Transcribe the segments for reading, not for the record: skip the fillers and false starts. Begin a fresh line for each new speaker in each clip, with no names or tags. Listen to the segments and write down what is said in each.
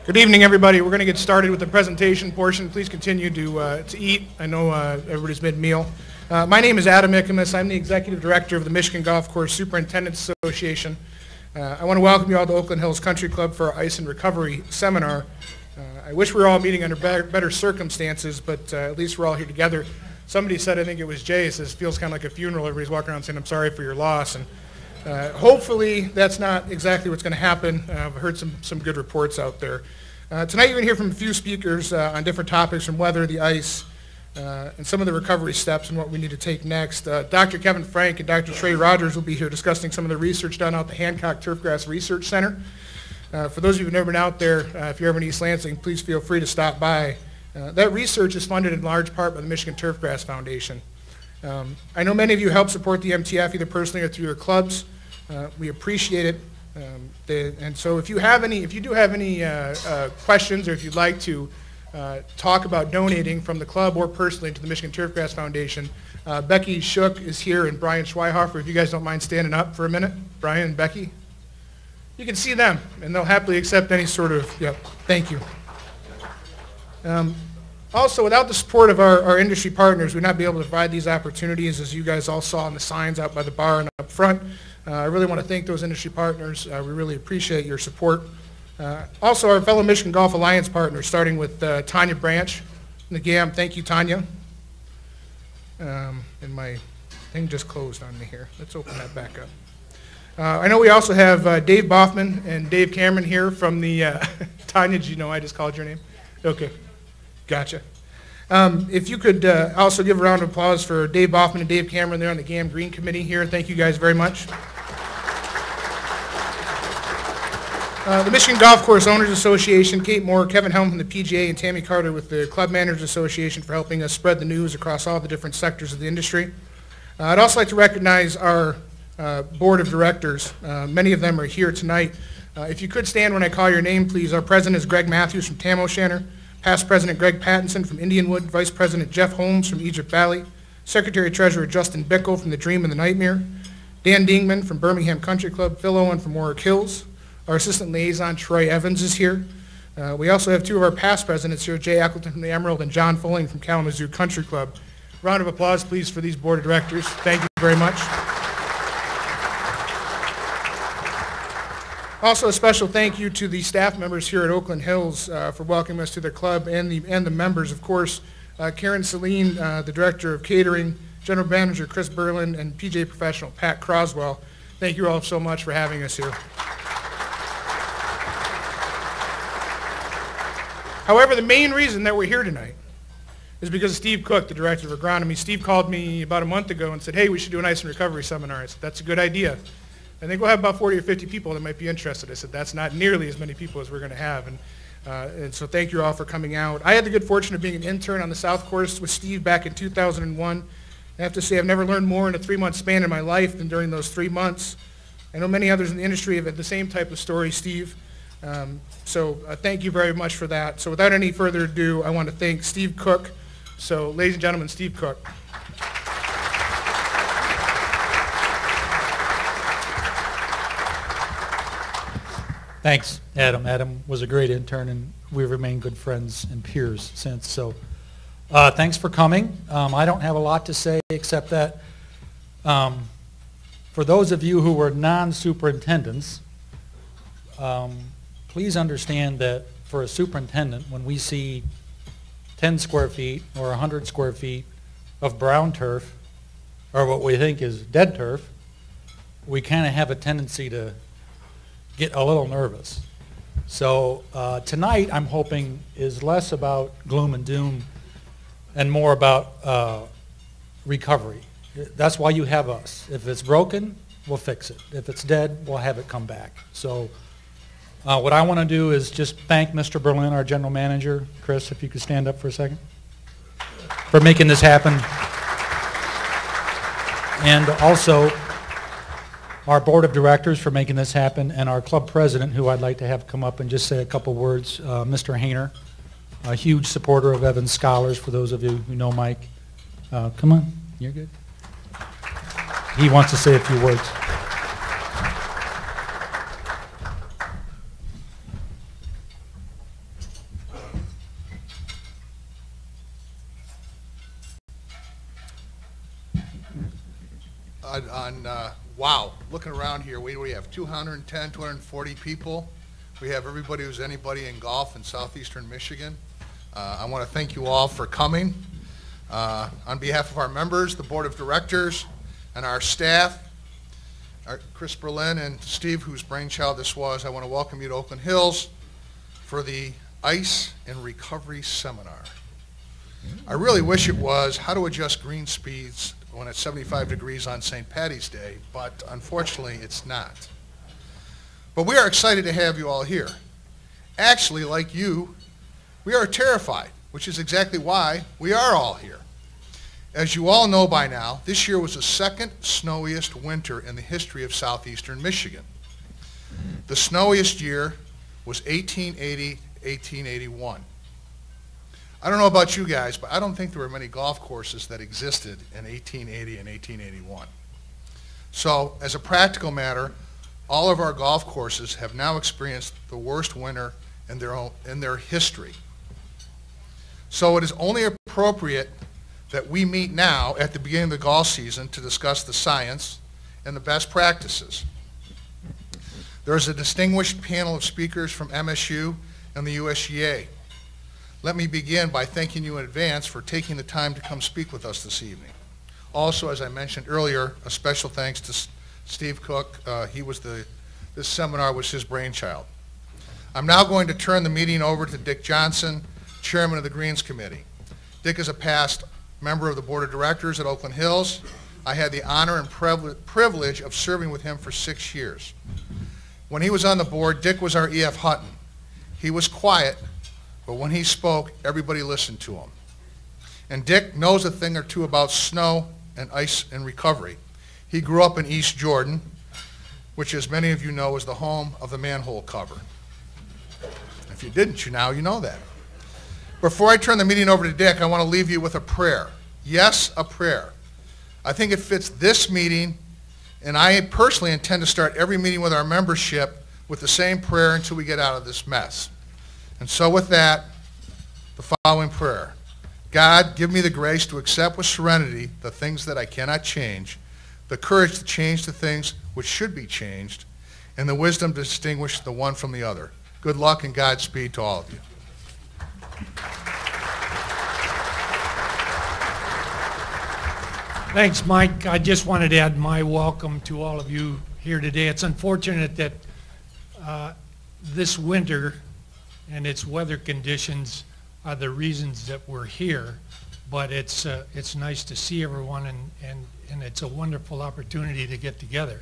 Good evening, everybody. We're going to get started with the presentation portion. Please continue to eat. I know everybody's mid-meal. My name is Adam Ikamas. I'm the Executive Director of the Michigan Golf Course Superintendents Association. I want to welcome you all to Oakland Hills Country Club for our Ice and Recovery Seminar. I wish we were all meeting under better circumstances, but at least we're all here together. Somebody said, I think it was Jay, says, feels kind of like a funeral. Everybody's walking around saying, I'm sorry for your loss. And hopefully that's not exactly what's going to happen. I've heard some good reports out there. Tonight you're going to hear from a few speakers on different topics from weather, the ice, and some of the recovery steps and what we need to take next. Dr. Kevin Frank and Dr. Trey Rogers will be here discussing some of the research done out at the Hancock Turfgrass Research Center. For those of you who've never been out there, if you're ever in East Lansing, please feel free to stop by. That research is funded in large part by the Michigan Turfgrass Foundation. I know many of you help support the MTF either personally or through your clubs. We appreciate it. And so if you do have any questions, or if you'd like to talk about donating from the club or personally to the Michigan Turfgrass Foundation, Becky Shook is here and Brian Schweihofer. If you guys don't mind standing up for a minute, Brian and Becky. You can see them, and they'll happily accept any sort of, thank you. Also, without the support of our industry partners, we'd not be able to provide these opportunities, as you guys all saw on the signs out by the bar and up front. I really want to thank those industry partners. We really appreciate your support. Also, our fellow Michigan Golf Alliance partners, starting with Tanya Branch and the GAM. Thank you, Tanya. And my thing just closed on me here. Let's open that back up. I know we also have Dave Boffman and Dave Cameron here from the, Tanya, did you know I just called your name? Okay. Gotcha. If you could also give a round of applause for Dave Boffman and Dave Cameron there on the GAM Green Committee here. Thank you guys very much. The Michigan Golf Course Owners Association, Kate Moore, Kevin Helm from the PGA, and Tammy Carter with the Club Managers Association for helping us spread the news across all the different sectors of the industry. I'd also like to recognize our board of directors. Many of them are here tonight. If you could stand when I call your name, please. Our president is Greg Matthews from Tam O'Shanter. Past President Greg Pattinson from Indianwood, Vice President Jeff Holmes from Egypt Valley, Secretary-Treasurer Justin Bickle from the Dream and the Nightmare, Dan Dingman from Birmingham Country Club, Phil Owen from Warwick Hills. Our Assistant Liaison Troy Evans is here. We also have two of our past presidents here, Jay Eccleton from the Emerald and John Fulling from Kalamazoo Country Club. Round of applause, please, for these board of directors. Thank you very much. Also, a special thank you to the staff members here at Oakland Hills for welcoming us to their club, and the members, of course. Karen Celine, the Director of Catering, General Manager Chris Berlin, and PJ Professional Pat Croswell. Thank you all so much for having us here. However, the main reason that we're here tonight is because of Steve Cook, the Director of Agronomy. Steve called me about a month ago and said, hey, we should do an ice and recovery seminar. I said, that's a good idea. I think we'll have about 40 or 50 people that might be interested. I said, that's not nearly as many people as we're going to have. And so thank you all for coming out. I had the good fortune of being an intern on the South Course with Steve back in 2001. I have to say I've never learned more in a 3-month span in my life than during those 3 months. I know many others in the industry have had the same type of story, Steve. So thank you very much for that. So without any further ado, I want to thank Steve Cook. So ladies and gentlemen, Steve Cook.
Thanks, Adam. Adam was a great intern, and we've remained good friends and peers since. So thanks for coming. I don't have a lot to say except that for those of you who were non-superintendents, please understand that for a superintendent, when we see 10 square feet or 100 square feet of brown turf, or what we think is dead turf, we kind of have a tendency to get a little nervous. So tonight, I'm hoping, is less about gloom and doom and more about recovery. That's why you have us. If it's broken, we'll fix it. If it's dead, we'll have it come back. So what I want to do is just thank Mr. Berlin, our general manager. Chris, if you could stand up for a second, for making this happen. And also our board of directors for making this happen, and our club president, who I'd like to have come up and just say a couple words, Mr. Hayner, a huge supporter of Evans Scholars, for those of you who know Mike. Come on, you're good. He wants to say a few words.
wow, looking around here, we have 210, 240 people. We have everybody who's anybody in golf in southeastern Michigan. I want to thank you all for coming. On behalf of our members, the board of directors, and our staff, Chris Berlin and Steve, whose brainchild this was, I want to welcome you to Oakland Hills for the Ice and Recovery Seminar. I really wish it was how to adjust green speeds when it's 75 degrees on St. Patty's Day, but unfortunately it's not. But we are excited to have you all here. Actually, like you, we are terrified, which is exactly why we are all here. As you all know by now, this year was the second snowiest winter in the history of southeastern Michigan. The snowiest year was 1880-1881. I don't know about you guys, but I don't think there were many golf courses that existed in 1880 and 1881. So, as a practical matter, all of our golf courses have now experienced the worst winter in their history. So it is only appropriate that we meet now at the beginning of the golf season to discuss the science and the best practices. There is a distinguished panel of speakers from MSU and the USGA. Let me begin by thanking you in advance for taking the time to come speak with us this evening. Also, as I mentioned earlier, a special thanks to Steve Cook. This seminar was his brainchild. I'm now going to turn the meeting over to Dick Johnson, Chairman of the Greens Committee. Dick is a past member of the Board of Directors at Oakland Hills. I had the honor and privilege of serving with him for 6 years. When he was on the board, Dick was our E.F. Hutton. He was quiet, but when he spoke, everybody listened to him. And Dick knows a thing or two about snow and ice and recovery. He grew up in East Jordan, which, as many of you know, is the home of the manhole cover. If you didn't, you know that. Before I turn the meeting over to Dick, I want to leave you with a prayer. Yes, a prayer. I think it fits this meeting, and I personally intend to start every meeting with our membership with the same prayer until we get out of this mess. And so with that, the following prayer. God, give me the grace to accept with serenity the things that I cannot change, the courage to change the things which should be changed, and the wisdom to distinguish the one from the other. Good luck and Godspeed to all of you.
Thanks, Mike. I just wanted to add my welcome to all of you here today. It's unfortunate that this winter and its weather conditions are the reasons that we're here, but it's nice to see everyone, and it's a wonderful opportunity to get together.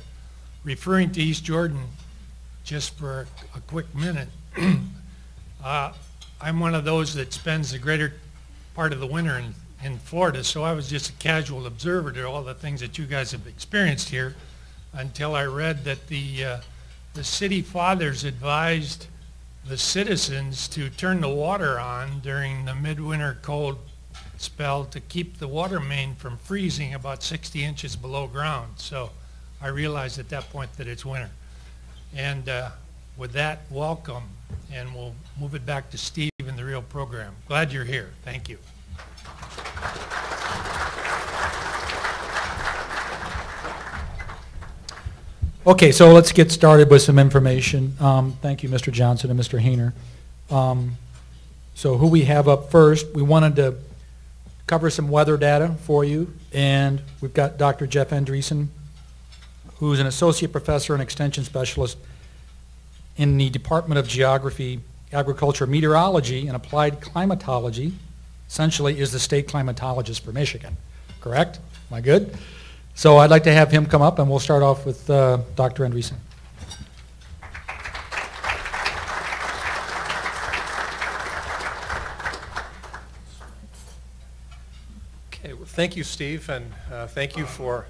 Referring to East Jordan, just for a quick minute, I'm one of those that spends the greater part of the winter in Florida, so I was just a casual observer to all the things that you guys have experienced here until I read that the city fathers advised the citizens to turn the water on during the midwinter cold spell to keep the water main from freezing about 60 inches below ground. So I realized at that point that it's winter. And with that, welcome, and we'll move it back to Steve and the real program. Glad you're here. Thank you.
Okay, so let's get started with some information. Thank you, Mr. Johnson and Mr. Hayner. So who we have up first, we wanted to cover some weather data for you, and we've got Dr. Jeff Andreessen, who's an associate professor and extension specialist in the Department of Geography, Agriculture, Meteorology, and Applied Climatology. Essentially is the state climatologist for Michigan, correct? Am I good? So I'd like to have him come up, and we'll start off with Dr. Andreessen.
Okay, well, thank you, Steve, and thank you for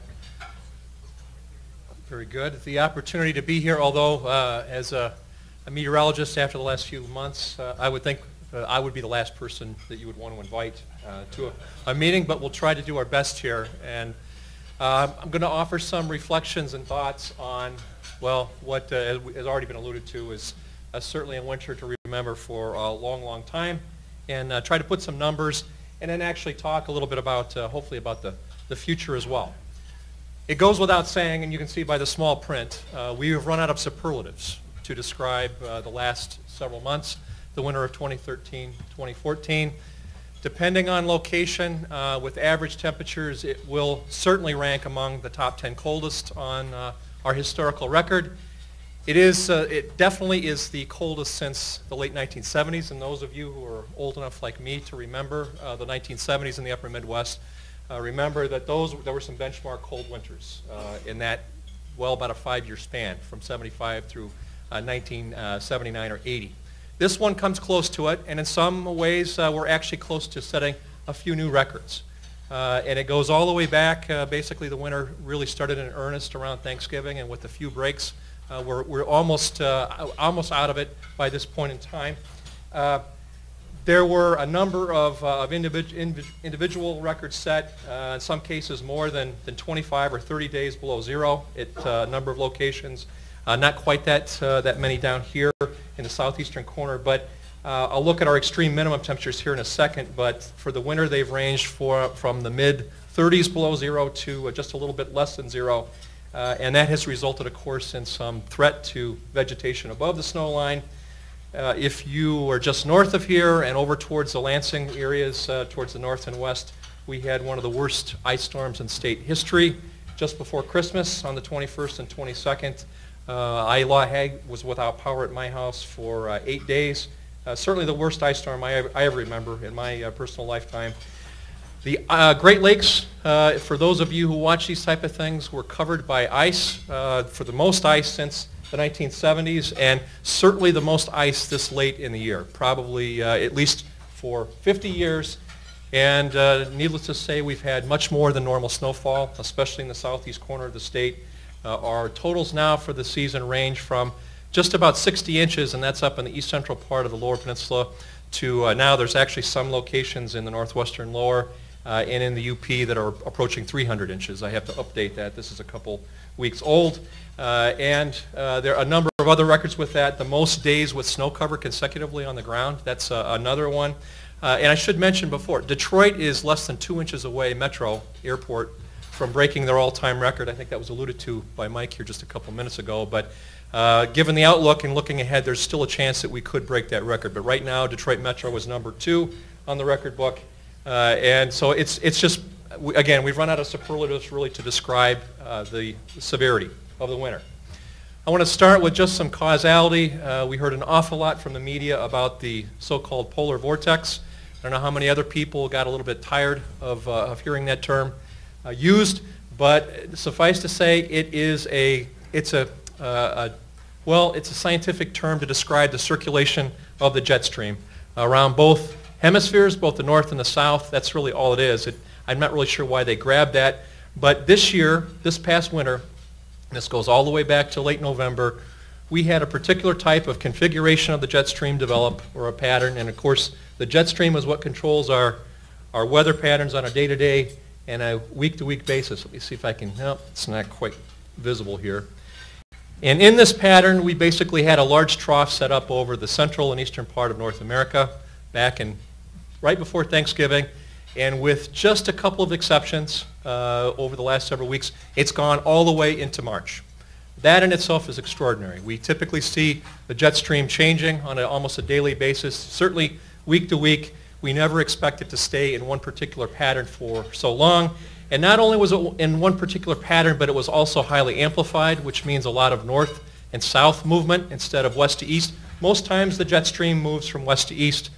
very good the opportunity to be here. Although, as a meteorologist, after the last few months, I would think I would be the last person that you would want to invite to a meeting, but we'll try to do our best here. And I'm going to offer some reflections and thoughts on, well, what has already been alluded to is certainly a winter to remember for a long, long time, and try to put some numbers, and then actually talk a little bit about, hopefully about the future as well. It goes without saying, and you can see by the small print, we have run out of superlatives to describe the last several months, the winter of 2013, 2014. Depending on location, with average temperatures, it will certainly rank among the top 10 coldest on our historical record. It definitely is the coldest since the late 1970s, and those of you who are old enough like me to remember the 1970s in the upper Midwest, remember that there were some benchmark cold winters in that, well, about a 5-year span from 75 through 1979 or 80. This one comes close to it, and in some ways we're actually close to setting a few new records. And it goes all the way back. Basically, the winter really started in earnest around Thanksgiving, and with a few breaks, we're almost out of it by this point in time. There were a number of individual records set, in some cases more than 25 or 30 days below zero at a number of locations. Not quite that many down here in the southeastern corner, but I'll look at our extreme minimum temperatures here in a second, but for the winter they've ranged from the mid-30s below zero to just a little bit less than zero, and that has resulted, of course, in some threat to vegetation above the snow line. If you are just north of here and over towards the Lansing areas, towards the north and west, we had one of the worst ice storms in state history just before Christmas on the 21st and 22nd. I was without power at my house for 8 days. Certainly the worst ice storm I ever remember in my personal lifetime. The Great Lakes, for those of you who watch these type of things, were covered by ice, for the most ice since the 1970s, and certainly the most ice this late in the year, probably at least for 50 years. And needless to say, we've had much more than normal snowfall, especially in the southeast corner of the state. Our totals now for the season range from just about 60 inches, and that's up in the east central part of the lower peninsula, to now there's actually some locations in the northwestern lower and in the UP that are approaching 300 inches. I have to update that. This is a couple weeks old. And there are a number of other records with that. The most days with snow cover consecutively on the ground, that's another one. And I should mention before, Detroit is less than 2 inches away, Metro Airport, from breaking their all-time record. I think that was alluded to by Mike here just a couple minutes ago. But given the outlook and looking ahead, there's still a chance that we could break that record. But right now, Detroit Metro is number 2 on the record book. And so it's just, again, we've run out of superlatives really to describe the severity of the winter. I want to start with just some causality. We heard an awful lot from the media about the so-called polar vortex. I don't know how many other people got a little bit tired of hearing that term used, but suffice to say, it's a scientific term to describe the circulation of the jet stream around both hemispheres, both the north and the south. That's really all it is. I'm not really sure why they grabbed that, but this year, this past winter, and this goes all the way back to late November, we had a particular type of configuration of the jet stream develop, or a pattern, and of course the jet stream is what controls our weather patterns on a day-to-day and a week-to-week basis. Let me see if I can, no, it's not quite visible here. And in this pattern, we basically had a large trough set up over the central and eastern part of North America back in right before Thanksgiving, and with just a couple of exceptions over the last several weeks, it's gone all the way into March. That in itself is extraordinary. We typically see the jet stream changing on almost a daily basis, certainly week to week. We never expect it to stay in one particular pattern for so long. And not only was it in one particular pattern, but it was also highly amplified, which means a lot of north and south movement instead of west to east. Most times the jet stream moves from west to east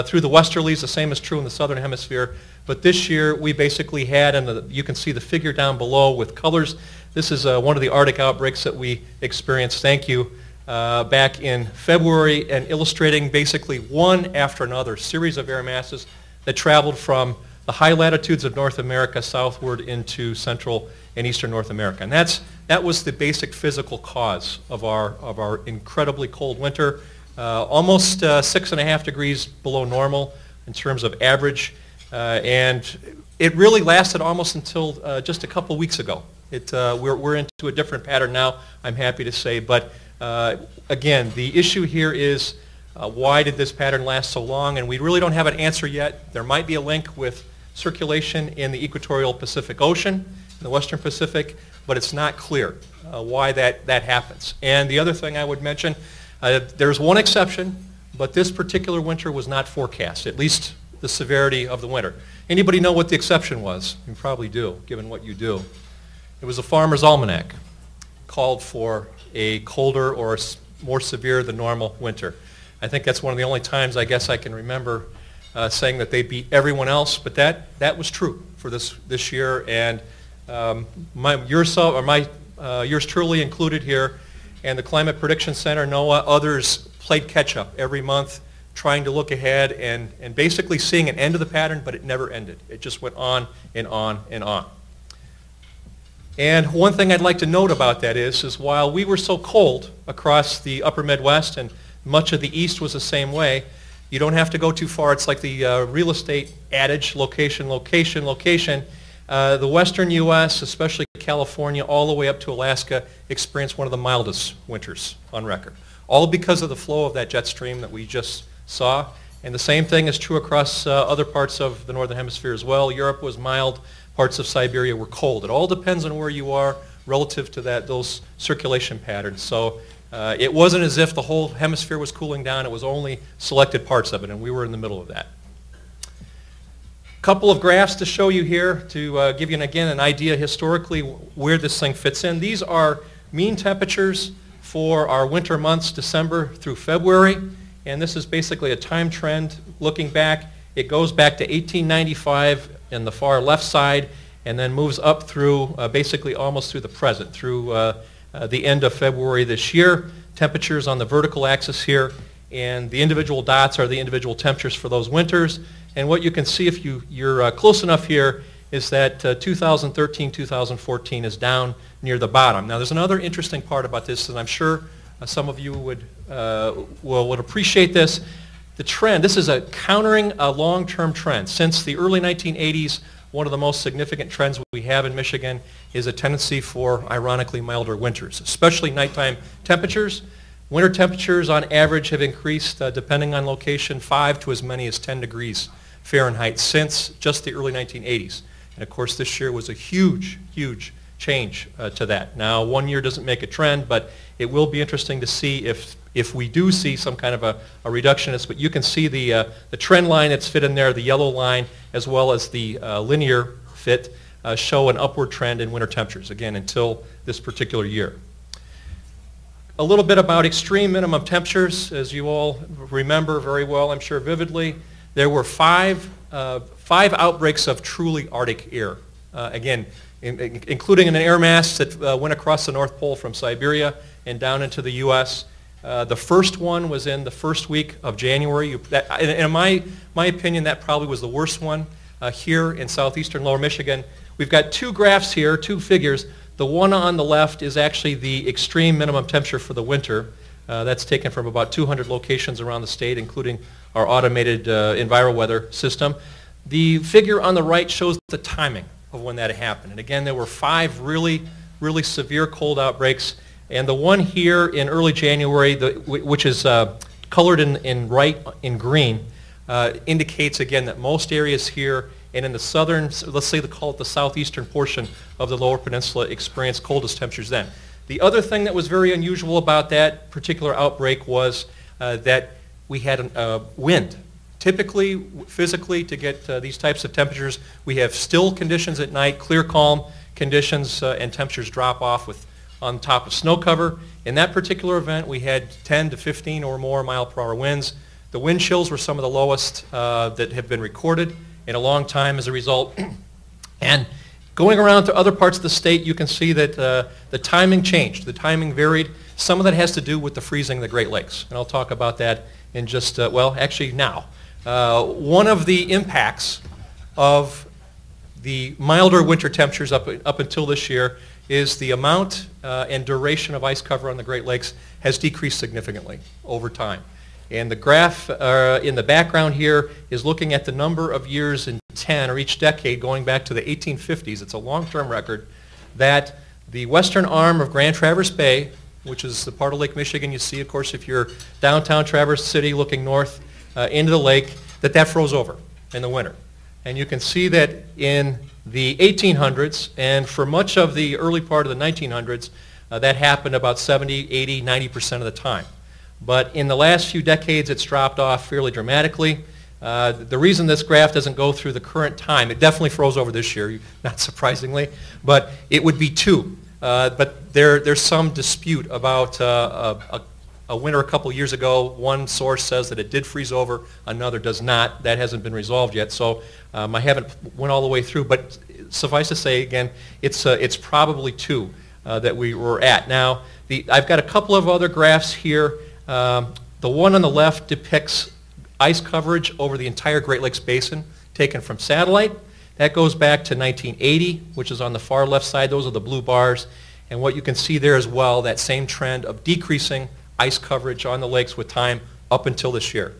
through the westerlies. The same is true in the southern hemisphere. But this year we basically had, and you can see the figure down below with colors. This is one of the Arctic outbreaks that we experienced, thank you, back in February, and illustrating basically one after another series of air masses that traveled from the high latitudes of North America southward into central and eastern North America. And that was the basic physical cause of our incredibly cold winter, almost 6.5 degrees below normal in terms of average. And it really lasted almost until just a couple weeks ago. We're into a different pattern now, I'm happy to say. But again, the issue here is why did this pattern last so long? And we really don't have an answer yet. There might be a link with circulation in the equatorial Pacific Ocean in the Western Pacific, but it's not clear why that happens. And the other thing I would mention, there's one exception, but this particular winter was not forecast, at least the severity of the winter. Anybody know what the exception was? You probably do, given what you do. It was a Farmer's Almanac, called for a colder or more severe than normal winter. I think that's one of the only times I guess I can remember saying that they beat everyone else, but that was true for this year, and yours truly included here, and the Climate Prediction Center, NOAA, others played catch up every month, trying to look ahead and basically seeing an end to the pattern, but it never ended. It just went on and on and on. And one thing I'd like to note about that is while we were so cold across the upper Midwest and much of the East was the same way, you don't have to go too far. It's like the real estate adage, location, location, location. The western U.S., especially California, all the way up to Alaska, experienced one of the mildest winters on record. All because of the flow of that jet stream that we just saw. And the same thing is true across other parts of the northern hemisphere as well. Europe was mild. Parts of Siberia were cold. It all depends on where you are relative to those circulation patterns. So it wasn't as if the whole hemisphere was cooling down. It was only selected parts of it, and we were in the middle of that. Couple of graphs to show you here to give you, again, an idea historically where this thing fits in. These are mean temperatures for our winter months, December through February, and this is basically a time trend looking back. It goes back to 1895 in the far left side and then moves up through basically almost through the present, through the end of February this year. Temperatures on the vertical axis here, and the individual dots are the individual temperatures for those winters. And what you can see if you're close enough here is that 2013, 2014 is down near the bottom. Now there's another interesting part about this, and I'm sure some of you would appreciate this. The trend, this is countering a long-term trend. Since the early 1980s, one of the most significant trends we have in Michigan is a tendency for, ironically, milder winters, especially nighttime temperatures. Winter temperatures on average have increased, depending on location, 5 to as many as 10 degrees Fahrenheit since just the early 1980s. And of course this year was a huge, huge change to that. Now, one year doesn't make a trend, but it will be interesting to see if we do see some kind of a reduction in this. But you can see the trend line that's fit in there, the yellow line, as well as the linear fit, show an upward trend in winter temperatures, again, until this particular year. A little bit about extreme minimum temperatures, as you all remember very well, I'm sure vividly. There were five outbreaks of truly Arctic air. Again, including an air mass that went across the North Pole from Siberia and down into the U.S. The first one was in the first week of January. In my opinion, that probably was the worst one here in southeastern lower Michigan. We've got two graphs here, two figures. The one on the left is actually the extreme minimum temperature for the winter. That's taken from about 200 locations around the state, including our automated EnviroWeather system. The figure on the right shows the timing of when that happened. And again, there were 5 really, really severe cold outbreaks. And the one here in early January, which is colored in green, indicates again that most areas here and in the southern, let's say call it the southeastern portion of the lower peninsula, experienced coldest temperatures then. The other thing that was very unusual about that particular outbreak was that we had wind. Typically, physically, to get these types of temperatures, we have still conditions at night, clear, calm conditions, and temperatures drop off on top of snow cover. In that particular event, we had 10 to 15 or more mile-per-hour winds. The wind chills were some of the lowest that have been recorded in a long time as a result. And going around to other parts of the state, you can see that the timing changed. The timing varied. Some of that has to do with the freezing of the Great Lakes, and I'll talk about that in just, well, actually now. One of the impacts of the milder winter temperatures up until this year is the amount and duration of ice cover on the Great Lakes has decreased significantly over time. And the graph in the background here is looking at the number of years in 10 or each decade going back to the 1850s. It's a long-term record that the western arm of Grand Traverse Bay, which is the part of Lake Michigan you see, of course, if you're downtown Traverse City looking north into the lake, that froze over in the winter. And you can see that in the 1800s, and for much of the early part of the 1900s, that happened about 70, 80, 90% of the time. But in the last few decades, it's dropped off fairly dramatically. The reason this graph doesn't go through the current time, it definitely froze over this year, not surprisingly, but it would be 2. But there's some dispute about a winter a couple years ago. One source says that it did freeze over, another does not. That hasn't been resolved yet, so I haven't went all the way through. But suffice to say, again, it's probably 2 that we were at. Now, I've got a couple of other graphs here. The one on the left depicts ice coverage over the entire Great Lakes Basin taken from satellite. That goes back to 1980, which is on the far left side. Those are the blue bars. And what you can see there as well, that same trend of decreasing ice coverage on the lakes with time up until this year.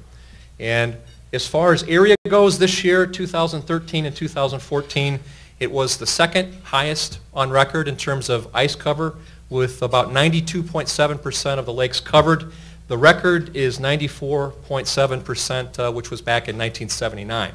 And as far as area goes this year, 2013 and 2014, it was the second highest on record in terms of ice cover, with about 92.7% of the lakes covered. The record is 94.7%, which was back in 1979.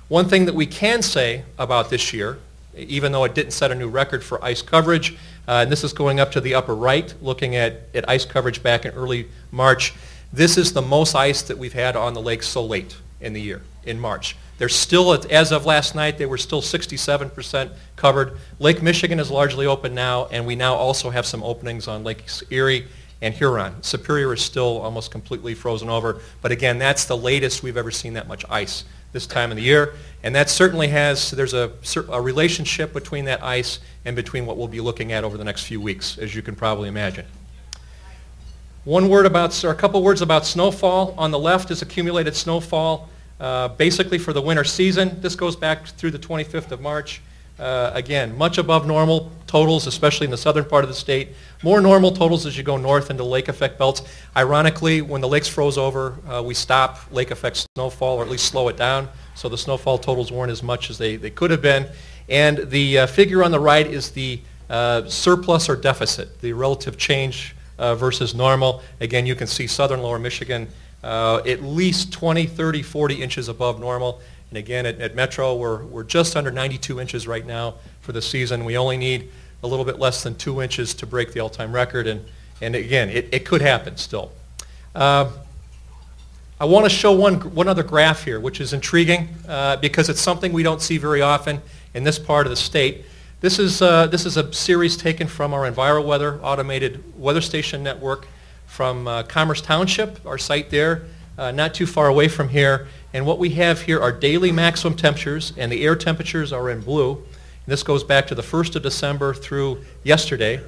One thing that we can say about this year, even though it didn't set a new record for ice coverage, and this is going up to the upper right, looking at ice coverage back in early March, this is the most ice that we've had on the lakes so late in the year, in March. There's still, as of last night, they were still 67% covered. Lake Michigan is largely open now, and we now also have some openings on Lakes Erie and Huron. Superior is still almost completely frozen over, but again, that's the latest we've ever seen that much ice this time of the year, and that certainly there's a relationship between that ice and between what we'll be looking at over the next few weeks, as you can probably imagine. A couple words about snowfall. On the left is accumulated snowfall, basically for the winter season. This goes back through the 25th of March. Again, much above normal totals, especially in the southern part of the state. More normal totals as you go north into lake effect belts. Ironically, when the lakes froze over, we stopped lake effect snowfall, or at least slow it down, so the snowfall totals weren't as much as they could have been. And the figure on the right is the surplus or deficit, the relative change versus normal. Again, you can see southern lower Michigan at least 20, 30, 40 inches above normal. And again, at Metro, we're just under 92 inches right now for the season. We only need a little bit less than 2 inches to break the all-time record. And again, it could happen still. I want to show one other graph here, which is intriguing because it's something we don't see very often in this part of the state. This is a series taken from our EnviroWeather automated weather station network from Commerce Township, our site there, not too far away from here. And what we have here are daily maximum temperatures, and the air temperatures are in blue. And this goes back to the 1st of December through yesterday.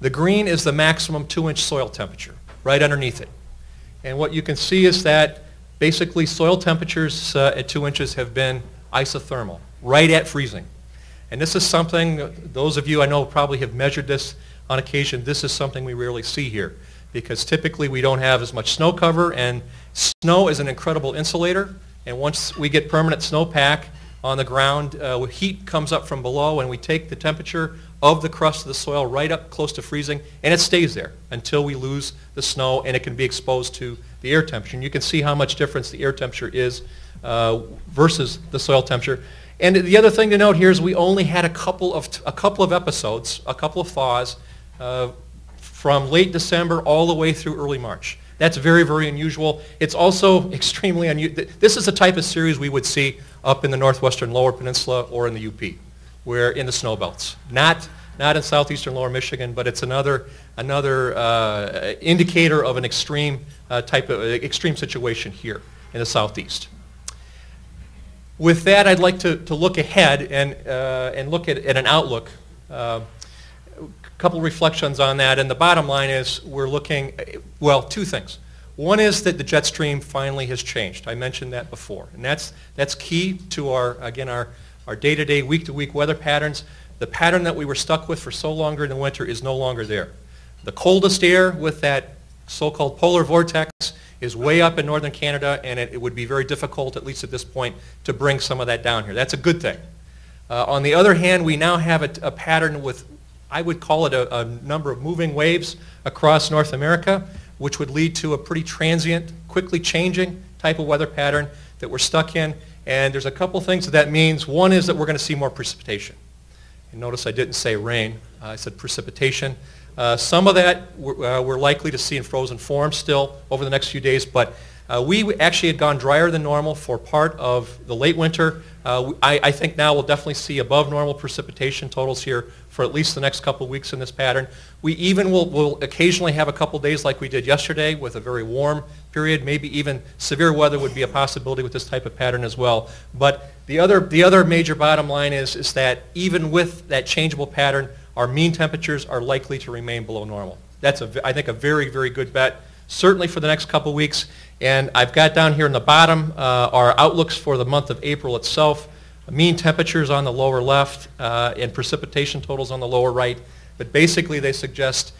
The green is the maximum 2-inch soil temperature, right underneath it. And what you can see is that basically soil temperatures at 2 inches have been isothermal, right at freezing. And this is something, those of you I know probably have measured this on occasion, this is something we rarely see here, because typically we don't have as much snow cover, and snow is an incredible insulator. And once we get permanent snowpack on the ground, heat comes up from below, and we take the temperature of the crust of the soil right up close to freezing, and it stays there until we lose the snow and it can be exposed to the air temperature. And you can see how much difference the air temperature is versus the soil temperature. And the other thing to note here is we only had a couple of episodes, a couple of thaws from late December all the way through early March. That's very, very unusual. It's also extremely unusual. This is the type of series we would see up in the northwestern lower peninsula or in the UP, where in the snow belts. Not in southeastern lower Michigan, but it's another indicator of an extreme extreme situation here in the southeast. With that, I'd like to look ahead and look at an outlook. A couple reflections on that, and the bottom line is we're looking, well, two things. One is that the jet stream finally has changed. I mentioned that before, and that's key to our day-to-day, week-to-week weather patterns. The pattern that we were stuck with for so long during the winter is no longer there. The coldest air with that so-called polar vortex is way up in northern Canada, and it would be very difficult, at least at this point, to bring some of that down here. That's a good thing. On the other hand, we now have a pattern with, I would call it a number of moving waves across North America, which would lead to a pretty transient, quickly changing type of weather pattern that we're stuck in. And there's a couple things that means. One is that we're going to see more precipitation. And notice I didn't say rain, I said precipitation. Some of that we're likely to see in frozen form still over the next few days, but we actually had gone drier than normal for part of the late winter. I think now we'll definitely see above normal precipitation totals here for at least the next couple of weeks in this pattern. We even will occasionally have a couple days like we did yesterday with a very warm period. Maybe even severe weather would be a possibility with this type of pattern as well. But the other major bottom line is that even with that changeable pattern, our mean temperatures are likely to remain below normal. That's, I think, a very, very good bet, certainly for the next couple weeks. And I've got down here in the bottom our outlooks for the month of April itself. Mean temperatures on the lower left and precipitation totals on the lower right. But basically they suggest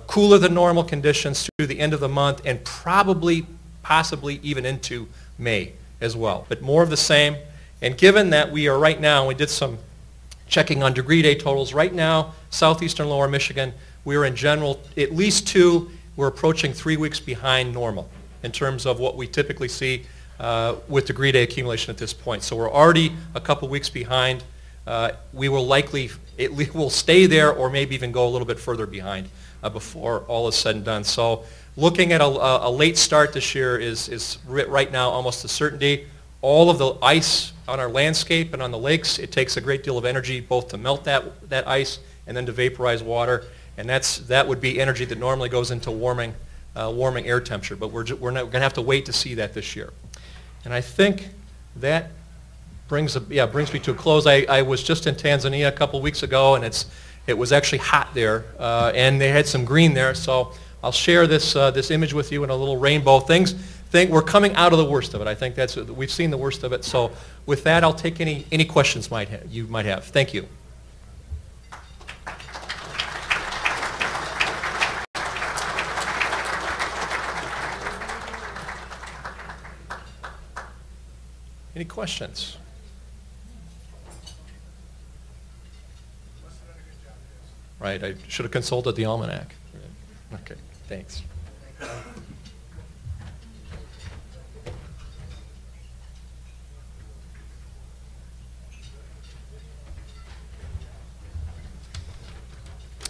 cooler than normal conditions through the end of the month and probably, possibly even into May as well. But more of the same. And given that we are right now, we did some checking on degree day totals. Right now, southeastern lower Michigan, we're in general at least 2, we're approaching 3 weeks behind normal in terms of what we typically see with degree day accumulation at this point. So we're already a couple weeks behind. We will likely, we'll stay there or maybe even go a little bit further behind before all is said and done. So looking at a late start this year is right now almost a certainty. All of the ice on our landscape and on the lakes, it takes a great deal of energy both to melt that ice and then to vaporize water. And that would be energy that normally goes into warming air temperature. But we're going to have to wait to see that this year. And I think that brings me to a close. I was just in Tanzania a couple weeks ago, and it was actually hot there, and they had some green there. So I'll share this image with you in a little rainbow. We're coming out of the worst of it. I think we've seen the worst of it. So with that, I'll take any questions you might have. Thank you. Any questions? Right, I should have consulted the almanac. Okay, thanks.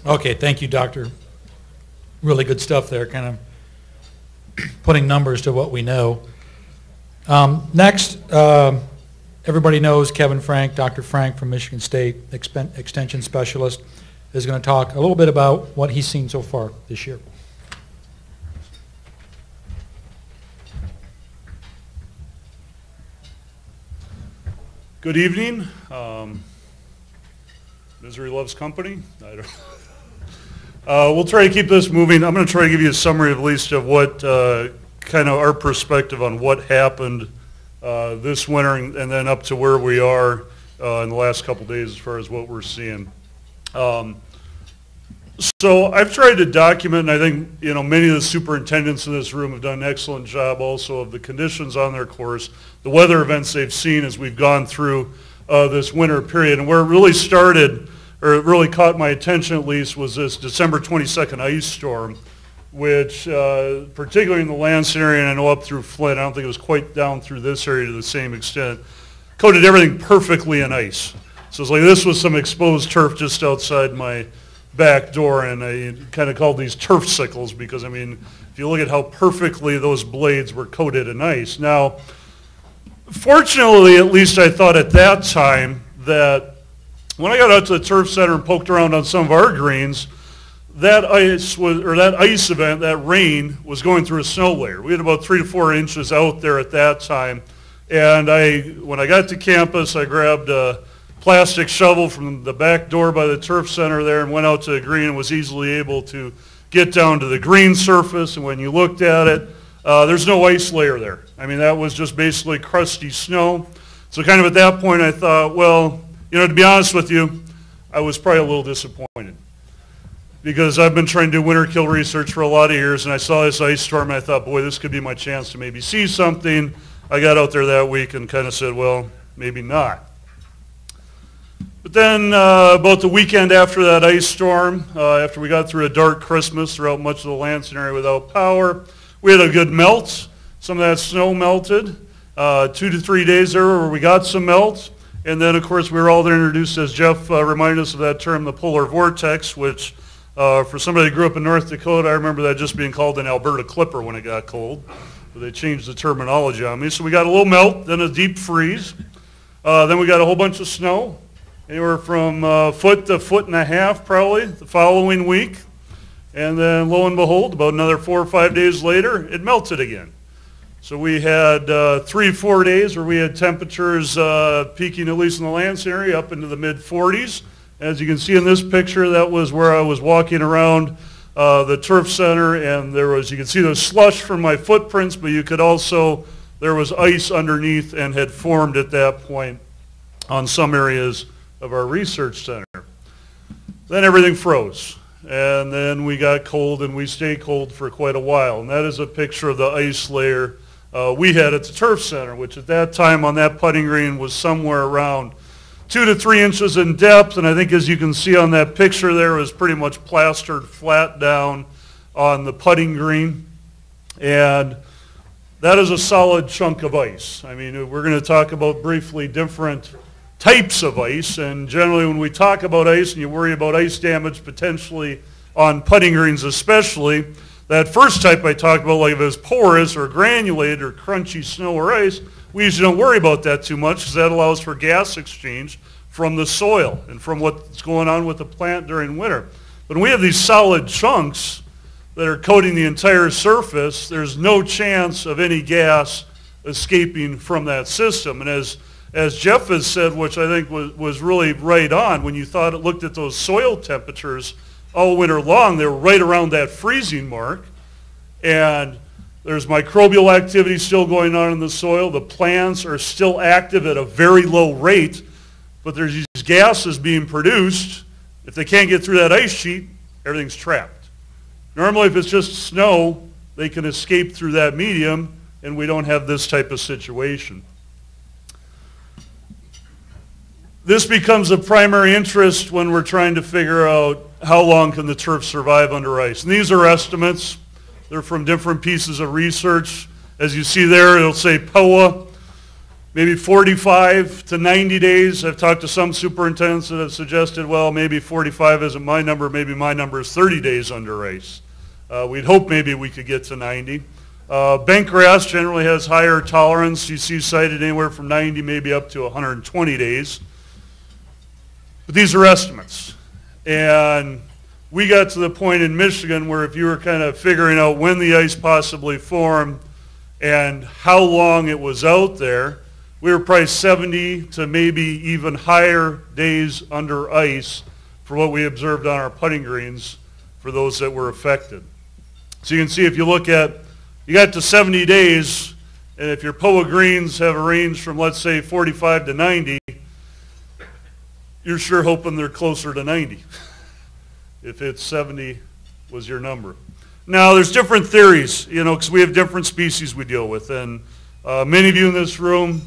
Okay, thank you, Doctor. Really good stuff there, kind of putting numbers to what we know. Next, everybody knows Kevin Frank, Dr. Frank from Michigan State, Extension Specialist, is going to talk a little bit about what he's seen so far this year.
Good evening. Misery loves company. We'll try to keep this moving. I'm going to try to give you a summary at least of what kind of our perspective on what happened this winter and then up to where we are in the last couple days as far as what we're seeing. So I've tried to document, and I think many of the superintendents in this room have done an excellent job also of the conditions on their course, the weather events they've seen as we've gone through this winter period. And where it really started, or it really caught my attention at least, was this December 22nd ice storm, which particularly in the Lansing area, and I know up through Flint, I don't think it was quite down through this area to the same extent, coated everything perfectly in ice. So it's like this was some exposed turf just outside my back door, and I kind of called these turf sickles because, I mean, if you look at how perfectly those blades were coated in ice. Now, fortunately, at least I thought at that time that when I got out to the turf center and poked around on some of our greens, that ice event, that rain, was going through a snow layer. We had about 3 to 4 inches out there at that time. And when I got to campus, I grabbed a plastic shovel from the back door by the turf center there and went out to the green and was easily able to get down to the green surface. And when you looked at it, there's no ice layer there. I mean, that was just basically crusty snow. So kind of at that point, I thought, well, to be honest with you, I was probably a little disappointed. Because I've been trying to do winter kill research for a lot of years, and I saw this ice storm, and I thought, boy, this could be my chance to maybe see something. I got out there that week and kind of said, well, maybe not. But then about the weekend after that ice storm, after we got through a dark Christmas throughout much of the Lansing area without power, we had a good melt. Some of that snow melted. 2 to 3 days there where we got some melt. And then, of course, we were all there introduced, as Jeff reminded us of that term, the polar vortex, which for somebody who grew up in North Dakota, I remember that just being called an Alberta Clipper when it got cold. But they changed the terminology on me. So we got a little melt, then a deep freeze. Then we got a whole bunch of snow, anywhere from foot to foot and a half probably the following week. And then lo and behold, about another 4 or 5 days later, it melted again. So we had 3 or 4 days where we had temperatures peaking, at least in the Lansing area, up into the mid-40s. As you can see in this picture, that was where I was walking around the turf center, and there was, you can see the slush from my footprints, but you could also, there was ice underneath and had formed at that point on some areas of our research center. Then everything froze. And then we got cold, and we stayed cold for quite a while. And that is a picture of the ice layer we had at the turf center, which at that time on that putting green was somewhere around 2 to 3 inches in depth. And I think, as you can see on that picture there, it was pretty much plastered flat down on the putting green. And that is a solid chunk of ice. I mean, we're going to talk about briefly different types of ice, and generally when we talk about ice and you worry about ice damage potentially on putting greens especially, that first type I talked about, like if it was porous or granulated or crunchy snow or ice, we usually don't worry about that too much because that allows for gas exchange from the soil and from what's going on with the plant during winter. But when we have these solid chunks that are coating the entire surface, there's no chance of any gas escaping from that system. And as Jeff has said, which I think was really right on, when you looked at those soil temperatures all winter long, they were right around that freezing mark. And there's microbial activity still going on in the soil. The plants are still active at a very low rate, but there's these gases being produced. If they can't get through that ice sheet, everything's trapped. Normally, if it's just snow, they can escape through that medium, and we don't have this type of situation. This becomes of primary interest when we're trying to figure out how long can the turf survive under ice. And these are estimates. They're from different pieces of research. As you see there, it'll say POA, maybe 45 to 90 days. I've talked to some superintendents that have suggested, well, maybe 45 isn't my number. Maybe my number is 30 days under ice. We'd hope maybe we could get to 90. Bent grass generally has higher tolerance. You see cited anywhere from 90 maybe up to 120 days. But these are estimates. And we got to the point in Michigan where if you were kind of figuring out when the ice possibly formed and how long it was out there, we were probably 70 to maybe even higher days under ice for what we observed on our putting greens for those that were affected. So you can see if you look at, you got to 70 days, and if your POA greens have a range from, let's say, 45 to 90, you're sure hoping they're closer to 90 if it's 70 was your number. Now, there's different theories, because we have different species we deal with. And many of you in this room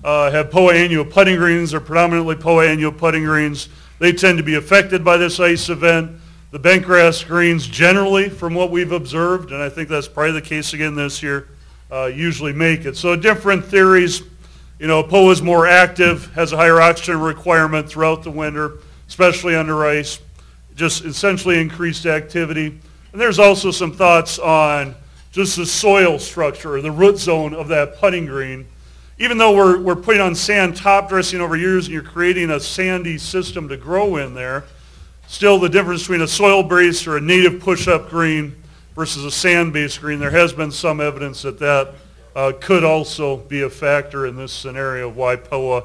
have POA annual putting greens. They're predominantly POA annual putting greens. They tend to be affected by this ice event. The bentgrass greens generally, from what we've observed, and I think that's probably the case again this year, usually make it. So different theories. POA is more active, has a higher oxygen requirement throughout the winter, especially under ice, just essentially increased activity. And there's also some thoughts on just the soil structure, or the root zone of that putting green. Even though we're putting on sand top dressing over years and you're creating a sandy system to grow in there, still the difference between a soil-based or a native push-up green versus a sand-based green, there has been some evidence that could also be a factor in this scenario of why POA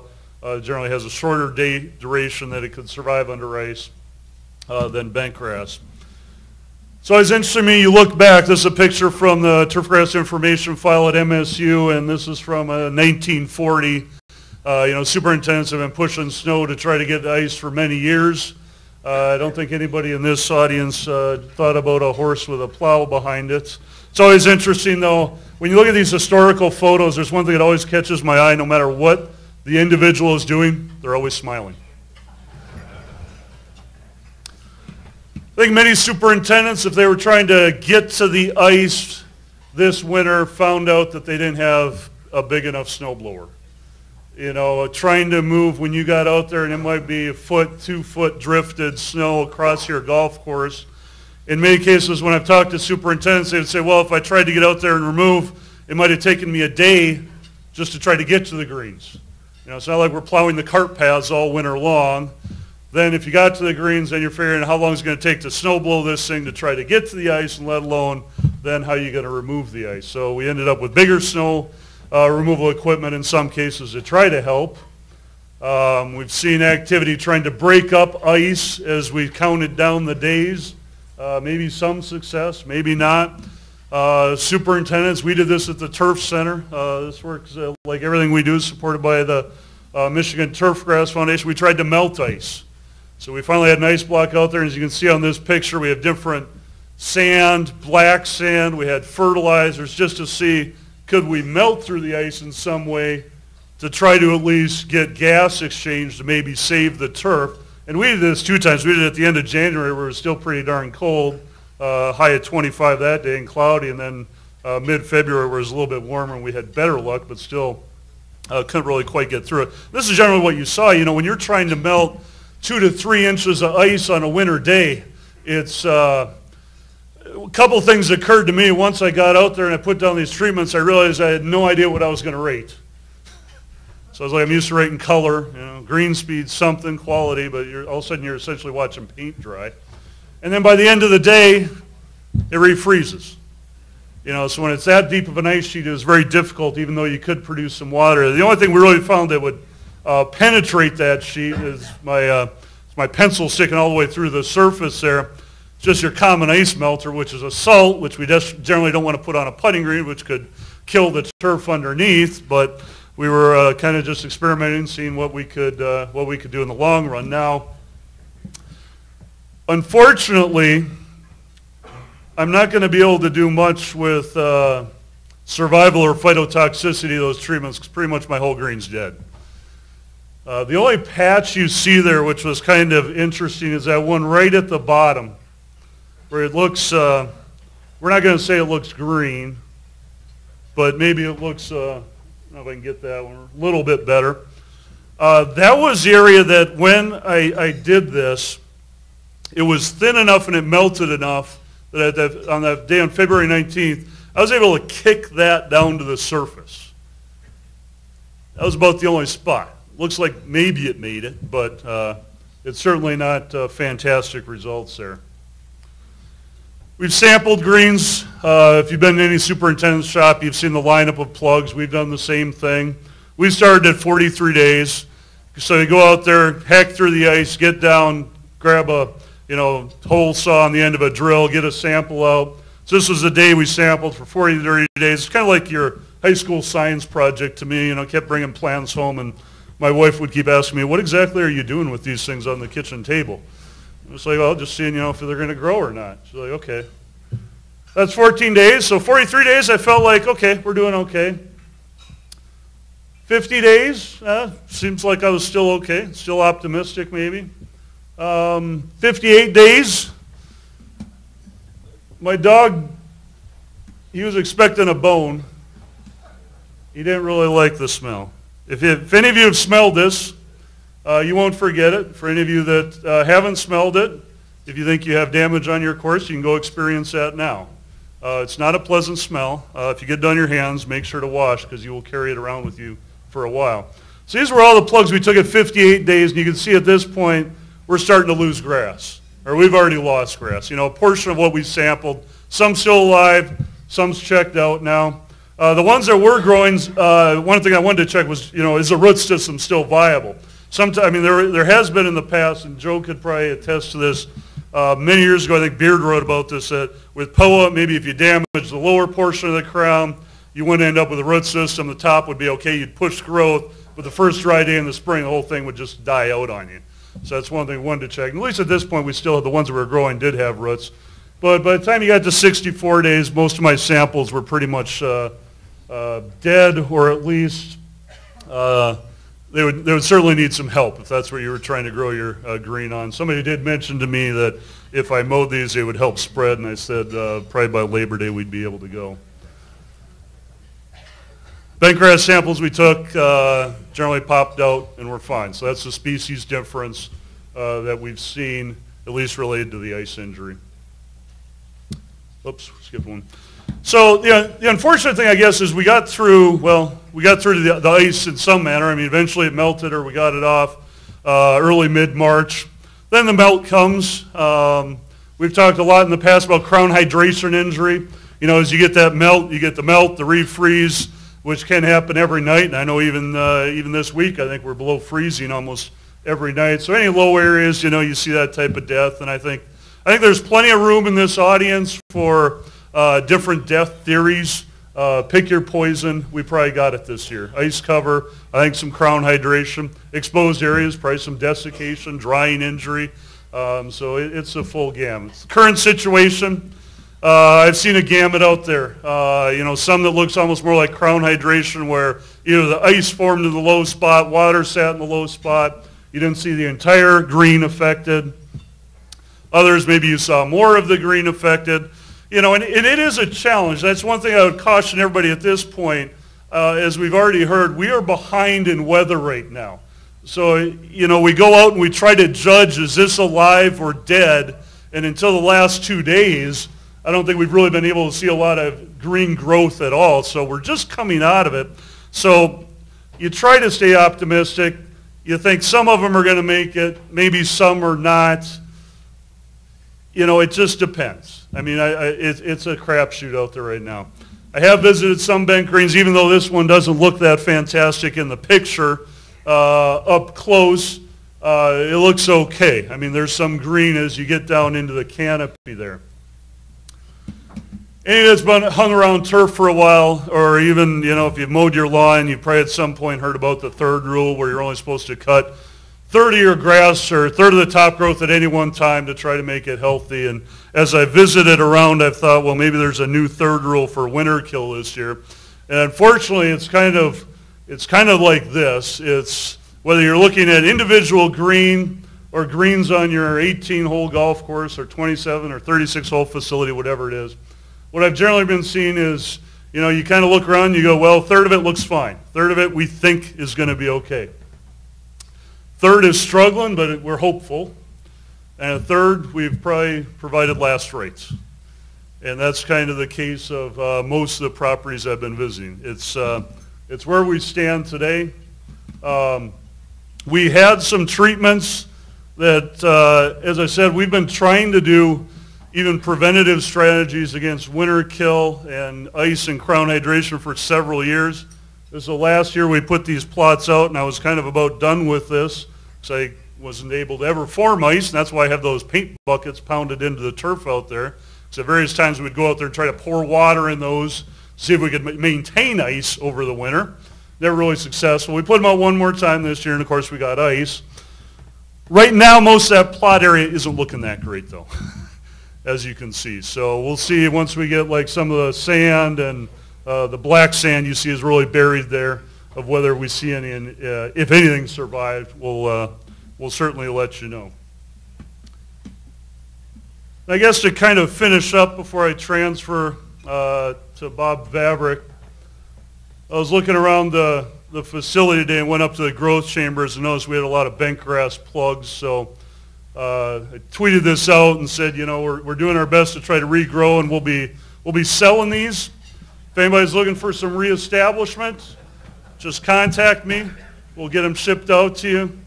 generally has a shorter day duration that it could survive under ice than bentgrass. So it's interesting to me, you look back, this is a picture from the turfgrass information file at MSU, and this is from 1940. Superintendents have been pushing snow to try to get ice for many years. I don't think anybody in this audience thought about a horse with a plow behind it. It's always interesting, though, when you look at these historical photos, there's one thing that always catches my eye. No matter what the individual is doing, they're always smiling. I think many superintendents, if they were trying to get to the ice this winter, found out that they didn't have a big enough snowblower. You know, trying to move when you got out there and it might be a foot, 2 foot drifted snow across your golf course. In many cases, when I've talked to superintendents, they would say, well, if I tried to get out there and remove, it might have taken me a day just to try to get to the greens. You know, it's not like we're plowing the cart paths all winter long. Then if you got to the greens, then you're figuring how long it's going to take to snow blow this thing to try to get to the ice, and let alone then how you're going to remove the ice. So we ended up with bigger snow removal equipment in some cases to try to help. We've seen activity trying to break up ice as we counted down the days. Maybe some success, maybe not. Superintendents, we did this at the Turf Center. This works like everything we do is supported by the Michigan Turfgrass Foundation. We tried to melt ice. So we finally had an ice block out there, and as you can see on this picture, we have different sand, black sand, we had fertilizers just to see could we melt through the ice in some way to try to at least get gas exchanged to maybe save the turf. And we did this 2 times. We did it at the end of January where it was still pretty darn cold, high at 25 that day and cloudy, and then mid-February where it was a little bit warmer and we had better luck, but still couldn't really quite get through it. This is generally what you saw. You know, when you're trying to melt 2 to 3 inches of ice on a winter day, it's a couple things occurred to me. Once I got out there and I put down these treatments, I realized I had no idea what I was going to rate. So I was like, I'm used to rating color, you know, green speed, something, quality, but all of a sudden you're essentially watching paint dry. And then by the end of the day, it refreezes. You know, so when it's that deep of an ice sheet, it was very difficult, even though you could produce some water. The only thing we really found that would penetrate that sheet is my pencil sticking all the way through the surface there. Just your common ice melter, which is a salt, which we just generally don't want to put on a putting green, which could kill the turf underneath. But we were kind of just experimenting, seeing what we could do in the long run. Now, unfortunately, I'm not going to be able to do much with survival or phytotoxicity of those treatments, because pretty much my whole green's dead. The only patch you see there, which was kind of interesting, is that one right at the bottom, where it looks, we're not going to say it looks green, but maybe it looks, I don't know if I can get that one a little bit better. That was the area that when I did this, it was thin enough and it melted enough that on that day on February 19th, I was able to kick that down to the surface. That was about the only spot. Looks like maybe it made it, but it's certainly not fantastic results there. We've sampled greens. If you've been in any superintendent's shop, you've seen the lineup of plugs. We've done the same thing. We started at 43 days. So you go out there, hack through the ice, get down, grab a hole saw on the end of a drill, get a sample out. So this was the day we sampled for 43 days. It's kind of like your high school science project to me. Kept bringing plans home, and my wife would keep asking me, what exactly are you doing with these things on the kitchen table? I was like, well, just seeing, if they're going to grow or not. She's like, okay. That's 14 days. So 43 days, I felt like, okay, we're doing okay. 50 days, seems like I was still okay, still optimistic maybe. 58 days, my dog, he was expecting a bone. He didn't really like the smell. If any of you have smelled this, you won't forget it. For any of you that haven't smelled it, if you think you have damage on your course, you can go experience that now. It's not a pleasant smell. If you get it on your hands, make sure to wash, because you will carry it around with you for a while. So these were all the plugs we took at 58 days, and you can see at this point, we're starting to lose grass, or we've already lost grass. A portion of what we sampled, some still alive, some's checked out now. The ones that were growing, one thing I wanted to check was, is the root system still viable? There has been in the past, and Joe could probably attest to this, many years ago, I think Beard wrote about this, that with POA, maybe if you damage the lower portion of the crown, you wouldn't end up with a root system. The top would be okay. You'd push growth, but the first dry day in the spring, the whole thing would just die out on you. So that's one thing we wanted to check. And at least at this point, we still had the ones that were growing did have roots. But by the time you got to 64 days, most of my samples were pretty much dead, or at least they would certainly need some help if that's what you were trying to grow your green on. Somebody did mention to me that if I mowed these, they would help spread, and I said probably by Labor Day we'd be able to go. Bentgrass samples we took generally popped out and were fine. So that's the species difference that we've seen, at least related to the ice injury. Oops, skip one. So the unfortunate thing, I guess, is we got through the ice in some manner. I mean, eventually it melted or we got it off early mid-March. Then the melt comes. We've talked a lot in the past about crown hydration injury. You know, as you get that melt, you get the melt, the refreeze, which can happen every night. And I know even this week, I think we're below freezing almost every night. So any low areas, you know, you see that type of death. And I think there's plenty of room in this audience for different death theories. Pick your poison. We probably got it this year. Ice cover, I think some crown hydration. Exposed areas, probably some desiccation, drying injury. So it's a full gamut. Current situation, I've seen a gamut out there. You know, some that looks almost more like crown hydration where either the ice formed in the low spot, water sat in the low spot. You didn't see the entire green affected. Others, maybe you saw more of the green affected. You know, and it is a challenge. That's one thing I would caution everybody at this point. As we've already heard, we are behind in weather right now. So, you know, we go out and we try to judge, is this alive or dead? And until the last 2 days, I don't think we've really been able to see a lot of green growth at all. So we're just coming out of it. So you try to stay optimistic. You think some of them are going to make it, maybe some are not. You know, it just depends. I mean, it's a crapshoot out there right now. I have visited some bent greens, even though this one doesn't look that fantastic in the picture. Up close, it looks okay. I mean, there's some green as you get down into the canopy there. Any that's been hung around turf for a while, or even, you know, if you've mowed your lawn, you probably at some point heard about the third rule where you're only supposed to cut third of your grass or third of the top growth at any one time to try to make it healthy. And as I visited around, I've thought, well, maybe there's a new third rule for winter kill this year. And unfortunately, it's kind of like this. It's whether you're looking at individual green or greens on your 18-hole golf course or 27 or 36-hole facility, whatever it is. What I've generally been seeing is, you know, you kind of look around and you go, well, a third of it looks fine. Third of it we think is going to be okay. Third is struggling, but we're hopeful. And a third, we've probably provided last rates. And that's kind of the case of most of the properties I've been visiting. It's where we stand today. We had some treatments that, as I said, we've been trying to do even preventative strategies against winter kill and ice and crown hydration for several years. This is the last year we put these plots out, and I was kind of about done with this because I wasn't able to ever form ice, and that's why I have those paint buckets pounded into the turf out there. So at various times we'd go out there and try to pour water in those, see if we could maintain ice over the winter. Never really successful. We put them out one more time this year, and of course we got ice. Right now, most of that plot area isn't looking that great, though, as you can see. So we'll see once we get like some of the sand and the black sand you see is really buried there, of whether we see any, if anything survived, we'll certainly let you know. I guess to kind of finish up before I transfer to Bob Vavrick, I was looking around the facility today and went up to the growth chambers and noticed we had a lot of bent grass plugs. So I tweeted this out and said, you know, we're doing our best to try to regrow, and we'll be selling these. If anybody's looking for some reestablishment, just contact me. We'll get them shipped out to you.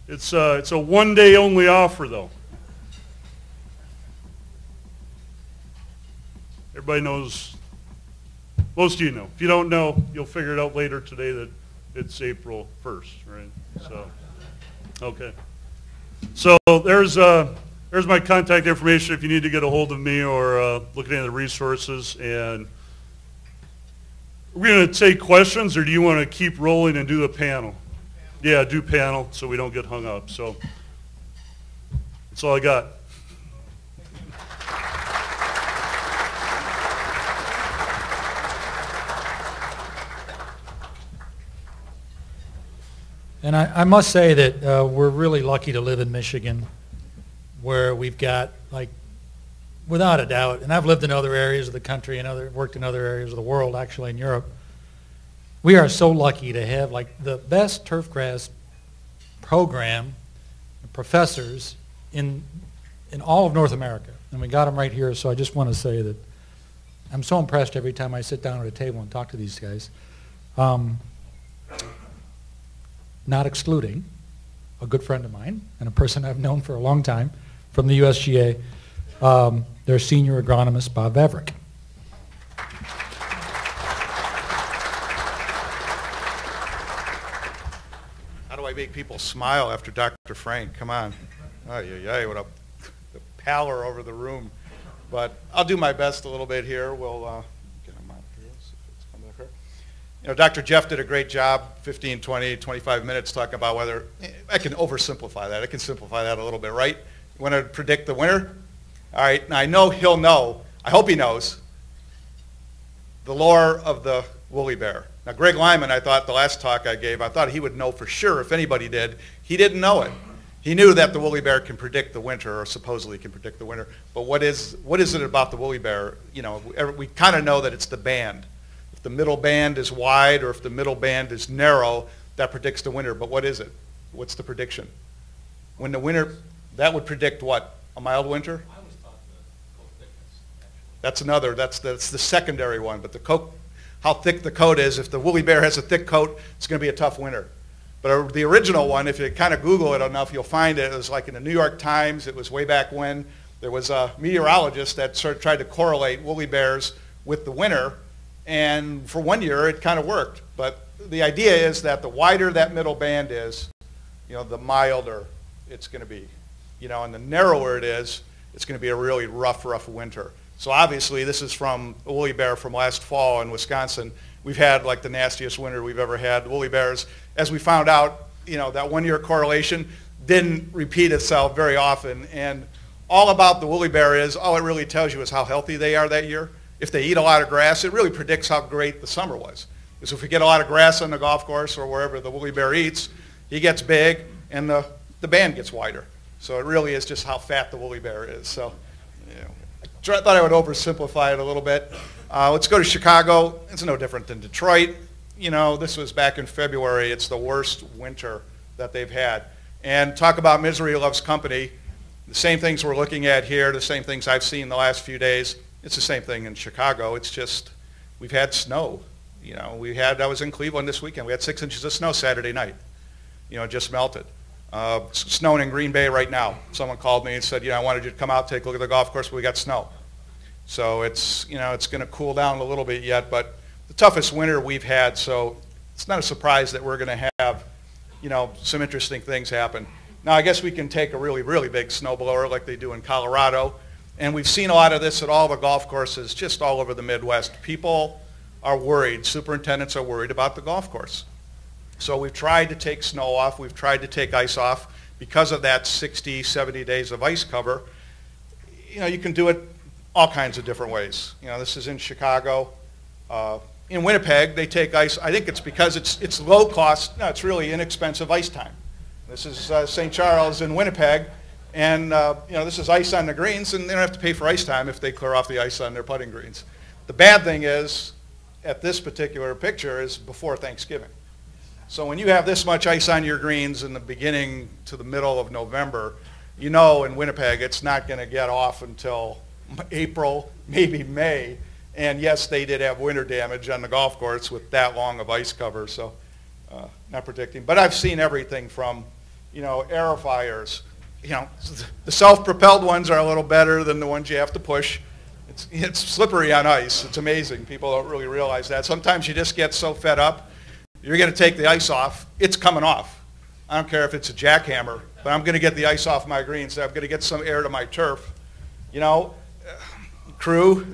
It's a one-day only offer, though. Everybody knows, most of you know. If you don't know, you'll figure it out later today that it's April 1st, right? So, okay. So there's my contact information if you need to get a hold of me or look at any of the resources. And we're going to take questions, or do you want to keep rolling and do the panel? Yeah, do panel so we don't get hung up. So that's all I got.
And I must say that we're really lucky to live in Michigan, where we've got, like, without a doubt, and I've lived in other areas of the country and worked in other areas of the world, actually in Europe, We are so lucky to have like the best turf grass program, professors in all of North America. And we got them right here, so I just want to say that I'm so impressed every time I sit down at a table and talk to these guys. Not excluding a good friend of mine and a person I've known for a long time from the USGA, their senior agronomist, Bob Vavrick.
How do I make people smile after Dr. Frank? Come on. Oh, yeah, what a the pallor over the room. But I'll do my best a little bit here. We'll get them out here. See if it's coming up here. You know, Dr. Jeff did a great job, 15, 20, 25 minutes talking about whether, I can oversimplify that. I can simplify that a little bit, right? You want to predict the winner? All right, now I know he'll know, I hope he knows, the lore of the woolly bear. Now, Greg Lyman, I thought the last talk I gave, I thought he would know for sure if anybody did. He didn't know it. He knew that the woolly bear can predict the winter, or supposedly can predict the winter. But what is it about the woolly bear? You know, we kind of know that it's the band. If the middle band is wide or if the middle band is narrow, that predicts the winter. But what is it? What's the prediction? When the winter, that would predict what? A mild winter?
I always thought the coat thickness, actually.
That's another, that's the secondary one. But the coat, how thick the coat is, if the woolly bear has a thick coat, it's going to be a tough winter. But the original one, if you kind of Google it enough, you'll find it. It was like in the New York Times. It was way back when. There was a meteorologist that sort of tried to correlate woolly bears with the winter. And for 1 year, it kind of worked. But the idea is that the wider that middle band is, you know, the milder it's going to be. You know, and the narrower it is, it's going to be a really rough winter. So obviously, this is from a woolly bear from last fall in Wisconsin. We've had like the nastiest winter we've ever had. Woolly bears, as we found out, you know, that 1 year correlation didn't repeat itself very often. And all about the woolly bear is, all it really tells you is how healthy they are that year. If they eat a lot of grass, it really predicts how great the summer was. Because if we get a lot of grass on the golf course or wherever the woolly bear eats, he gets big and the band gets wider. So it really is just how fat the woolly bear is. So, you know, I thought I would oversimplify it a little bit. Let's go to Chicago. It's no different than Detroit. You know, this was back in February. It's the worst winter that they've had. And talk about misery loves company. The same things we're looking at here, the same things I've seen the last few days, it's the same thing in Chicago. It's just, we've had snow. You know, I was in Cleveland this weekend. We had 6 inches of snow Saturday night. You know, it just melted. Snowing in Green Bay right now. Someone called me and said, you know, I wanted you to come out, take a look at the golf course, but we got snow. So it's, you know, it's going to cool down a little bit yet, but the toughest winter we've had, so it's not a surprise that we're going to have, you know, some interesting things happen. Now, I guess we can take a really, really big snowblower like they do in Colorado, and we've seen a lot of this at all the golf courses just all over the Midwest. People are worried, superintendents are worried about the golf course. So we've tried to take snow off, we've tried to take ice off. Because of that 60, 70 days of ice cover, you know, you can do it all kinds of different ways. You know, this is in Chicago. In Winnipeg, they take ice. I think it's because it's low cost. No, it's really inexpensive ice time. This is St. Charles in Winnipeg, and you know, this is ice on the greens, and they don't have to pay for ice time if they clear off the ice on their putting greens. The bad thing is, at this particular picture, is before Thanksgiving. So when you have this much ice on your greens in the beginning to the middle of November, you know in Winnipeg it's not going to get off until April, maybe May. And yes, they did have winter damage on the golf course with that long of ice cover, so not predicting. But I've seen everything from, you know, aerifiers. You know, the self-propelled ones are a little better than the ones you have to push. It's slippery on ice. It's amazing. People don't really realize that. Sometimes you just get so fed up, you're going to take the ice off. It's coming off. I don't care if it's a jackhammer, but I'm going to get the ice off my greens. I'm going to get some air to my turf. You know, crew,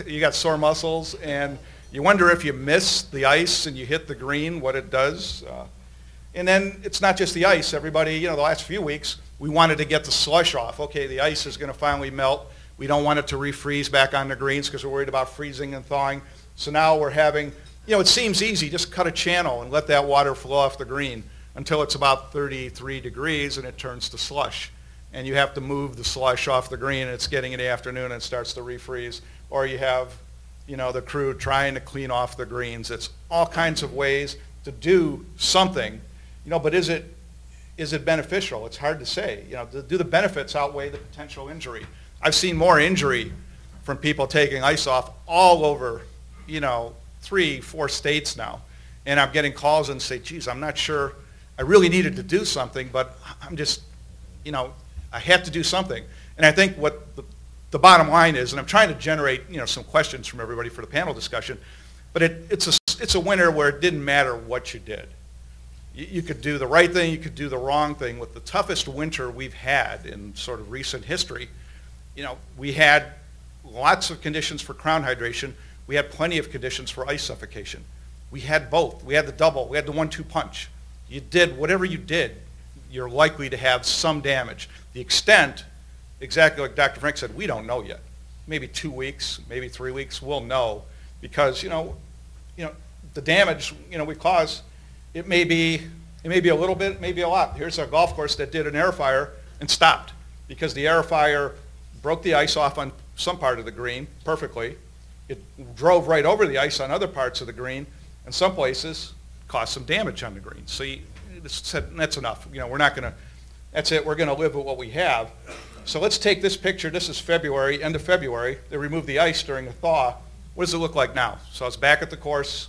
you got sore muscles, and you wonder if you miss the ice and you hit the green, what it does. And then it's not just the ice. Everybody, you know, the last few weeks, we wanted to get the slush off. Okay, the ice is going to finally melt. We don't want it to refreeze back on the greens because we're worried about freezing and thawing. So now we're having, you know, it seems easy. Just cut a channel and let that water flow off the green until it's about 33 degrees and it turns to slush. And you have to move the slush off the green, and it's getting in the afternoon and it starts to refreeze. Or you have, you know, the crew trying to clean off the greens. It's all kinds of ways to do something, but is it beneficial? It's hard to say. Do the benefits outweigh the potential injury? I've seen more injury from people taking ice off all over, 3, 4 states now. And I'm getting calls and say, geez, I'm not sure. I really needed to do something, but I'm just, I have to do something. And I think what the bottom line is, and I'm trying to generate, some questions from everybody for the panel discussion, but it's a winter where it didn't matter what you did. You could do the right thing, you could do the wrong thing. With the toughest winter we've had in sort of recent history, we had lots of conditions for crown hydration. We had plenty of conditions for ice suffocation. We had both. We had the double. We had the 1-2 punch. You did whatever you did, you're likely to have some damage. The extent, exactly like Dr. Frank said, we don't know yet. Maybe 2 weeks, maybe 3 weeks, we'll know, because the damage we cause, it may be a little bit, it may be a lot. Here's a golf course that did an air fire and stopped because the air fire broke the ice off on some part of the green perfectly. It drove right over the ice on other parts of the green, and some places caused some damage on the green. So you said, that's enough. We're not going to, that's it, we're going to live with what we have. So let's take this picture. This is February, end of February. They removed the ice during the thaw. What does it look like now? So I was back at the course,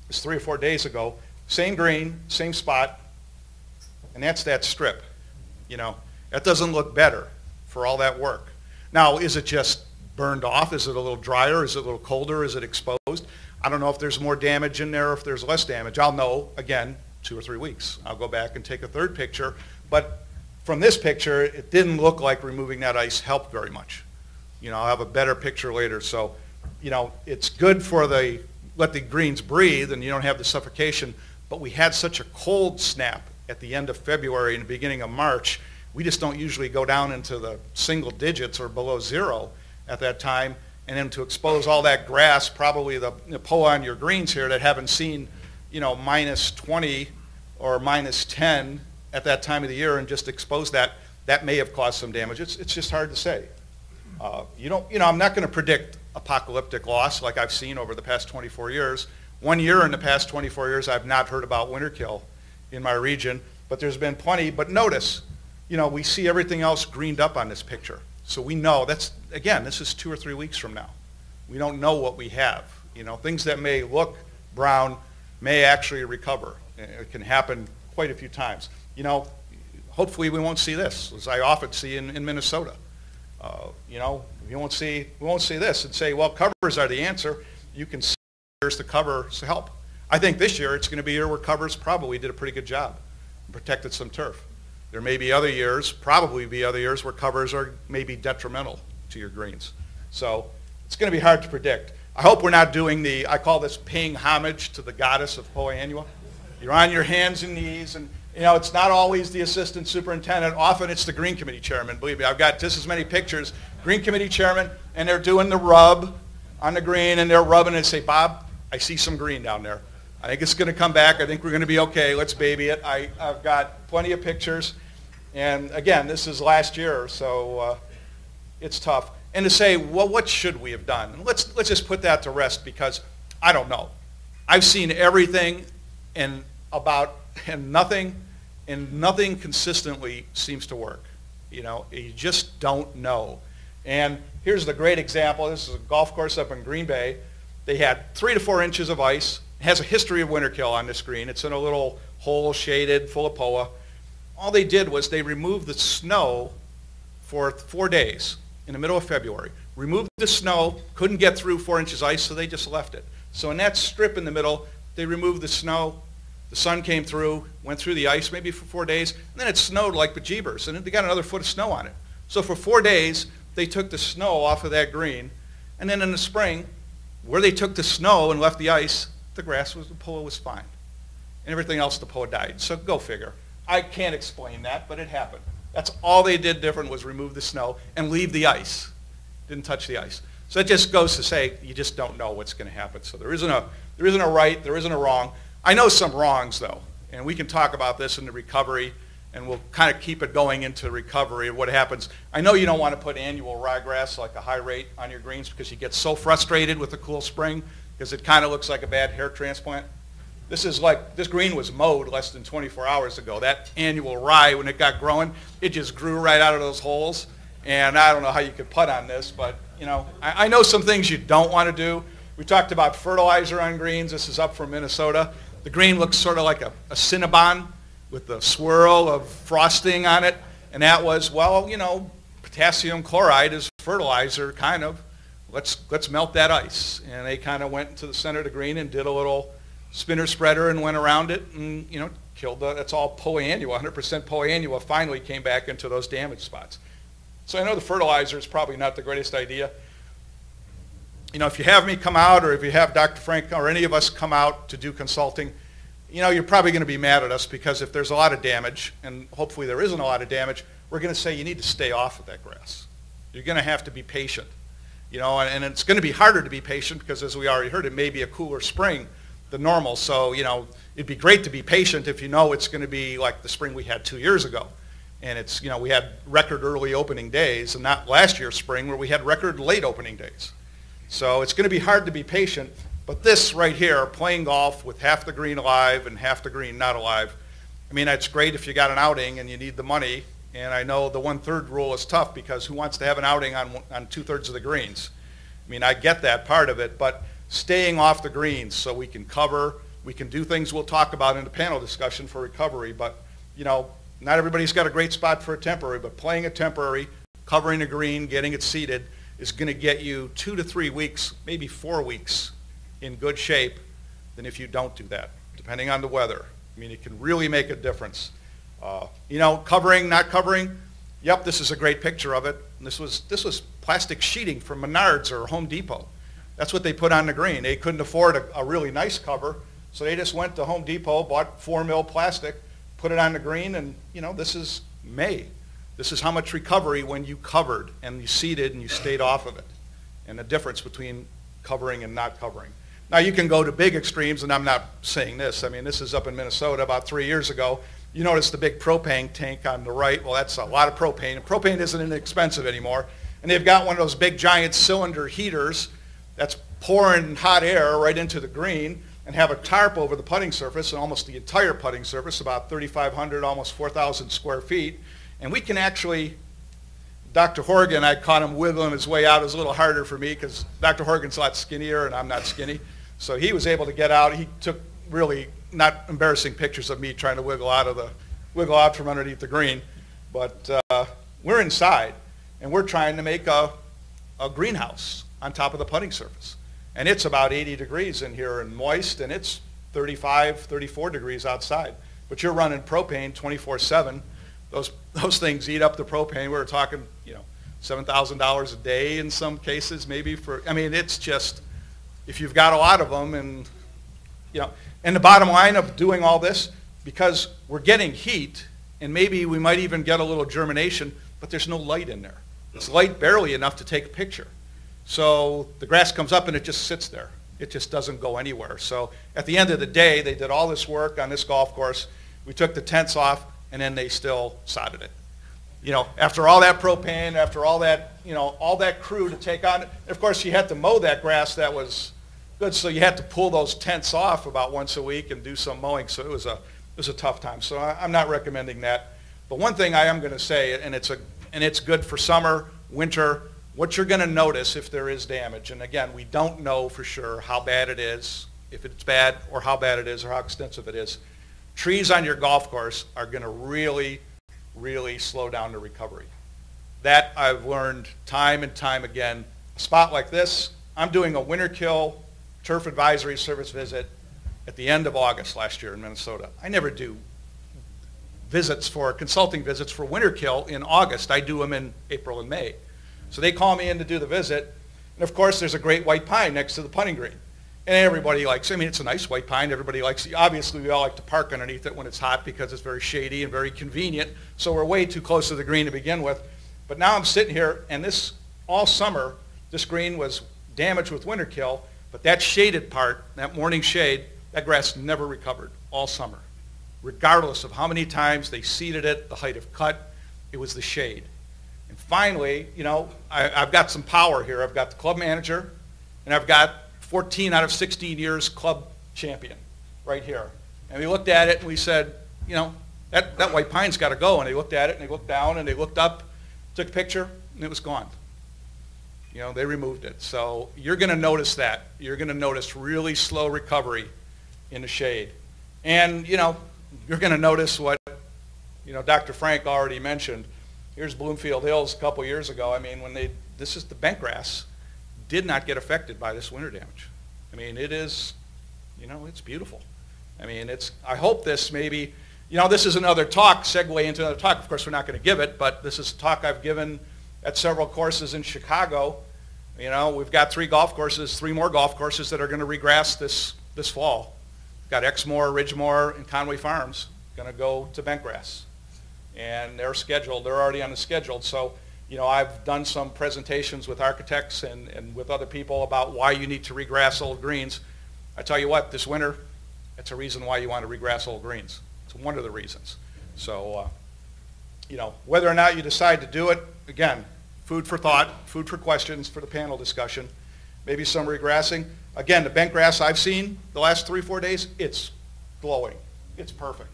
it's 3 or 4 days ago. Same green, same spot, and that's that strip. That doesn't look better for all that work. Now, is it just burned off? Is it a little drier? Is it a little colder? Is it exposed? I don't know if there's more damage in there or if there's less damage. I'll know, again, 2 or 3 weeks. I'll go back and take a third picture. But from this picture, it didn't look like removing that ice helped very much. I'll have a better picture later. So, it's good for let the greens breathe and you don't have the suffocation. But we had such a cold snap at the end of February and the beginning of March. We just don't usually go down into the single digits or below 0 at that time. And then to expose all that grass, probably the POA on your greens here that haven't seen, minus 20 or minus 10 at that time of the year, and just expose that may have caused some damage. It's just hard to say. I'm not going to predict apocalyptic loss like I've seen over the past 24 years. 1 year in the past 24 years, I've not heard about winter kill in my region, but there's been plenty. But notice, we see everything else greened up on this picture. So we know this is 2 or 3 weeks from now. We don't know what we have. Things that may look brown may actually recover. It can happen quite a few times. Hopefully we won't see this, as I often see in Minnesota. We won't see this and say, well, covers are the answer. You can see there's the covers to help. I think this year it's going to be a year where covers probably did a pretty good job and protected some turf. There may be other years, probably be other years, where covers are maybe detrimental to your greens. So it's going to be hard to predict. I hope we're not doing I call this paying homage to the goddess of POA annua. You're on your hands and knees, and it's not always the assistant superintendent. Often it's the green committee chairman. Believe me, I've got just as many pictures. Green committee chairman, and they're doing the rub on the green, and they're rubbing and say, Bob, I see some green down there. I think it's going to come back. I think we're going to be okay. Let's baby it. I've got plenty of pictures. And again, this is last year, so it's tough. And to say, well, what should we have done? Let's just put that to rest, because I don't know. I've seen everything and nothing consistently seems to work. You just don't know. And here's the great example. This is a golf course up in Green Bay. They had 3 to 4 inches of ice. It has a history of winter kill on this green. It's in a little hole shaded, full of POA. All they did was they removed the snow for 4 days in the middle of February. Removed the snow, couldn't get through 4 inches of ice, so they just left it. So in that strip in the middle, they removed the snow. The sun came through, went through the ice maybe for 4 days, and then it snowed like bejeebers, and then they got another foot of snow on it. So for 4 days, they took the snow off of that green, and then in the spring, where they took the snow and left the ice, the POA was fine. And everything else, the POA died. So go figure. I can't explain that, but it happened. That's all they did different, was remove the snow and leave the ice. Didn't touch the ice. So it just goes to say, you just don't know what's going to happen. So there isn't a right, there isn't a wrong. I know some wrongs, though, and we can talk about this in the recovery, and we'll kind of keep it going into recovery of what happens. I know you don't want to put annual ryegrass, like a high rate, on your greens, because you get so frustrated with the cool spring because it kind of looks like a bad hair transplant. This green was mowed less than 24 hours ago. That annual rye, when it got growing, it just grew right out of those holes. And I don't know how you could putt on this, but I know some things you don't want to do. We talked about fertilizer on greens. This is up from Minnesota. The green looks sort of like a Cinnabon with a swirl of frosting on it. And that was, well, potassium chloride is fertilizer, kind of. Let's melt that ice. And they kind of went to the center of the green and did a little spinner spreader and went around it and, killed that's all polyannua, 100% polyannua finally came back into those damaged spots. So I know the fertilizer is probably not the greatest idea. If you have me come out, or if you have Dr. Frank or any of us come out to do consulting, you're probably going to be mad at us, because if there's a lot of damage, and hopefully there isn't a lot of damage, we're going to say you need to stay off of that grass. You're going to have to be patient. And it's going to be harder to be patient because, as we already heard, it may be a cooler spring than normal. So, it'd be great to be patient if it's going to be like the spring we had 2 years ago. And it's, we had record early opening days, and not last year's spring where we had record late opening days. So it's going to be hard to be patient. But this right here, playing golf with half the green alive and half the green not alive, it's great if you got an outing and you need the money. And I know the 1/3 rule is tough, because who wants to have an outing on 2/3 of the greens? I get that part of it, but staying off the greens so we can cover, we can do things we'll talk about in the panel discussion for recovery, but not everybody's got a great spot for a temporary, but playing a temporary, covering a green, getting it seeded is going to get you 2 to 3 weeks, maybe 4 weeks in good shape than if you don't do that, depending on the weather. It can really make a difference. Covering, not covering, yep, this is a great picture of it. And this was plastic sheeting from Menards or Home Depot. That's what they put on the green. They couldn't afford a really nice cover, so they just went to Home Depot, bought 4 mil plastic, put it on the green, and this is May. This is how much recovery when you covered and you seeded and you stayed off of it, and the difference between covering and not covering. Now you can go to big extremes, and I'm not saying this. This is up in Minnesota about 3 years ago. You notice the big propane tank on the right. Well, that's a lot of propane, and propane isn't inexpensive anymore. And they've got one of those big giant cylinder heaters that's pouring hot air right into the green, and have a tarp over the putting surface, and almost the entire putting surface, about 3,500, almost 4,000 square feet. And we can actually, Dr. Horgan, I caught him wiggling his way out. It was a little harder for me because Dr. Horgan's a lot skinnier and I'm not skinny. So he was able to get out. He took really not embarrassing pictures of me trying to wiggle out from underneath the green. But we're inside, and we're trying to make a greenhouse on top of the putting surface. And it's about 80 degrees in here and moist, and it's 35, 34 degrees outside. But you're running propane 24/7. Those things eat up the propane. We were talking, $7,000 a day in some cases, maybe for. It's just, if you've got a lot of them, and and the bottom line of doing all this, because we're getting heat, and maybe we might even get a little germination, but there's no light in there. It's light barely enough to take a picture. So the grass comes up and it just sits there. It just doesn't go anywhere. So at the end of the day, they did all this work on this golf course. We took the tents off, and then they still sodded it. After all that propane, after all that, all that crew to take on it. Of course, you had to mow that grass that was good, so you had to pull those tents off about once a week and do some mowing. So it was a tough time. So I'm not recommending that. But one thing I am going to say, and it's good for summer, winter, what you're going to notice if there is damage. And again, we don't know for sure how bad it is, if it's bad, or how bad it is, or how extensive it is. Trees on your golf course are going to really, really slow down the recovery. That I've learned time and time again. A spot like this, I'm doing a winter kill turf advisory service visit at the end of August last year in Minnesota. I never do consulting visits for winter kill in August. I do them in April and May. So they call me in to do the visit, and of course there's a great white pine next to the putting green. And everybody likes it. It's a nice white pine. Everybody likes it. Obviously, we all like to park underneath it when it's hot because it's very shady and very convenient. So we're way too close to the green to begin with. But now I'm sitting here, and all summer, this green was damaged with winter kill, but that shaded part, that morning shade, that grass never recovered all summer. Regardless of how many times they seeded it, the height of cut, it was the shade. And finally, I've got some power here. I've got the club manager, and I've got 14 out of 16 years club champion right here. And we looked at it and we said, you know, that white pine's got to go. And they looked at it and they looked down and they looked up, took a picture, and it was gone. You know, they removed it. So you're going to notice that. You're going to notice really slow recovery in the shade. And, you know, you're going to notice what, you know, Dr. Frank already mentioned. Here's Bloomfield Hills a couple years ago. I mean, this is the bentgrass, did not get affected by this winter damage. I mean, it is, you know, it's beautiful. I mean, I hope this maybe, you know, this is another talk, segue into another talk. Of course, we're not going to give it, but this is a talk I've given at several courses in Chicago. You know, we've got 3 more golf courses that are going to regrass this fall. We've got Exmoor, Ridgemore, and Conway Farms going to go to bentgrass. And they're scheduled, they're already on the schedule. So, you know, I've done some presentations with architects and with other people about why you need to regrass old greens. I tell you what, this winter, it's a reason why you want to regrass old greens. It's one of the reasons. So, you know, whether or not you decide to do it, again, food for thought, food for questions for the panel discussion, maybe some regrassing. Again, the bentgrass I've seen the last 3-4 days, it's glowing. It's perfect.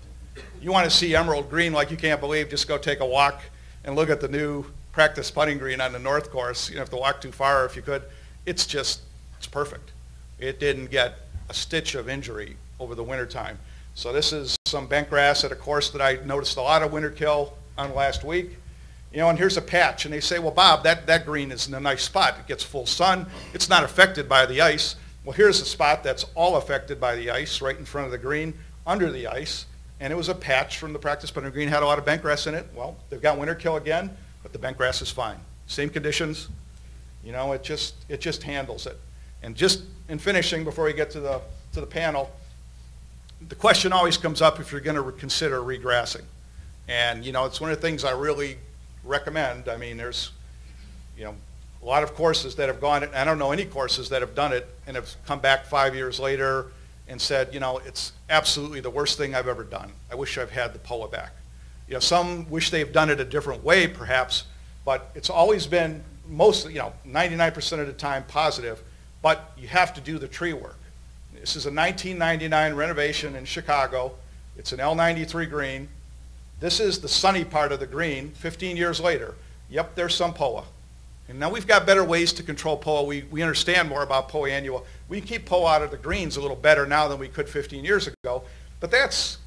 You want to see emerald green like you can't believe, just go take a walk and look at the new practice putting green on the north course. You don't have to walk too far if you could. It's perfect. It didn't get a stitch of injury over the winter time. So this is some bentgrass at a course that I noticed a lot of winter kill on last week. You know, and here's a patch, and they say, well, Bob, that green is in a nice spot. It gets full sun. It's not affected by the ice. Well, here's a spot that's all affected by the ice, right in front of the green, under the ice, and it was a patch from the practice putting green, had a lot of bentgrass in it. Well, they've got winter kill again, but the bentgrass is fine. Same conditions. You know, it just handles it. And just in finishing, before we get to the panel, the question always comes up if you're going to consider regrassing. And, you know, it's one of the things I really recommend. I mean, there's, you know, a lot of courses that have gone, I don't know any courses that have done it and have come back 5 years later and said, you know, it's absolutely the worst thing I've ever done. I wish I've had the POA back. You know, some wish they've done it a different way, perhaps, but it's always been mostly, you know, 99% of the time positive, but you have to do the tree work. This is a 1999 renovation in Chicago. It's an L93 green. This is the sunny part of the green 15 years later. Yep, there's some POA. And now we've got better ways to control POA. We understand more about POA annual. We can keep POA out of the greens a little better now than we could 15 years ago. But that's,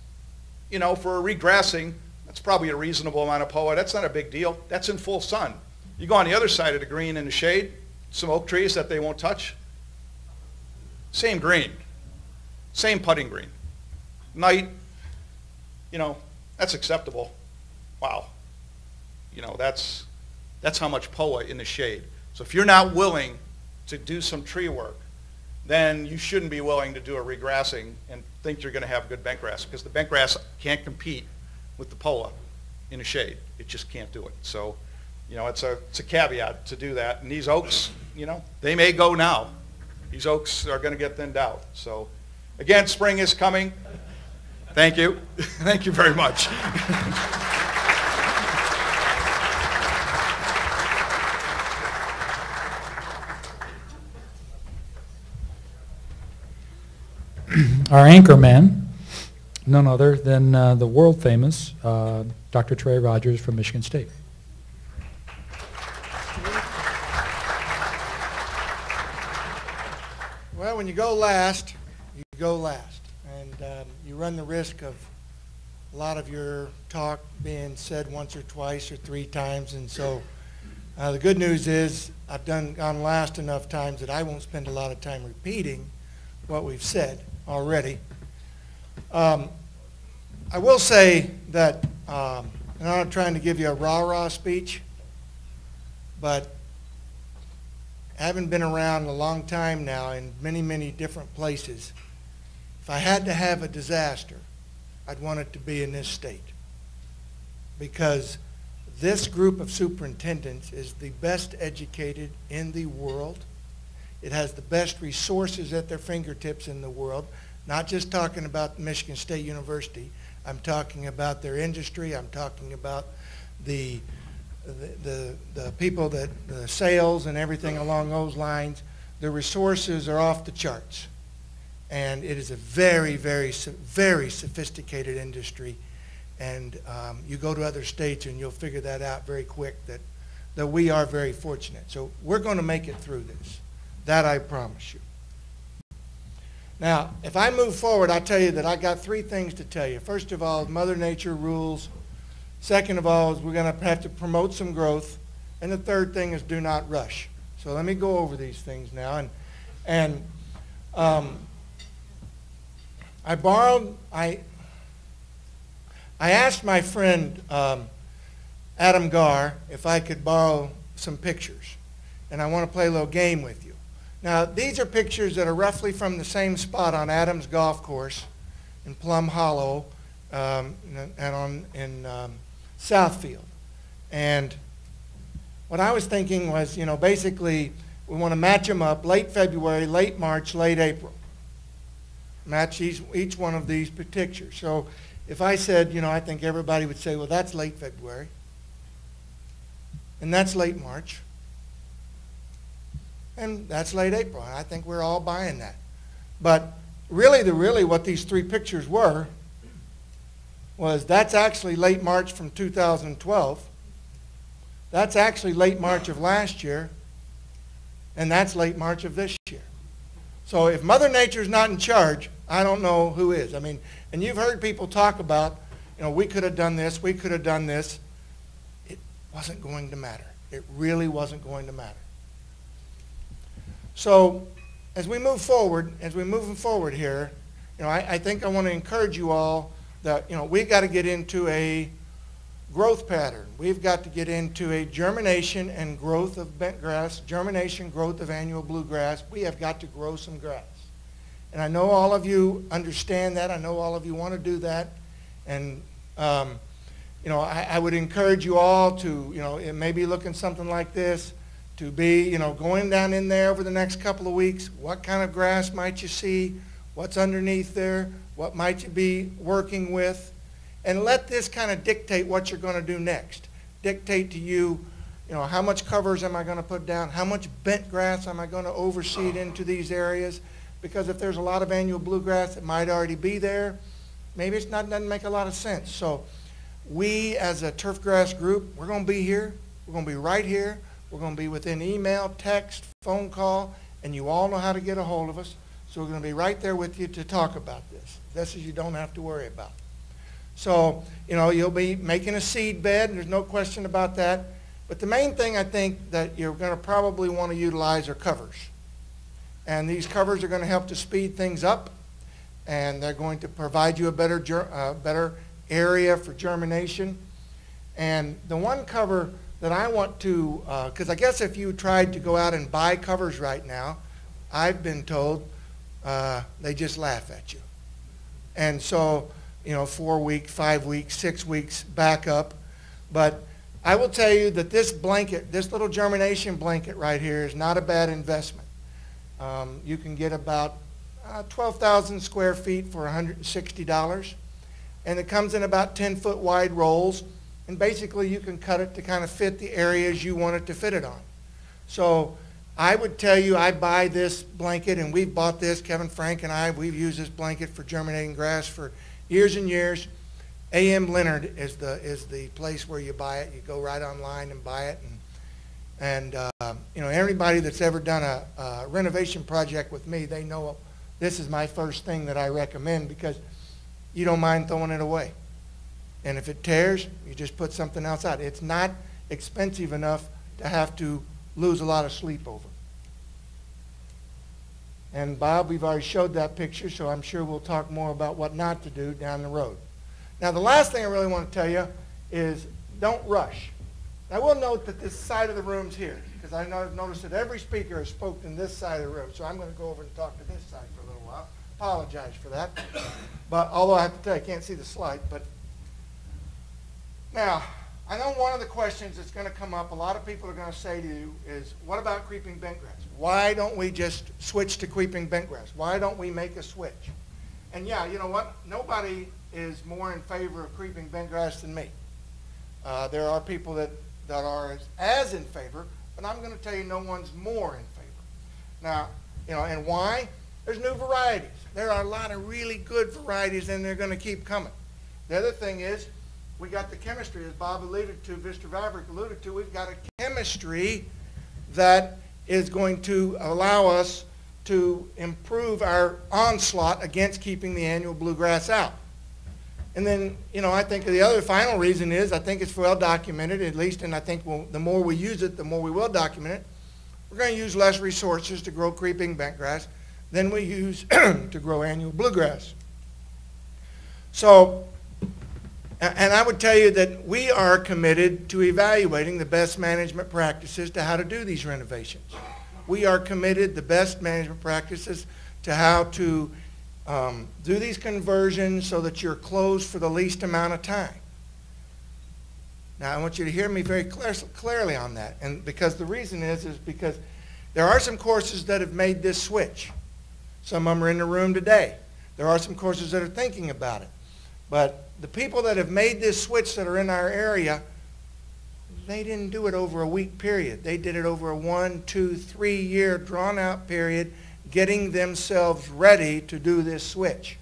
you know, for regrassing, that's probably a reasonable amount of POA. That's not a big deal. That's in full sun. You go on the other side of the green in the shade, some oak trees that they won't touch. Same green. Same putting green. Night, you know, that's acceptable. Wow. You know, that's how much POA in the shade. So if you're not willing to do some tree work, then you shouldn't be willing to do a regrassing and think you're going to have good bentgrass, because the bentgrass can't compete with the POA in the shade. It just can't do it. So, you know, it's a caveat to do that. And these oaks, you know, they may go now. These oaks are going to get thinned out. So, again, spring is coming. Thank you. Thank you very much.
Our anchor man, none other than the world famous Dr. Trey Rogers from Michigan State.
Well, when you go last, you go last. And you run the risk of a lot of your talk being said once or twice or 3 times. And so the good news is I've gone last enough times that I won't spend a lot of time repeating what we've said already. I will say that, and I'm not trying to give you a rah-rah speech, but having been around a long time now in many, many different places, if I had to have a disaster, I'd want it to be in this state. Because this group of superintendents is the best educated in the world. It has the best resources at their fingertips in the world. Not just talking about Michigan State University. I'm talking about their industry. I'm talking about the people that, the sales and everything along those lines. the resources are off the charts. And it is a very, very, very sophisticated industry. And you go to other states and you'll figure that out very quick, that we are very fortunate. So we're going to make it through this. That I promise you. Now, if I move forward, I'll tell you that I got 3 things to tell you. First of all, Mother Nature rules. Second of all, is we're going to have to promote some growth. And the third thing is do not rush. So let me go over these things now. I asked my friend Adam Garr if I could borrow some pictures. And I want to play a little game with you. Now, these are pictures that are roughly from the same spot on Adams Golf Course in Plum Hollow in Southfield. And what I was thinking was, basically we want to match them up late February, late March, late April. Match each one of these pictures. So if I said, I think everybody would say, well, that's late February. And that's late March. And that's late April. And I think we're all buying that. But really what these 3 pictures was that's actually late March from 2012. That's actually late March of last year. And that's late March of this year. So if Mother Nature's not in charge, I don't know who is. And you've heard people talk about, we could have done this, we could have done this. It wasn't going to matter. It really wasn't going to matter. So as we move forward here, I think I want to encourage you all that, we've got to get into a growth pattern. We've got to get into a germination and growth of bent grass, germination, growth of annual bluegrass. We have got to grow some grass. And I know all of you understand that. I know all of you want to do that. And, I would encourage you all to, it may be looking something like this, to be, going down in there over the next couple of weeks. What kind of grass might you see? What's underneath there? What might you be working with? And let this kind of dictate what you're going to do next. Dictate to you, how much covers am I going to put down? How much bent grass am I going to overseed into these areas? Because if there's a lot of annual bluegrass that might already be there, maybe doesn't make a lot of sense. So we as a turf grass group, we're going to be here. We're going to be right here. We're going to be within email, text, phone call, and you all know how to get a hold of us. So we're going to be right there with you to talk about this. This is you don't have to worry about. So, you'll be making a seed bed, and there's no question about that. But the main thing I think that you're going to probably want to utilize are covers. And these covers are going to help to speed things up, and they're going to provide you a better area for germination. And the one cover that I want to, because I guess if you tried to go out and buy covers right now, I've been told they just laugh at you. And so, 4 weeks, 5 weeks, 6 weeks back up. But I will tell you that this blanket, this little germination blanket right here is not a bad investment. You can get about 12,000 square feet for $160. And it comes in about 10-foot wide rolls. And basically you can cut it to kind of fit the areas you want it to fit it on. So I would tell you I buy this blanket, and we've bought this, Kevin, Frank, and I, we've used this blanket for germinating grass for years and years. A.M. Leonard is the place where you buy it. You go right online and buy it. And everybody that's ever done a renovation project with me, they know this is my first thing that I recommend because you don't mind throwing it away. And if it tears, you just put something else out. It's not expensive enough to have to lose a lot of sleep over. And Bob, we've already showed that picture, so I'm sure we'll talk more about what not to do down the road. Now, the last thing I really want to tell you is don't rush. I will note that this side of the room's here, because I've noticed that every speaker has spoken this side of the room, so I'm going to go over and talk to this side for a little while. Apologize for that. But although I have to tell you, I can't see the slide. But now, I know one of the questions that's going to come up, a lot of people are going to say to you is, what about creeping bentgrass? Why don't we just switch to creeping bentgrass? Why don't we make a switch? And yeah, you know what? Nobody is more in favor of creeping bentgrass than me. There are people that are as in favor, but I'm going to tell you no one's more in favor. Now, and why? There's new varieties. There are a lot of really good varieties, and they're going to keep coming. The other thing is, we got the chemistry, as Bob alluded to, Mr. Vavrick alluded to, we've got a chemistry that is going to allow us to improve our onslaught against keeping the annual bluegrass out. And then, I think the other final reason is, I think it's well documented, at least, and I think the more we use it, the more we will document it. We're going to use less resources to grow creeping bentgrass than we use to grow annual bluegrass. So, and I would tell you that we are committed to evaluating the best management practices to how to do these renovations. We are committed the best management practices to how to do these conversions so that you're closed for the least amount of time. Now, I want you to hear me very clearly on that, and because the reason is because there are some courses that have made this switch. Some of them are in the room today. There are some courses that are thinking about it. But the people that have made this switch that are in our area, they didn't do it over a week period. They did it over a 1, 2, 3 year drawn out period, getting themselves ready to do this switch.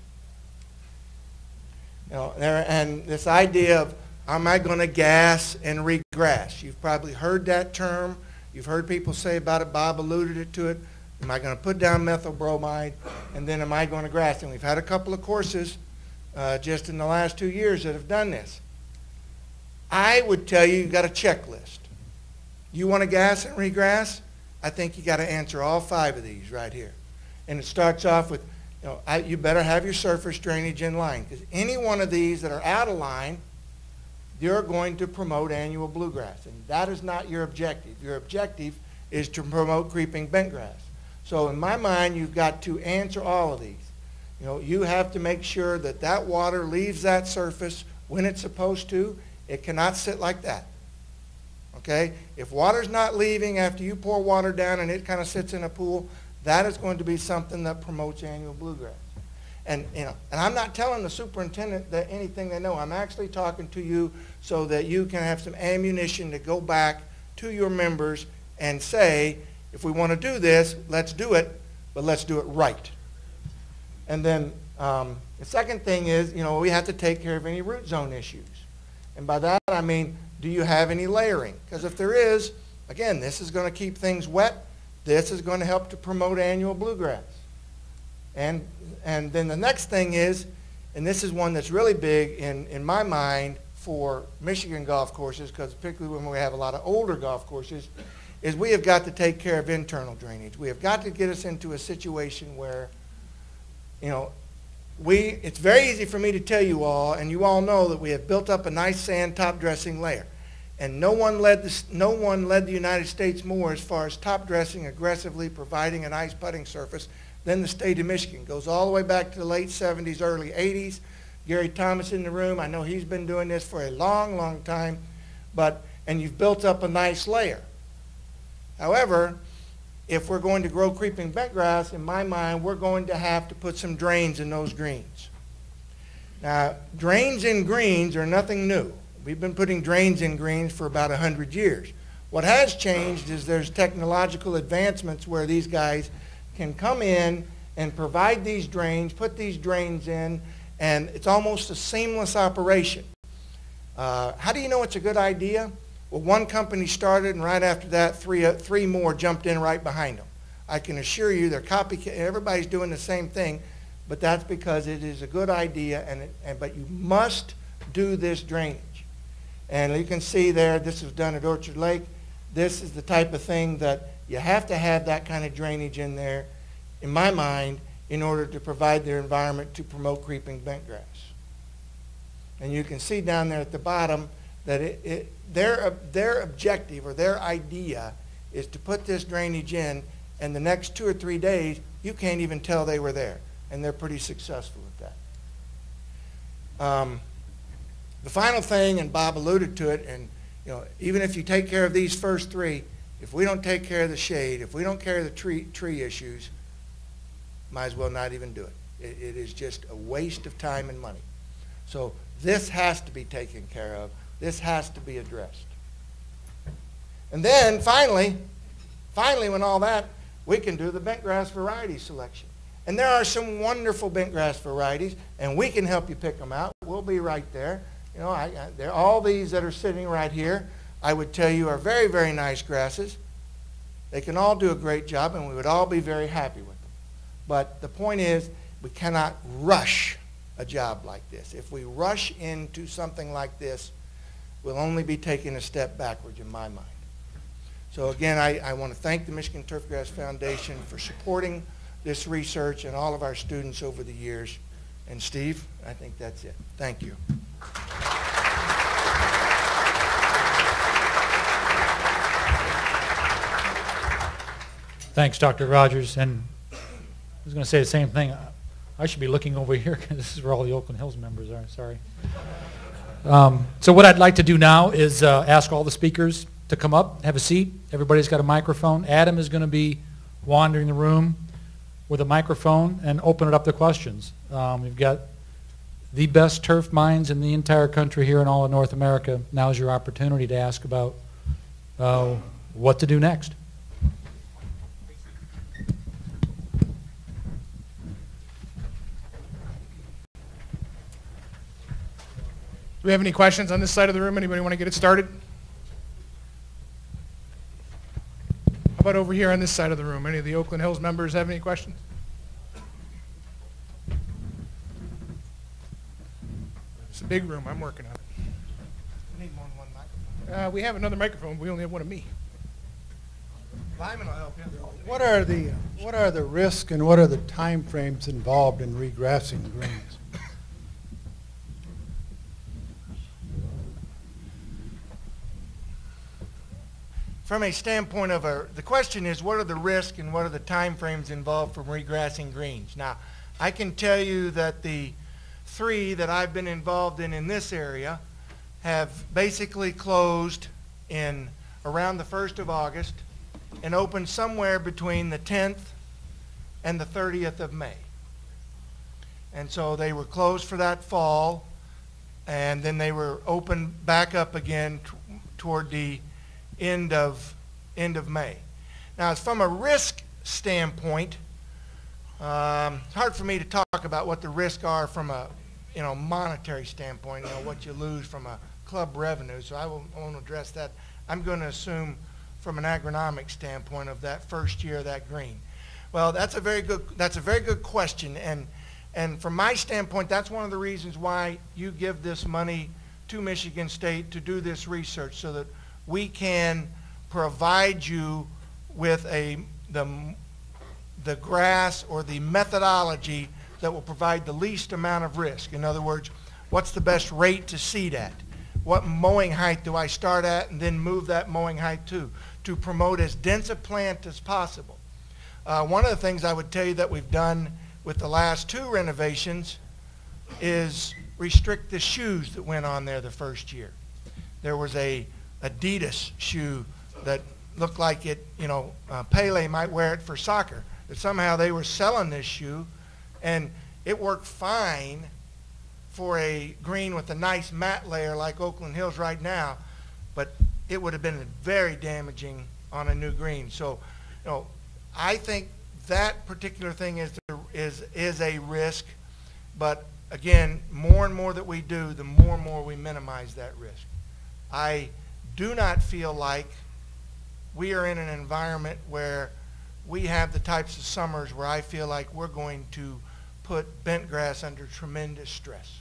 And this idea of, am I going to gas and regrass? You've probably heard that term. You've heard people say about it. Bob alluded to it. Am I going to put down methyl bromide, and then am I going to grass? And we've had a couple of courses just in the last 2 years that have done this. I would tell you, you've got a checklist. You want to gas and regrass? I think you got to answer all 5 of these right here. And it starts off with, you better have your surface drainage in line, because any one of these that are out of line, you're going to promote annual bluegrass, and that is not your objective. Your objective is to promote creeping bentgrass. So in my mind, you've got to answer all of these. You have to make sure that that water leaves that surface when it's supposed to. It cannot sit like that. Okay? If water's not leaving after you pour water down and it kind of sits in a pool, that is going to be something that promotes annual bluegrass. And I'm not telling the superintendent that anything they know. I'm actually talking to you so that you can have some ammunition to go back to your members and say, if we want to do this, let's do it, but let's do it right. And then the second thing is, we have to take care of any root zone issues. And by that I mean, do you have any layering? Because if there is, again, this is going to keep things wet. This is going to help to promote annual bluegrass. And then the next thing is, and this is one that's really big in my mind for Michigan golf courses, because particularly when we have a lot of older golf courses, is we have got to take care of internal drainage. We have got to get us into a situation where, it's very easy for me to tell you all, and you all know that we have built up a nice sand top dressing layer. And no one led the United States more as far as top dressing aggressively, providing a nice putting surface than the state of Michigan. Goes all the way back to the late 70s, early 80s. Gary Thomas in the room, I know he's been doing this for a long, long time, and you've built up a nice layer. However, if we're going to grow creeping bentgrass, in my mind, we're going to have to put some drains in those greens. Now, drains in greens are nothing new. We've been putting drains in greens for about 100 years. What has changed is there's technological advancements where these guys can come in and provide these drains, put these drains in, and it's almost a seamless operation. How do you know it's a good idea? Well, one company started, and right after that, three more jumped in right behind them. I can assure you they're copycat. Everybody's doing the same thing, but that's because it is a good idea, but you must do this drainage. And you can see there, this was done at Orchard Lake. This is the type of thing that you have to have that kind of drainage in there, in my mind, in order to provide their environment to promote creeping bentgrass. And you can see down there at the bottom that their objective or their idea is to put this drainage in, and the next 2 or 3 days, you can't even tell they were there. And they're pretty successful at that. The final thing, and Bob alluded to it, and even if you take care of these first 3, if we don't take care of the shade, if we don't care of the tree issues, might as well not even do it. It is just a waste of time and money. So this has to be taken care of. This has to be addressed. And then finally, when all that, we can do the bent grass variety selection. And there are some wonderful bent grass varieties, and we can help you pick them out. We'll be right there. You know, there all these that are sitting right here, I would tell you, are very, very nice grasses. They can all do a great job, and we would all be very happy with them. But the point is, we cannot rush a job like this. If we rush into something like this, we'll only be taking a step backwards in my mind. So again, I want to thank the Michigan Turfgrass Foundation for supporting this research and all of our students over the years. And Steve, I think that's it. Thank you.
Thanks, Dr. Rogers. And I was going to say the same thing. I should be looking over here because this is where all the Oakland Hills members are. Sorry. So what I'd like to do now is ask all the speakers to come up, have a seat. Everybody's got a microphone. Adam is going to be wandering the room with a microphone and open it up to questions. We've got the best turf minds in the entire country here in all of North America. Now's your opportunity to ask about what to do next.
Do we have any questions on this side of the room? Anybody want to get it started? How about over here on this side of the room? Any of the Oakland Hills members have any questions? It's a big room. I'm working on it.
We need more than one microphone.
We have another microphone. We only have one of me.
Lyman will help you.
What are the risks and what are the time frames involved in regrassing greens?
From a standpoint of the question is, what are the risks and what are the time frames involved from regrassing greens? Now, I can tell you that the 3 that I've been involved in this area have basically closed in around the 1st of August and opened somewhere between the 10th and the 30th of May. And so they were closed for that fall, and then they were opened back up again toward the end of May. Now, from a risk standpoint, it's hard for me to talk about what the risks are from a monetary standpoint, what you lose from a club revenue. So I won't address that. I'm going to assume from an agronomic standpoint of that first year of that green. Well, that's a very good question, and from my standpoint, that's one of the reasons why you give this money to Michigan State to do this research, so that we can provide you with the grass or the methodology that will provide the least amount of risk. In other words, what's the best rate to seed at? What mowing height do I start at and then move that mowing height to promote as dense a plant as possible? One of the things I would tell you that we've done with the last 2 renovations is restrict the shoes that went on there the first year. There was a Adidas shoe that looked like it, Pele might wear it for soccer. But somehow they were selling this shoe, and it worked fine for a green with a nice mat layer like Oakland Hills right now, but it would have been very damaging on a new green. So, I think that particular thing is a risk, but again, more and more that we do, the more and more we minimize that risk. I do not feel like we are in an environment where we have the types of summers where I feel like we're going to put bent grass under tremendous stress.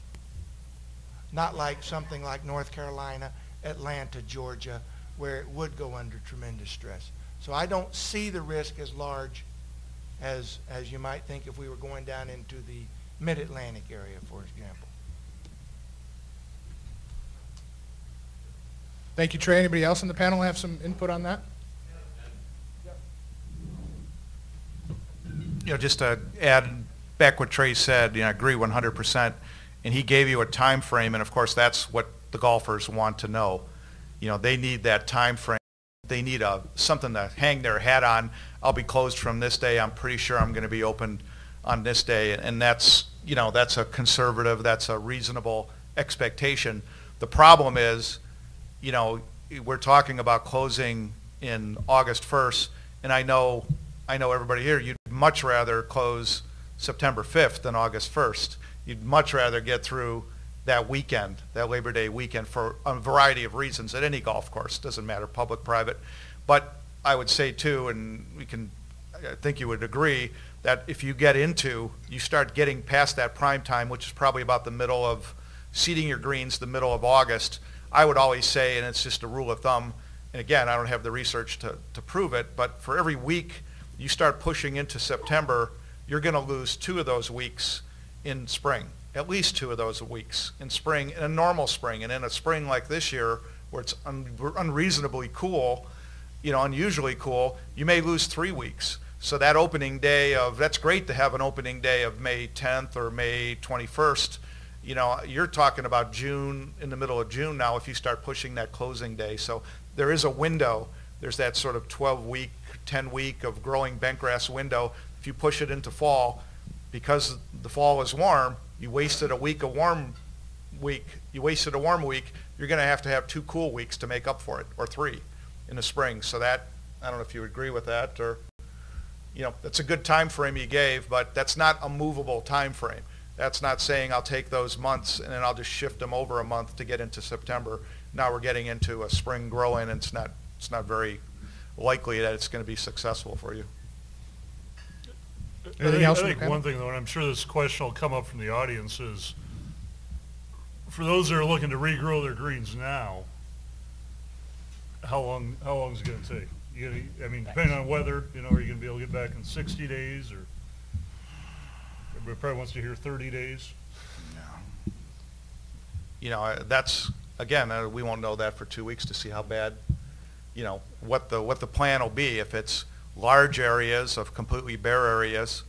Not like something like North Carolina, Atlanta, Georgia, where it would go under tremendous stress. So I don't see the risk as large as you might think if we were going down into the mid-Atlantic area, for example.
Thank you, Trey. Anybody else on the panel have some input on that?
Just to add back what Trey said, I agree 100%. And he gave you a time frame, and of course that's what the golfers want to know. They need that time frame. They need something to hang their hat on. I'll be closed from this day. I'm pretty sure I'm going to be open on this day, and that's a conservative, that's a reasonable expectation. The problem is, we're talking about closing in August 1st, and I know I know everybody here, you'd much rather close September 5th than August 1st. You'd much rather get through that weekend, that Labor Day weekend, for a variety of reasons at any golf course. Doesn't matter, public, private. But I would say too, and I think you would agree, that if you start getting past that prime time, which is probably about the middle of seeding your greens, the middle of August, I would always say, and it's just a rule of thumb, and again, I don't have the research to prove it, but for every week you start pushing into September, you're going to lose 2 of those weeks in spring, at least 2 of those weeks in spring, in a normal spring. And in a spring like this year, where it's unreasonably cool, unusually cool, you may lose 3 weeks. So that opening day that's great to have an opening day of May 10th or May 21st. You're talking about June, in the middle of June now, if you start pushing that closing day. So there is a window. There's that sort of 12-week, 10-week of growing bentgrass window. If you push it into fall, because the fall is warm, you wasted a warm week. You're going to have 2 cool weeks to make up for it, or 3 in the spring. So that, I don't know if you agree with that, or, that's a good time frame you gave, but that's not a movable time frame. That's not saying I'll take those months and then I'll just shift them over a month to get into September. Now we're getting into a spring grow-in, and it's not very likely that it's going to be successful for you.
Anything else?
I think one thing, though, and I'm sure this question will come up from the audience, is for those that are looking to regrow their greens now, how long is it going to take? Depending on weather, are you going to be able to get back in 60 days, or everybody probably wants to hear 30 days?
No. That's, again, we won't know that for 2 weeks to see how bad, what the plan will be. If it's large areas of completely bare areas,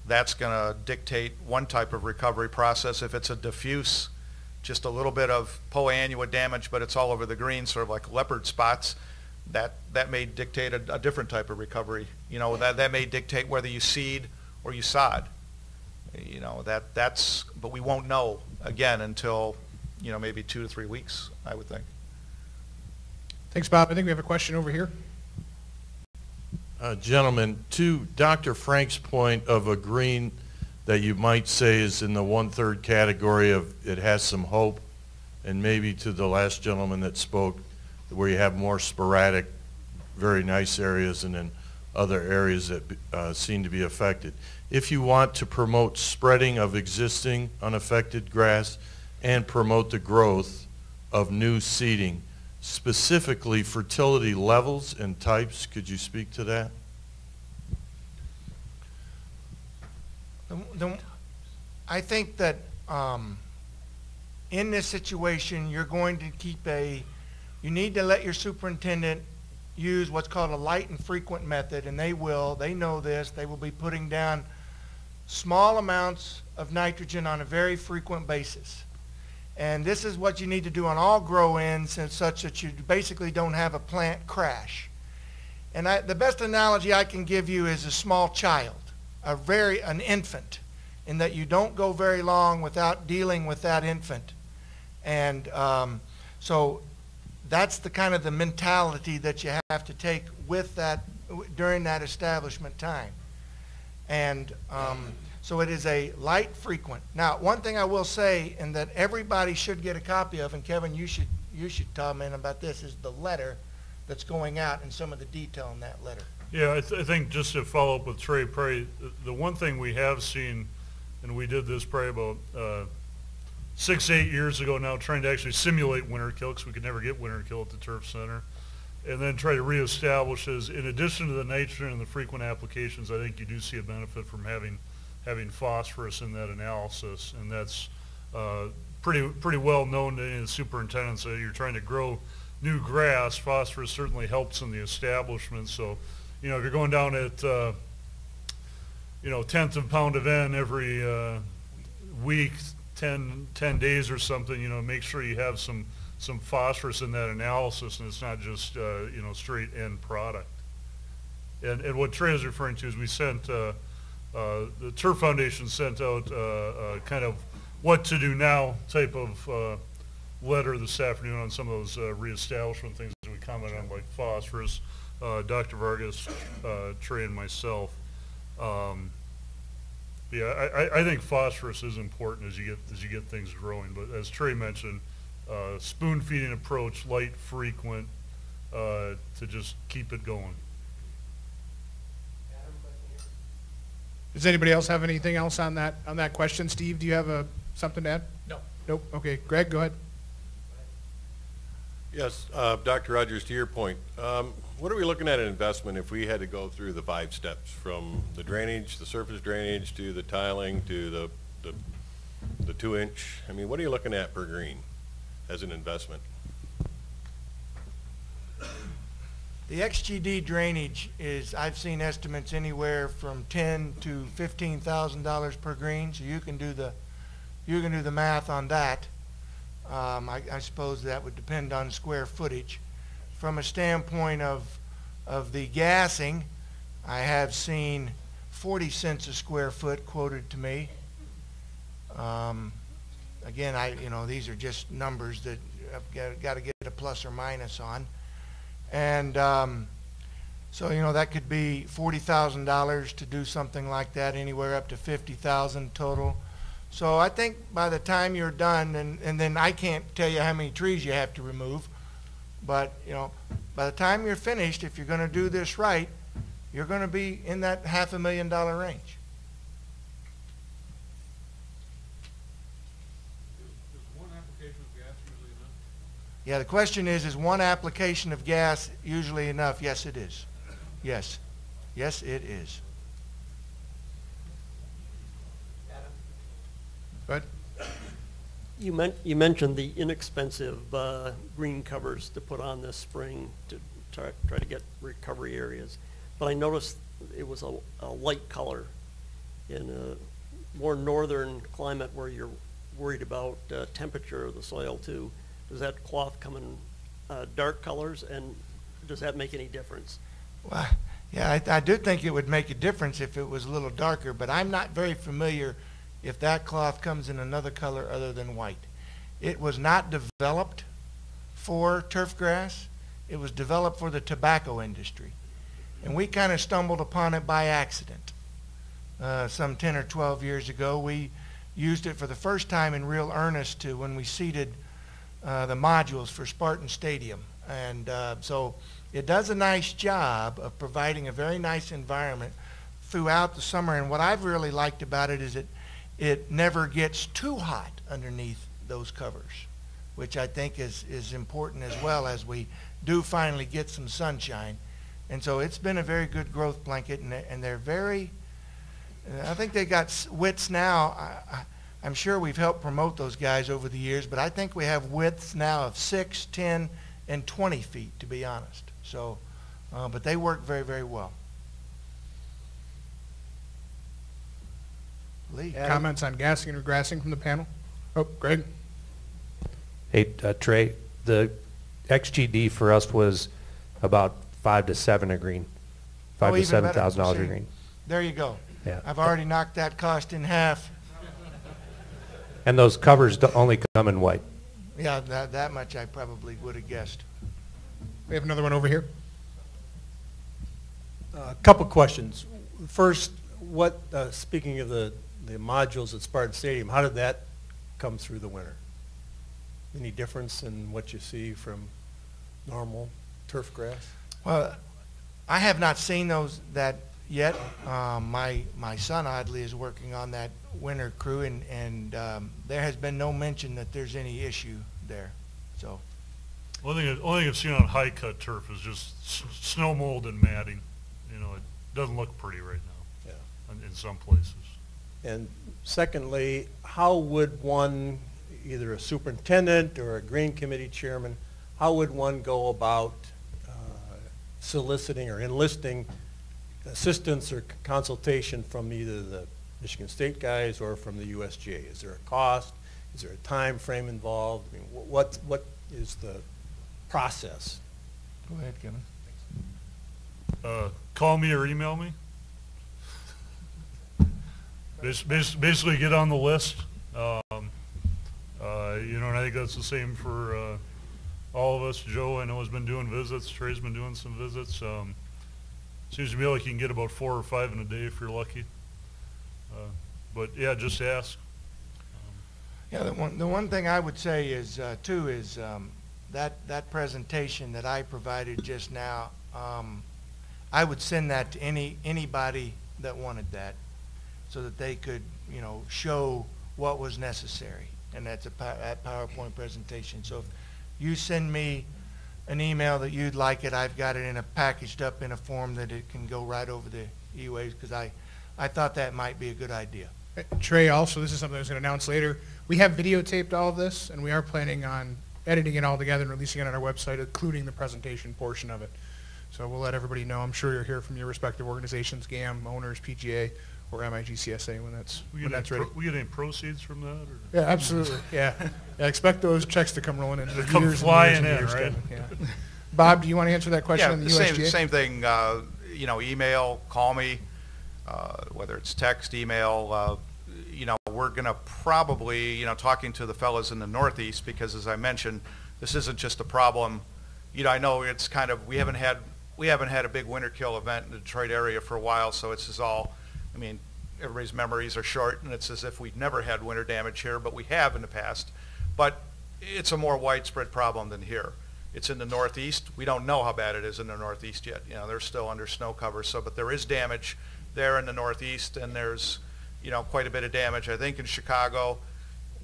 that's going to dictate one type of recovery process. If it's a diffuse, just a little bit of poa-annua damage, but it's all over the green, sort of like leopard spots, that may dictate a different type of recovery. That may dictate whether you seed or you sod. But we won't know, again, until, maybe 2 to 3 weeks, I would think.
Thanks, Bob. I think we have a question over here.
Gentlemen, to Dr. Frank's point of a green that you might say is in the 1/3 category of it has some hope, and maybe to the last gentleman that spoke, where you have more sporadic, very nice areas and then other areas that seem to be affected. If you want to promote spreading of existing unaffected grass and promote the growth of new seeding, specifically fertility levels and types, could you speak to that?
I think that in this situation, you're going to you need to let your superintendent use what's called a light and frequent method, and they know this, they will be putting down small amounts of nitrogen on a very frequent basis. And this is what you need to do on all grow-ins, and such that you basically don't have a plant crash. And the best analogy I can give you is a small child, an infant, in that you don't go very long without dealing with that infant. And so that's the kind of the mentality that you have to take with that during that establishment time. And so it is a light frequent. Now, one thing I will say, and that everybody should get a copy of, and Kevin, you should comment about this, is the letter that's going out and some of the detail in that letter.
Yeah, I think just to follow up with Trey, probably the one thing we have seen, and we did this probably about 6, 8 years ago now, trying to actually simulate winter kill, because we could never get winter kill at the turf center, and then try to reestablish is, in addition to the nitrogen and the frequent applications, I think you do see a benefit from having phosphorus in that analysis, and that's pretty well known to any of the superintendents that you're trying to grow new grass. Phosphorus certainly helps in the establishment. So, if you're going down at 1/10 of a pound of N every week, 10 days or something, make sure you have some phosphorus in that analysis, and it's not just straight end product. And what Trey is referring to is we sent the Turf Foundation sent out kind of what to do now type of letter this afternoon on some of those reestablishment things that we commented on, like phosphorus, Dr. Vargas, Trey, and myself. Yeah, I think phosphorus is important as you get things growing. But as Trey mentioned, spoon feeding approach, light, frequent, to just keep it going.
Does anybody else have anything else on that question? Steve, do you have something to add?
No.
Nope. Okay, Greg, go ahead.
Yes, Dr. Rogers, to your point, what are we looking at in investment if we had to go through the 5 steps from the drainage, the surface drainage, to the tiling, to the 2-inch? I mean, what are you looking at per green as an investment?
The XGD drainage is, I've seen estimates anywhere from $10,000 to $15,000 per green, so you can do the math on that. I suppose that would depend on square footage. From a standpoint of the gassing, I have seen 40 cents a square foot quoted to me. Again, these are just numbers that I've got to get a plus or minus on. And so, that could be $40,000 to do something like that, anywhere up to $50,000 total. So I think by the time you're done, and then I can't tell you how many trees you have to remove, but by the time you're finished, if you're going to do this right, you're going to be in that $500,000 range.
Is one application of gas usually enough?
Yeah, the question is one application of gas usually enough? Yes, it is. Yes. Yes, it is.
Go ahead.
You mentioned the inexpensive green covers to put on this spring to try to get recovery areas, but I noticed it was a light color in a more northern climate where you're worried about temperature of the soil too. Does that cloth come in dark colors, and does that make any difference?
Well, yeah, I do think it would make a difference if it was a little darker, but I'm not very familiar if that cloth comes in another color other than white. It was not developed for turf grass. It was developed for the tobacco industry. And we kind of stumbled upon it by accident. Some 10 or 12 years ago, we used it for the first time in real earnest when we seeded the modules for Spartan Stadium. And so it does a nice job of providing a very nice environment throughout the summer. And what I've really liked about it is it never gets too hot underneath those covers, which I think is important as well as we do finally get some sunshine. And so it's been a very good growth blanket, and they're very, I think they got widths now. I'm sure we've helped promote those guys over the years, but I think we have widths now of 6, 10, and 20 feet, to be honest. So, but they work very, very well. Lee.
Comments on gassing and regrassing from the panel? Oh, Greg?
Hey, Trey, the XGD for us was about 5 to 7 a green, $5,000 to $7,000 a green.
There you go.
Yeah.
I've already knocked that cost in half.
And those covers only come in white.
Yeah, that much I probably would have guessed.
We have another one over here.
A couple questions. First, speaking of the modules at Spartan Stadium, how did that come through the winter? Any difference in what you see from normal turf grass?
Well, I have not seen that yet. My son, oddly, is working on that winter crew, and there has been no mention that there's any issue there. So,
only thing I've seen on high cut turf is just snow mold and matting. It doesn't look pretty right now. Yeah. In some places.
And secondly, how would one, either a superintendent or a green committee chairman, how would one go about soliciting or enlisting assistance or consultation from either the Michigan State guys or from the USGA? Is there a cost? Is there a time frame involved? I mean, what is the process?
Go ahead, Kevin.
Call me or email me. Basically get on the list. And I think that's the same for all of us. Joe, I know, has been doing visits. Trey's been doing some visits. Seems to me like you can get about 4 or 5 in a day if you're lucky. But yeah, just ask.
Yeah, the one thing I would say is, too, is that presentation that I provided just now, I would send that to anybody that wanted that, so that they could, you know, show what was necessary. And that's that PowerPoint presentation. So if you send me an email that you'd like it, I've got it in a packaged up in a form that it can go right over the e-waves, because I thought that might be a good idea.
Trey, also, this is something I was going to announce later. We have videotaped all of this, and we are planning on editing it all together and releasing it on our website, including the presentation portion of it. So we'll let everybody know. I'm sure you'll hear from your respective organizations, GAM, owners, PGA, or MiGCSA when that's ready.
We get any proceeds from that? Or?
Yeah, absolutely. Yeah. Expect those checks to come rolling in.
They come flying in, right?
Yeah. Bob, do you want to answer that question on the USGA?
Same thing. You know, email, call me, whether it's text, email. You know, we're going to probably, you know, talking to the fellas in the Northeast, because as I mentioned, this isn't just a problem. You know, I know it's kind of, we haven't had a big winter kill event in the Detroit area for a while, so it's just all, I mean, everybody's memories are short, and it's as if we've never had winter damage here, but we have in the past. But it's a more widespread problem than here. It's in the Northeast. We don't know how bad it is in the Northeast yet. You know, they're still under snow cover, so, but there is damage there in the Northeast, and there's, you know, quite a bit of damage. I think in Chicago,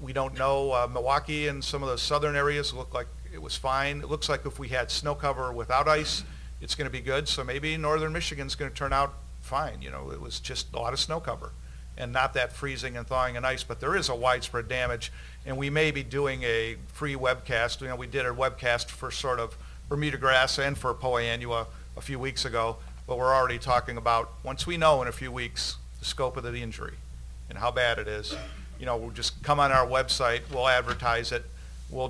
we don't know. Milwaukee and some of the southern areas look like it was fine. It looks like if we had snow cover without ice, it's going to be good. So maybe northern Michigan's going to turn out fine. You know, it was just a lot of snow cover and not that freezing and thawing and ice, but there is a widespread damage, and we may be doing a free webcast. You know, we did a webcast for sort of Bermuda grass and for Poa annua a few weeks ago, but we're already talking about, once we know in a few weeks the scope of the injury and how bad it is, you know, we'll just come on our website, we'll advertise it, we'll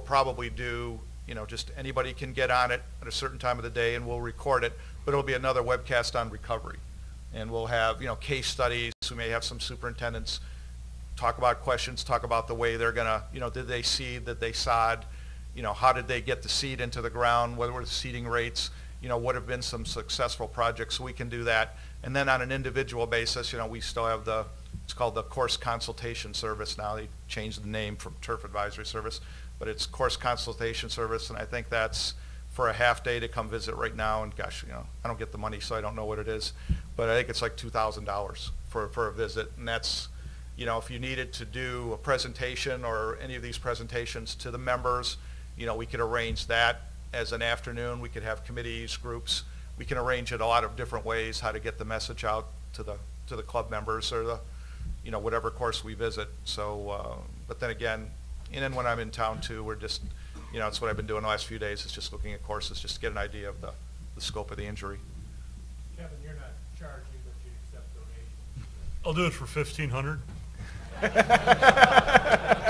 probably do, you know, just anybody can get on it at a certain time of the day, and we'll record it, but it'll be another webcast on recovery. And we'll have, you know, case studies. We may have some superintendents talk about questions, talk about the way they're gonna, you know, did they seed, did they sod, you know, how did they get the seed into the ground, what were the seeding rates, you know, what have been some successful projects, so we can do that. And then on an individual basis, you know, we still have it's called the Course Consultation Service now. They changed the name from Turf Advisory Service, but it's Course Consultation Service, and I think that's for a half day to come visit right now. And gosh, you know, I don't get the money, so I don't know what it is, but I think it's like $2,000 for a visit. And that's, you know, if you needed to do a presentation or any of these presentations to the members, you know, we could arrange that as an afternoon. We could have committees, groups. We can arrange it a lot of different ways, how to get the message out to the club members or the, you know, whatever course we visit. So, but then again, and then when I'm in town too, we're just, you know, it's what I've been doing the last few days, is just looking at courses just to get an idea of the scope of the injury.
Kevin, you're not charging, but you accept donations.
I'll do it for $1,500.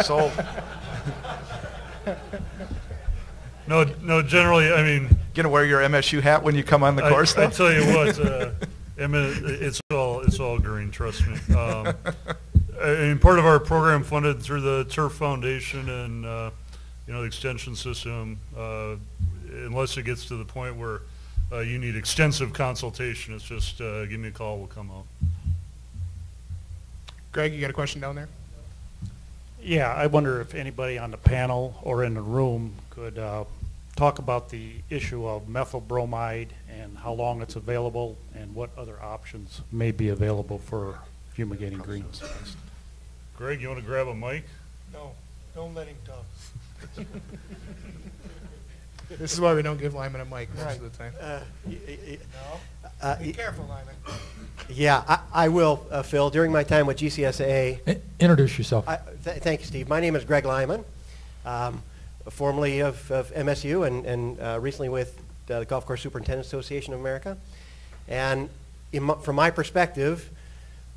Sold.
No, generally, I mean,
Gonna wear your MSU hat when you come on the course, though?
I tell you what, I mean, it's all green, trust me. And part of our program funded through the Turf Foundation and, you know, the extension system, unless it gets to the point where you need extensive consultation, it's just give me a call, we'll come out.
Greg, you got a question down there?
Yeah, I wonder if anybody on the panel or in the room could talk about the issue of methyl bromide and how long it's available and what other options may be available for fumigating greens.
Greg, you want to grab a mic?
No, don't let him talk.
This is why we don't give Lyman a mic most of the time.
Be careful, Lyman.
Yeah, I will, Phil. During my time with GCSA...
Introduce yourself.
Thank you, Steve. My name is Greg Lyman, formerly of MSU and recently with the Golf Course Superintendents Association of America. And from my perspective,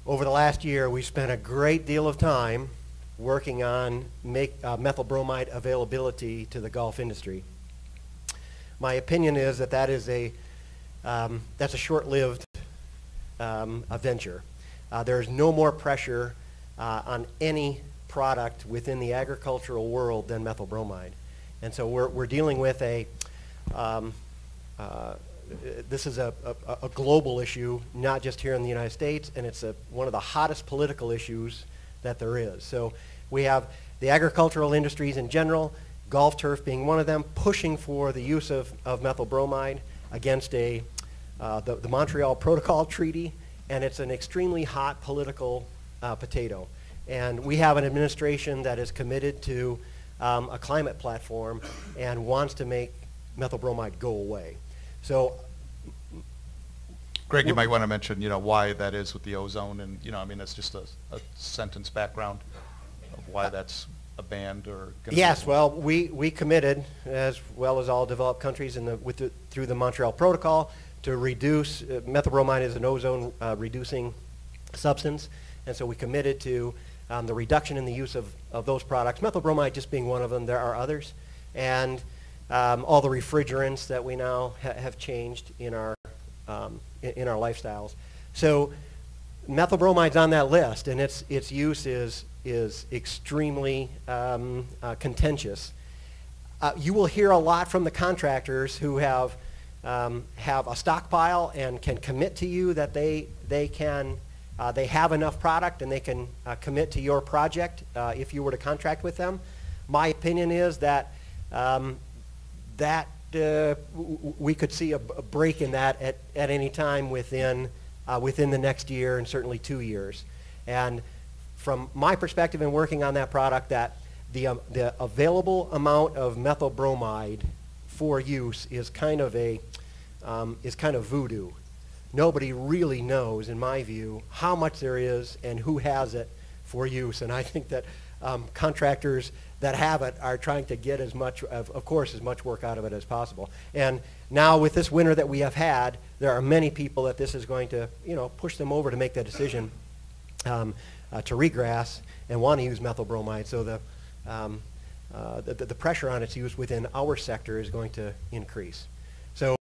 over the last year, we spent a great deal of time working on methyl bromide availability to the golf industry. My opinion is that that's a short-lived venture. There's no more pressure on any product within the agricultural world than methyl bromide. And so we're dealing with this is a global issue, not just here in the United States, and it's one of the hottest political issues that there is. So we have the agricultural industries in general, golf turf being one of them, pushing for the use of methyl bromide against the Montreal Protocol Treaty, and it's an extremely hot political potato. And we have an administration that is committed to a climate platform and wants to make methyl bromide go away. So,
Greg, you might want to mention, why that is with the ozone, and I mean, it's just a sentence background of why that's a band or.
Yes, well, we committed, as well as all developed countries, through the Montreal Protocol, to reduce methyl bromide is an ozone reducing substance, and so we committed to the reduction in the use of those products. Methyl bromide just being one of them. There are others, and all the refrigerants that we now have changed in our lifestyles. So methyl bromide's on that list, and its use is extremely contentious. You will hear a lot from the contractors who have a stockpile and can commit to you that they have enough product and they can commit to your project if you were to contract with them. My opinion is that we could see a break in that at any time within the next year and certainly 2 years. And from my perspective in working on that product, that the available amount of methyl bromide for use is kind of voodoo. Nobody really knows, in my view, how much there is and who has it for use. And I think that contractors that have it are trying to get as much work out of it as possible. And now with this winter that we have had, there are many people that this is going to, push them over to make that decision to regrass and want to use methyl bromide. So the pressure on its use within our sector is going to increase. So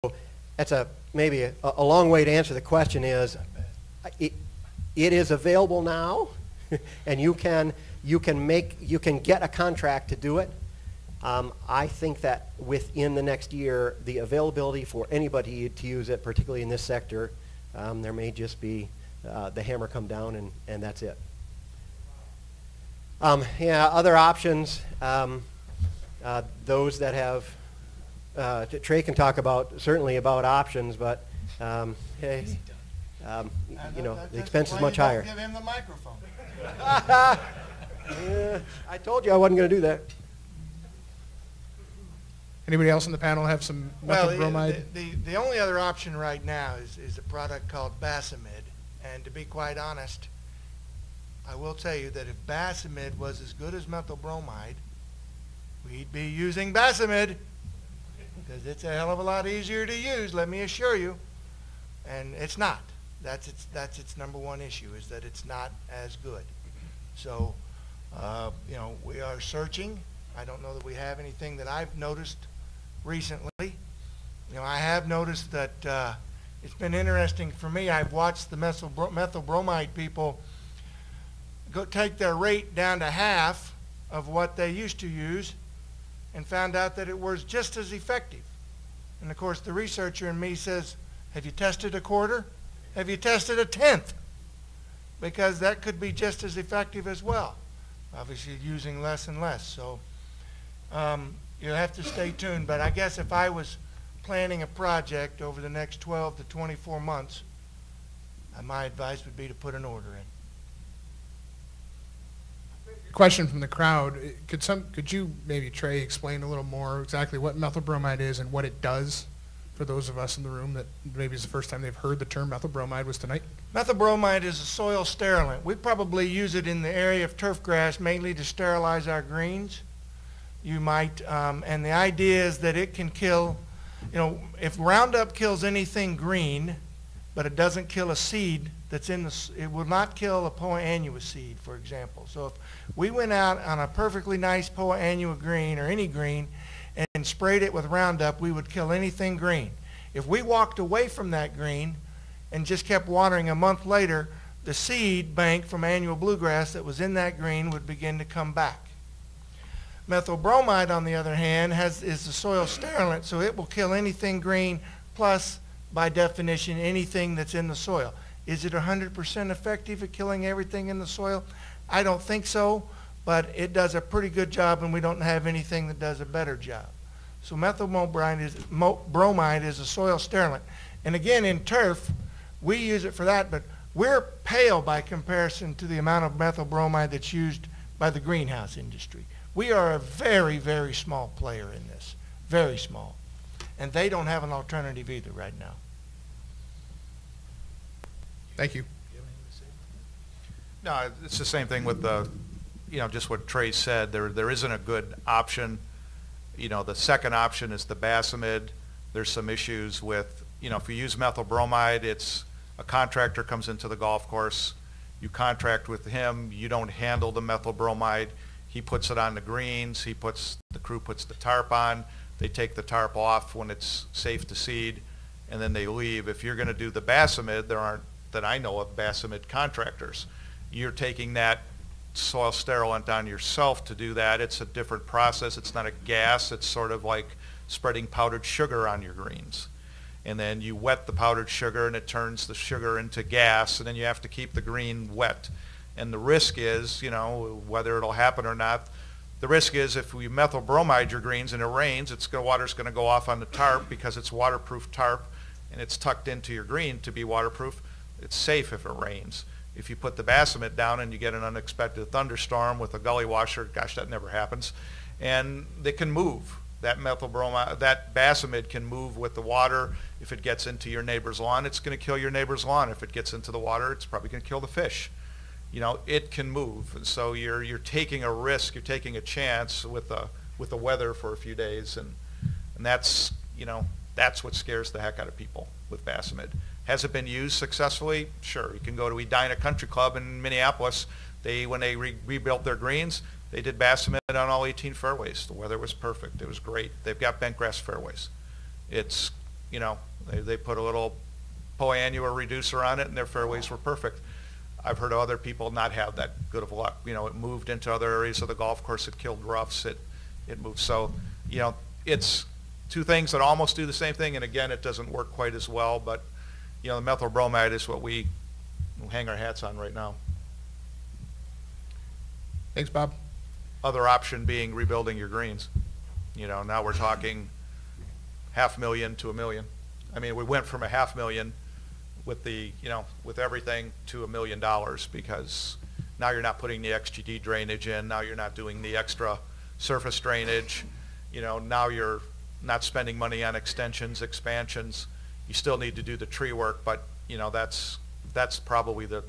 that's maybe a long way to answer the question is, it is available now, and you can get a contract to do it. I think that within the next year, the availability for anybody to use it, particularly in this sector, there may just be the hammer come down and that's it. Other options, those that have, Trey can talk certainly about options, but hey, the expense is much higher.
Give him the microphone.
I told you I wasn't going to do that.
Anybody else on the panel have some methyl bromide?
The only other option right now is a product called Basamid. And to be quite honest, I will tell you that if Basamid was as good as methyl bromide, we'd be using Basamid, because it's a hell of a lot easier to use, let me assure you. And it's not. That's its number one issue, is that it's not as good. So, we are searching. I don't know that we have anything that I've noticed recently. I have noticed that it's been interesting for me. I've watched the methyl bromide people take their rate down to half of what they used to use and found out that it was just as effective. And of course, the researcher in me says, have you tested a quarter? Have you tested a tenth? Because that could be just as effective as well. Obviously using less and less. So you'll have to stay tuned. But I guess if I was planning a project over the next 12 to 24 months, my advice would be to put an order in.
Question from the crowd. Could you maybe, Trey, explain a little more exactly what methyl bromide is and what it does for those of us in the room that maybe is the first time they've heard the term methyl bromide was tonight?
Methyl bromide is a soil sterilant. We probably use it in the area of turf grass mainly to sterilize our greens. You might, and the idea is that it can kill, if Roundup kills anything green, but it doesn't kill a seed that's it will not kill a Poa annua seed, for example. So if we went out on a perfectly nice Poa annua green or any green and sprayed it with Roundup, we would kill anything green. If we walked away from that green and just kept watering a month later, the seed bank from annual bluegrass that was in that green would begin to come back. Methyl bromide, on the other hand, is the soil sterilant, so it will kill anything green, plus, by definition, anything that's in the soil. Is it 100% effective at killing everything in the soil? I don't think so, but it does a pretty good job, and we don't have anything that does a better job. So methyl bromide is a soil sterilant. And again, in turf, we use it for that, but we're pale by comparison to the amount of methyl bromide that's used by the greenhouse industry. We are a very, very small player in this, very small. And they don't have an alternative either right now.
Thank you.
No, it's the same thing with the, just what Trey said. There isn't a good option. The second option is the Basamid. There's some issues with, if you use methyl bromide, it's a contractor comes into the golf course, you contract with him, you don't handle the methyl bromide, he puts it on the greens, the crew puts the tarp on, they take the tarp off when it's safe to seed, and then they leave. If you're going to do the Basamid, there aren't, that I know of, Basamid contractors. You're taking that soil sterilant on yourself to do that. It's a different process. It's not a gas. It's sort of like spreading powdered sugar on your greens. And then you wet the powdered sugar and it turns the sugar into gas, and then you have to keep the green wet. And the risk is, whether it'll happen or not, the risk is if we methyl bromide your greens and it rains, water's going to go off on the tarp because it's waterproof tarp and it's tucked into your green to be waterproof. It's safe if it rains. If you put the Basamid down and you get an unexpected thunderstorm with a gully washer, gosh, that never happens, and they can move. That methyl bromide, that Basamid can move with the water. If it gets into your neighbor's lawn, it's going to kill your neighbor's lawn. If it gets into the water, it's probably going to kill the fish. It can move, and so you're taking a risk. You're taking a chance with the weather for a few days, and that's that's what scares the heck out of people with Basamid. Has it been used successfully? Sure. You can go to Edina Country Club in Minneapolis. When they rebuilt their greens, they did Basamid on all 18 fairways. The weather was perfect. It was great. They've got bent grass fairways. It's, they put a little poannular reducer on it, and their fairways were perfect. I've heard of other people not have that good of luck. It moved into other areas of the golf course. It killed roughs. It moved. So, it's two things that almost do the same thing, and again, it doesn't work quite as well, but the methyl bromide is what we hang our hats on right now.
Thanks, Bob.
Other option being rebuilding your greens. Now we're talking $500,000 to $1 million. I mean, we went from $500,000 with with everything to $1 million because now you're not putting the XGD drainage in. Now you're not doing the extra surface drainage. Now you're not spending money on extensions, expansions. You still need to do the tree work, but that's probably a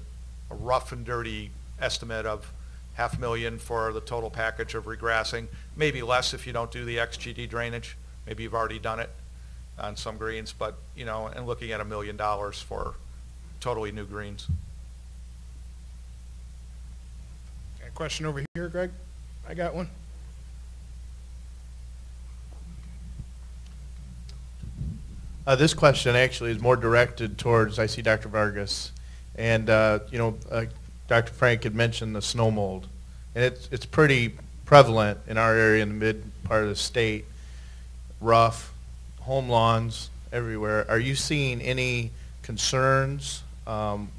rough and dirty estimate of $500,000 for the total package of regrassing. Maybe less if you don't do the XGD drainage. Maybe you've already done it on some greens, but and looking at $1 million for totally new greens.
Got a question over here, Greg? I got one.
This question actually is more directed towards, I see Dr. Vargas, and Dr. Frank had mentioned the snow mold, and it's pretty prevalent in our area in the mid part of the state, rough, home lawns everywhere. Are you seeing any concerns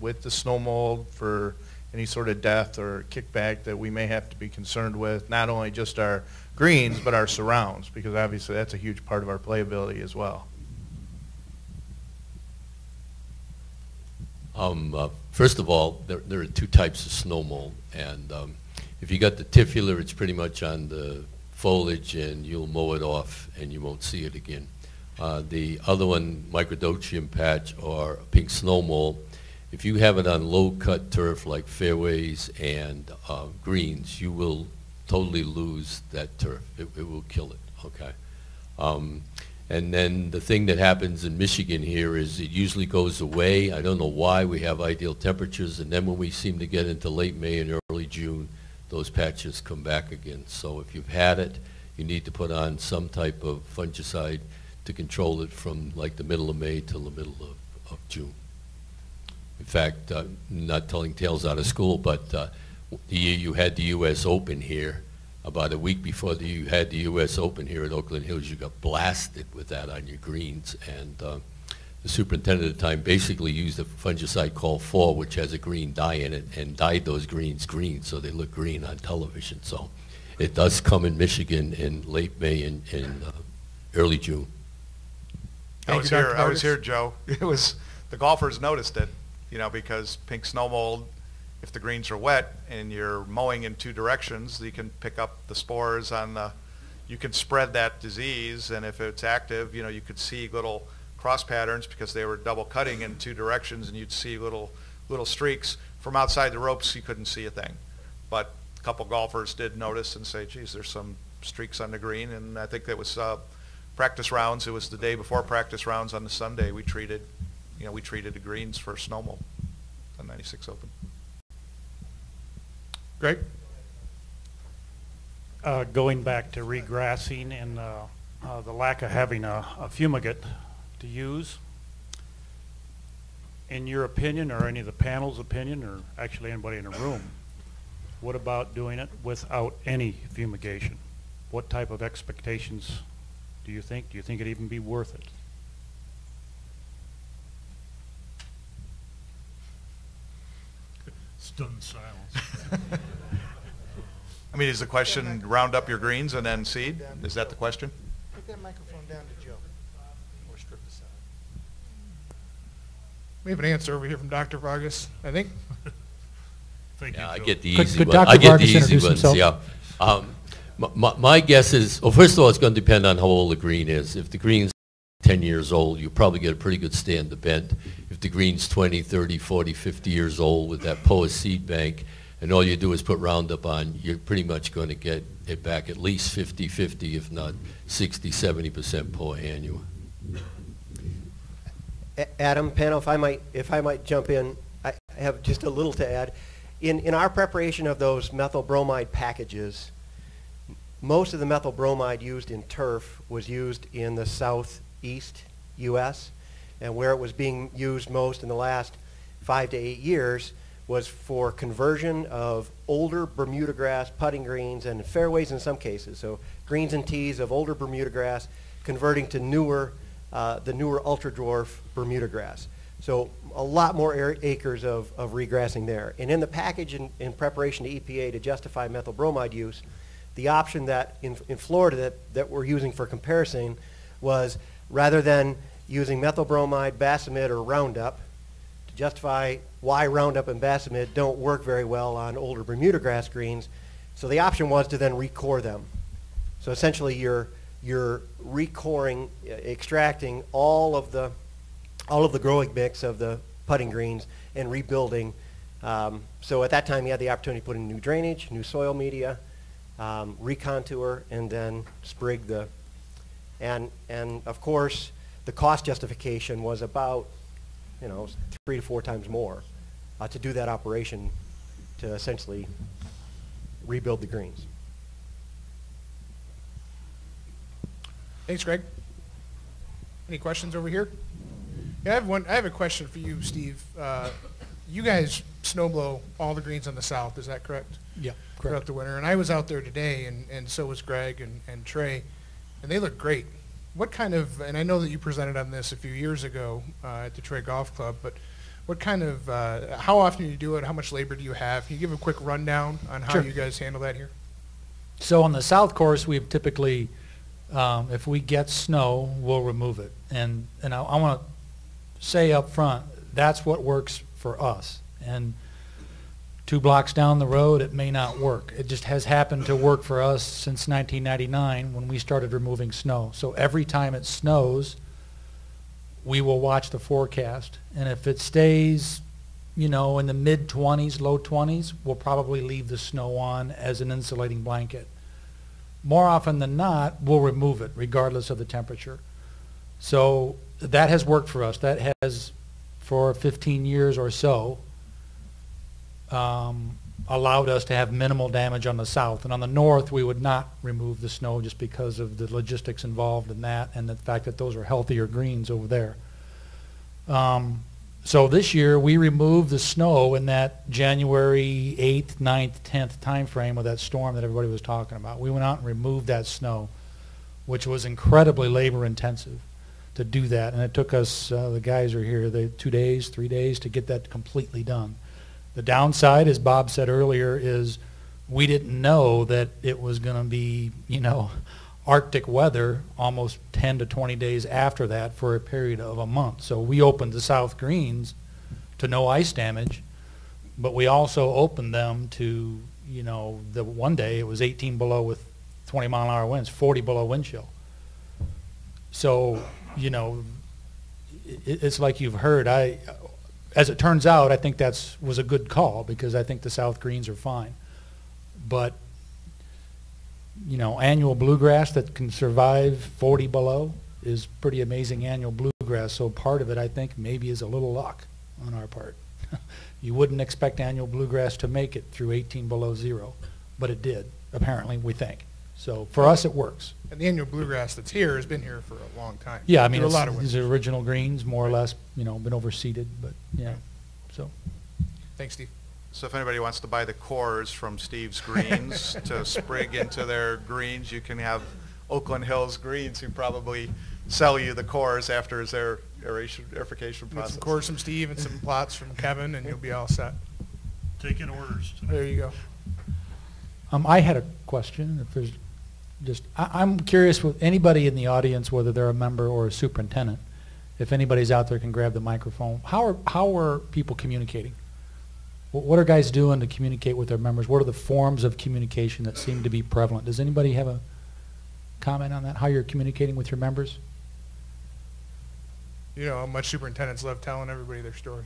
with the snow mold for any sort of death or kickback that we may have to be concerned with, not only just our greens, but our surrounds, because obviously that's a huge part of our playability as well?
First of all, there are two types of snow mold, and if you got the tiffular, it's pretty much on the foliage, and you'll mow it off, and you won't see it again. The other one, microdotium patch or pink snow mold, if you have it on low-cut turf like fairways and greens, you will totally lose that turf. It will kill it. Okay. And then the thing that happens in Michigan here is it usually goes away. I don't know why. We have ideal temperatures, and then when we seem to get into late May and early June, those patches come back again. So if you've had it, you need to put on some type of fungicide to control it from like the middle of May till the middle of June. In fact, not telling tales out of school, but the year you had the U.S. Open here, about a week before you had the U.S. Open here at Oakland Hills, you got blasted with that on your greens. And the superintendent at the time basically used a fungicide called 4, which has a green dye in it, and dyed those greens green so they look green on television. So it does come in Michigan in late May and early June.
I was here, Joe. It was, the golfers noticed it, you know, because pink snow mold, if the greens are wet and you're mowing in 2 directions, you can pick up the spores on the, you can spread that disease, and if it's active, you know, you could see little cross patterns because they were double cutting in 2 directions, and you'd see little streaks. From outside the ropes, you couldn't see a thing. But a couple golfers did notice and say, geez, there's some streaks on the green, and I think that was practice rounds. It was the day before practice rounds on the Sunday. We treated the greens for snow mold on 96 Open.
Greg?
Going back to regrassing and the lack of having a fumigate to use, in your opinion, or any of the panel's opinion, or actually anybody in the room, what about doing it without any fumigation? What type of expectations do you think? Do you think it'd even be worth it?
Stunned silence.
I mean, is the question round up your greens and then seed? Is that the question?
Put that microphone down to Joe. Or strip aside.
We have an answer over here from Dr. Vargas, I think.
Thank you,
I
Joe.
get the
Could
easy
Dr.
one. I get the
Vargas
easy
introduce
ones,
himself?
yeah. My guess is, well, first of all, it's going to depend on how old the green is. If the green's 10 years old, you probably get a pretty good stand to bend. If the green's 20, 30, 40, 50 years old with that POA seed bank, and all you do is put Roundup on, you're pretty much going to get it back at least 50-50, if not 60-70% POA annual.
Adam, panel, if I might jump in, I have just a little to add. In our preparation of those methyl bromide packages, most of the methyl bromide used in turf was used in the southeast U.S., and where it was being used most in the last 5 to 8 years was for conversion of older Bermuda grass putting greens and fairways in some cases. So greens and tees of older Bermuda grass converting to newer, the newer ultra dwarf Bermuda grass. So a lot more acres of regrassing there. And in the package in preparation to EPA to justify methyl bromide use, the option that in Florida that we're using for comparison was, rather than using methyl bromide, Basamid, or Roundup, to justify why Roundup and Basamid don't work very well on older Bermuda grass greens. So the option was to then recore them. So essentially you're recoring, extracting all of the growing mix of the putting greens and rebuilding. So at that time you had the opportunity to put in new drainage, new soil media, recontour, and then sprig the, and of course the cost justification was about 3 to 4 times more to do that operation to essentially rebuild the greens.
Thanks, Greg. Any questions over here? Yeah, I have a question for you, Steve. You guys snow blow all the greens on the south, is that correct?
Yeah,
Throughout
correct.
the winter. And I was out there today, and so was Greg and Trey, and they look great. What kind of, and I know that you presented on this a few years ago at the Troy Golf Club, but what kind of, how often do you do it? How much labor do you have? Can you give a quick rundown on how
Sure.
you guys handle that here?
So on the south course, we've typically, if we get snow, we'll remove it. And I want to say up front, that's what works for us. And 2 blocks down the road, it may not work. It just has happened to work for us since 1999 when we started removing snow. So every time it snows, we will watch the forecast. And if it stays, in the mid-20s, low 20s, we'll probably leave the snow on as an insulating blanket. More often than not, we'll remove it regardless of the temperature. So that has worked for us. That has, for 15 years or so, allowed us to have minimal damage on the south. And on the north, we would not remove the snow just because of the logistics involved in that and the fact that those are healthier greens over there. So this year, we removed the snow in that January 8th, 9th, 10th time frame of that storm that everybody was talking about. We went out and removed that snow, which was incredibly labor intensive to do that. And it took us, the guys are here, 2 days, 3 days to get that completely done. The downside, as Bob said earlier, is we didn't know that it was going to be, you know, Arctic weather almost 10 to 20 days after that for a period of a month. So we opened the south greens to no ice damage, but we also opened them to, you know, the one day it was 18 below with 20 mile an hour winds, 40 below wind chill. So, you know, it's like you've heard. As it turns out, I think was a good call because I think the south greens are fine. But you know, annual bluegrass that can survive 40 below is pretty amazing annual bluegrass. So part of it, I think, maybe is a little luck on our part. You wouldn't expect annual bluegrass to make it through 18 below zero, but it did, apparently, we think. So for us, it works.
And the annual bluegrass that's here has been here for a long time.
Yeah, I mean,
a lot of
these are original greens, more or less, you know, been overseeded, but yeah, so.
Thanks, Steve.
So if anybody wants to buy the cores from Steve's Greens to sprig into their greens, you can have Oakland Hills Greens who probably sell you the cores after his aerification process.
Some cores from Steve and some plots from Kevin, and you'll be all set.
Taking orders.
There you go.
I had a question. If there's just, I'm curious with anybody in the audience, whether they're a member or a superintendent, if anybody's out there can grab the microphone. How are people communicating? What are guys doing to communicate with their members? What are the forms of communication that seem to be prevalent? Does anybody have a comment on that, how you're communicating with your members?
You know how much superintendents love telling everybody their story.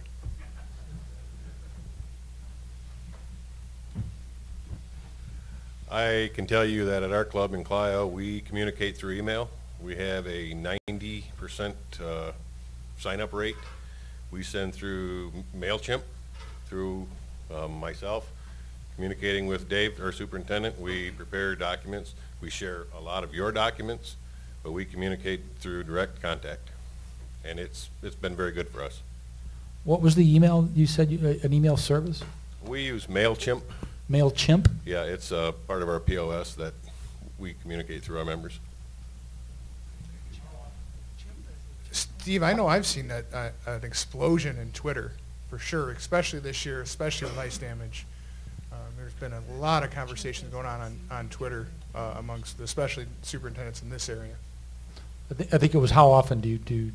I can tell you that at our club in Clio, we communicate through email. We have a 90% sign-up rate. We send through MailChimp, through myself, communicating with Dave, our superintendent. We prepare documents. We share a lot of your documents, but we communicate through direct contact, and it's been very good for us.
What was the email you said, an email service?
We use MailChimp.
MailChimp?
Yeah, it's part of our POS that we communicate through our members.
Steve, I know I've seen that an explosion in Twitter, for sure, especially this year, especially with ice damage. There's been a lot of conversations going on Twitter amongst, especially superintendents in this area.
I think it was, how often do you do?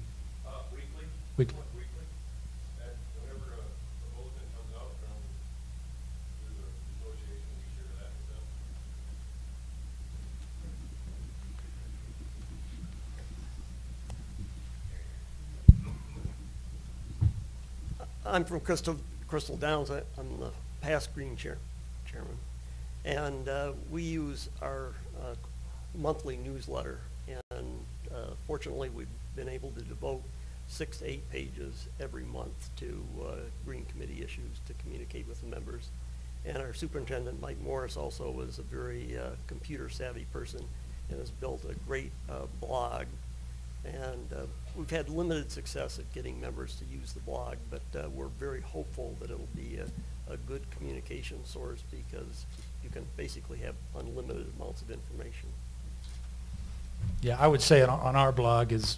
Weekly.
Weekly.
And whenever a bulletin comes out from the association, we share that with them.
I'm from Crystal Downs. I'm the past green chairman. And we use our monthly newsletter. And fortunately, we've been able to devote 6 to 8 pages every month to Green Committee issues to communicate with the members. And our superintendent, Mike Morris, also is a very computer savvy person and has built a great blog. And we've had limited success at getting members to use the blog, but we're very hopeful that it'll be a good communication source because you can basically have unlimited amounts of information.
Yeah, I would say on our blog is,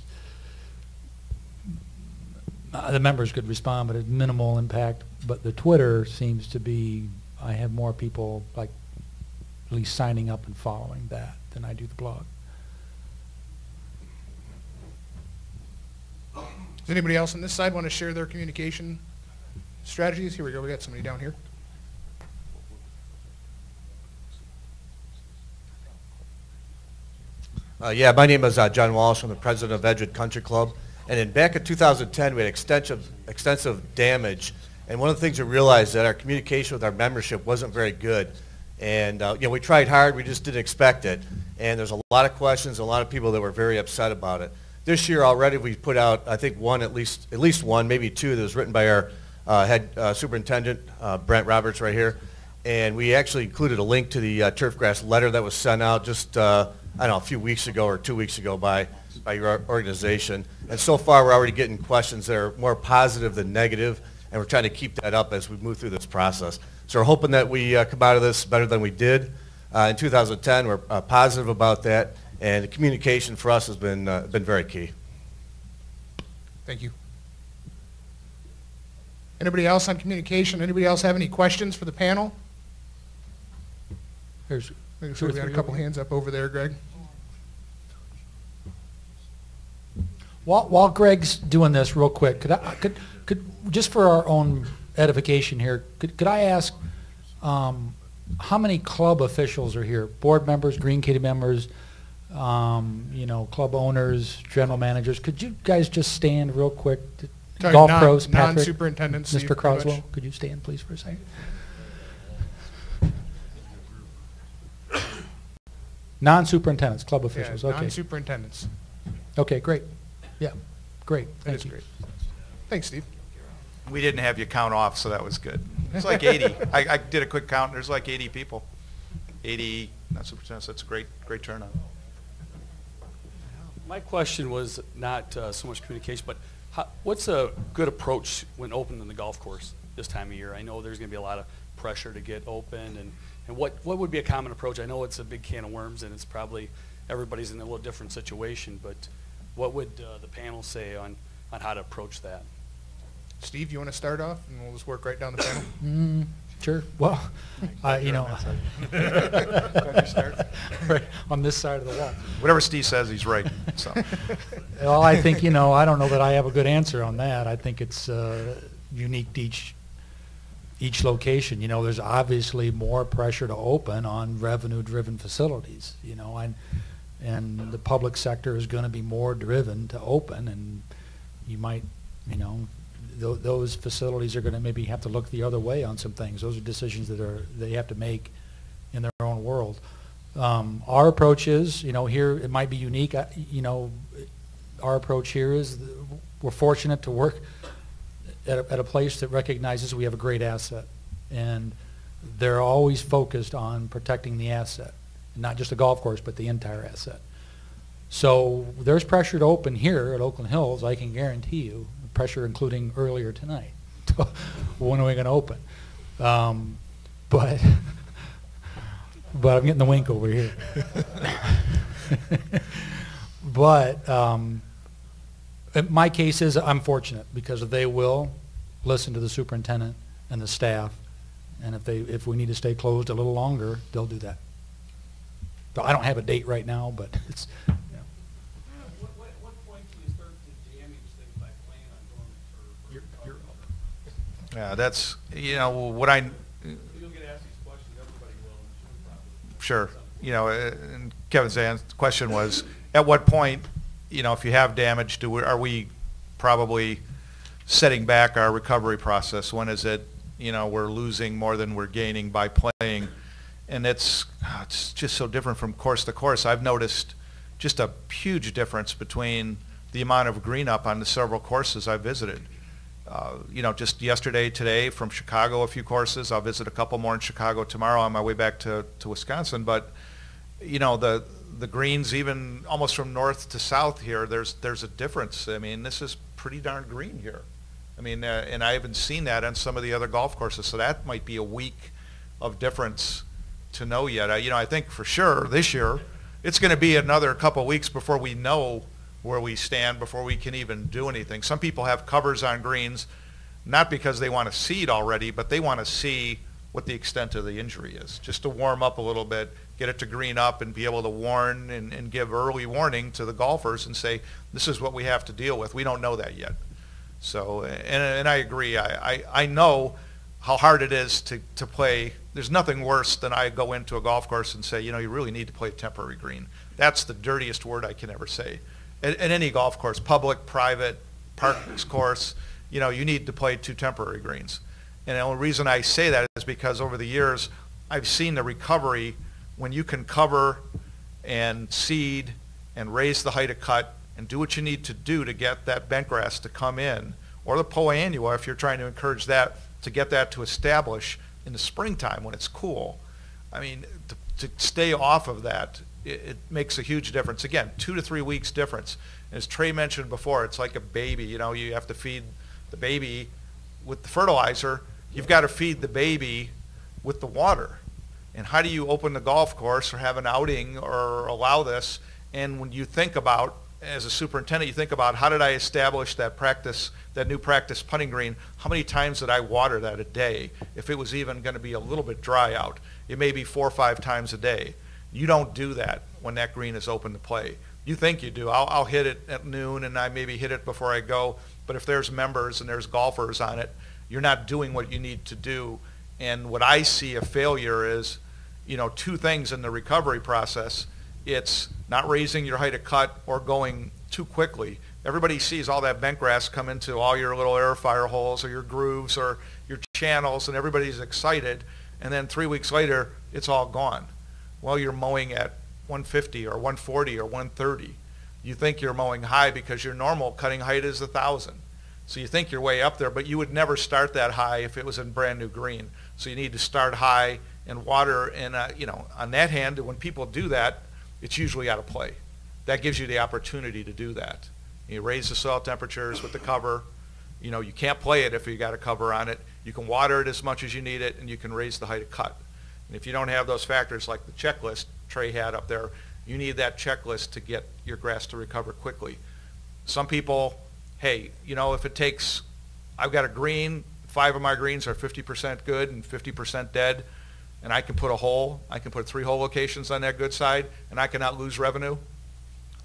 the members could respond, but it's minimal impact. But the Twitter seems to be, I have more people like at least signing up and following that than I do the blog.
Does anybody else on this side want to share their communication strategies? Here we go. We got somebody down here.
Yeah, my name is John Walsh. I'm the president of Edgewood Country Club. And back in 2010, we had extensive damage. And one of the things we realized that our communication with our membership wasn't very good. And you know, we tried hard. We just didn't expect it. And there's a lot of questions, a lot of people that were very upset about it. This year already, we put out, I think, at least one, maybe two, that was written by our head superintendent, Brent Roberts, right here. And we actually included a link to the turf grass letter that was sent out just I don't know, a few weeks ago or 2 weeks ago by your organization. And so far, we're already getting questions that are more positive than negative, and we're trying to keep that up as we move through this process. So we're hoping that we come out of this better than we did in 2010. We're positive about that, and the communication for us has been very key.
Thank you. Anybody else on communication? Anybody else have any questions for the panel?
Here's
Make sure we got a couple hands up over there, Greg.
While Greg's doing this, real quick, could just for our own edification here, could I ask how many club officials are here? Board members, Green Kitty members, you know, club owners, general managers. Could you guys just stand real quick? Golf pros, Patrick,
non-superintendents,
Mr. Croswell, could you stand please for a second? Non-superintendents, club officials, okay.
Non-superintendents.
Okay, great. Yeah, great. Thank you.
Great. Thanks, Steve.
We didn't have you count off, so that was good. It's like 80. I did a quick count, and there's like 80 people. 80 non-superintendents, that's a great turnout.
My question was not so much communication, but what's a good approach when opening the golf course this time of year? I know there's going to be a lot of pressure to get open, and what would be a common approach? I know it's a big can of worms, and it's probably everybody's in a little different situation, but what would the panel say on how to approach that?
Steve, you want to start off, and we'll just work right down the panel?
Sure. Well, you know, right on this side of the wall.
Whatever Steve says, he's right. So.
Well, I think, you know, I don't know that I have a good answer on that. I think it's unique to each location. You know, there's obviously more pressure to open on revenue-driven facilities, you know, and the public sector is going to be more driven to open, and you might, you know, those facilities are going to maybe have to look the other way on some things. Those are decisions that they have to make in their own world. Our approach is, you know, here it might be unique. You know, our approach here is we're fortunate to work at a place that recognizes we have a great asset, and they're always focused on protecting the asset, not just the golf course, but the entire asset. So there's pressure to open here at Oakland Hills, I can guarantee you, pressure including earlier tonight. When are we going to open? But I'm getting the wink over here. But in my case is I'm fortunate because they will listen to the superintendent and the staff, and if we need to stay closed a little longer, they'll do that. But I don't have a date right now, but it's.
Yeah, that's, you know, what I...
You'll get asked these questions, everybody will, and
Sure. You know, and Kevin's question was, at what point, you know, if you have damage, are we probably setting back our recovery process? When is it, you know, we're losing more than we're gaining by playing? And it's just so different from course to course. I've noticed just a huge difference between the amount of green up on the several courses I've visited. You know, just yesterday, today, from Chicago, a few courses. I'll visit a couple more in Chicago tomorrow on my way back to Wisconsin. But, you know, the greens, even almost from north to south here, there's a difference. I mean, this is pretty darn green here. I mean, and I haven't seen that on some of the other golf courses. So that might be a week of difference to know yet. You know, I think for sure this year, it's going to be another couple weeks before we know where we stand, before we can even do anything. Some people have covers on greens, not because they want to seed already, but they want to see what the extent of the injury is, just to warm up a little bit, get it to green up and be able to warn and give early warning to the golfers and say, this is what we have to deal with. We don't know that yet. So, and I agree. I know how hard it is to play. There's nothing worse than I go into a golf course and say, you know, you really need to play a temporary green. That's the dirtiest word I can ever say. At any golf course, public, private, parks course, you know, you need to play 2 temporary greens. And the only reason I say that is because over the years, I've seen the recovery when you can cover and seed and raise the height of cut and do what you need to do to get that bent grass to come in, or the poa annua if you're trying to encourage that, to get that to establish in the springtime when it's cool. I mean, to stay off of that
it makes a huge difference. Again, 2 to 3 weeks difference. As Trey mentioned before, it's like a baby. You know, you have to feed the baby with the fertilizer. You've got to feed the baby with the water. And how do you open the golf course or have an outing or allow this? And when you think about, as a superintendent, you think about how did I establish that practice, that new practice putting green? How many times did I water that a day? If it was even going to be a little bit dry out, it may be 4 or 5 times a day. You don't do that when that green is open to play. You think you do. I'll hit it at noon and I maybe hit it before I go. But if there's members and there's golfers on it, you're not doing what you need to do. And what I see a failure is, you know, 2 things in the recovery process. It's not raising your height of cut or going too quickly. Everybody sees all that bent grass come into all your little air fire holes or your grooves or your channels, and everybody's excited. And then 3 weeks later, it's all gone. Well, you're mowing at 150 or 140 or 130. You think you're mowing high because your normal cutting height is 1,000. So you think you're way up there, but you would never start that high if it was in brand new green. So you need to start high and water. And, you know, on that hand, when people do that, it's usually out of play. That gives you the opportunity to do that. You raise the soil temperatures with the cover. You know, you can't play it if you got a cover on it. You can water it as much as you need it, and you can raise the height of cut. And if you don't have those factors like the checklist Trey had up there, you need that checklist to get your grass to recover quickly. Some people, hey, you know, if it takes, I've got a green, 5 of my greens are 50% good and 50% dead, and I can put a hole, I can put 3 hole locations on that good side, and I cannot lose revenue,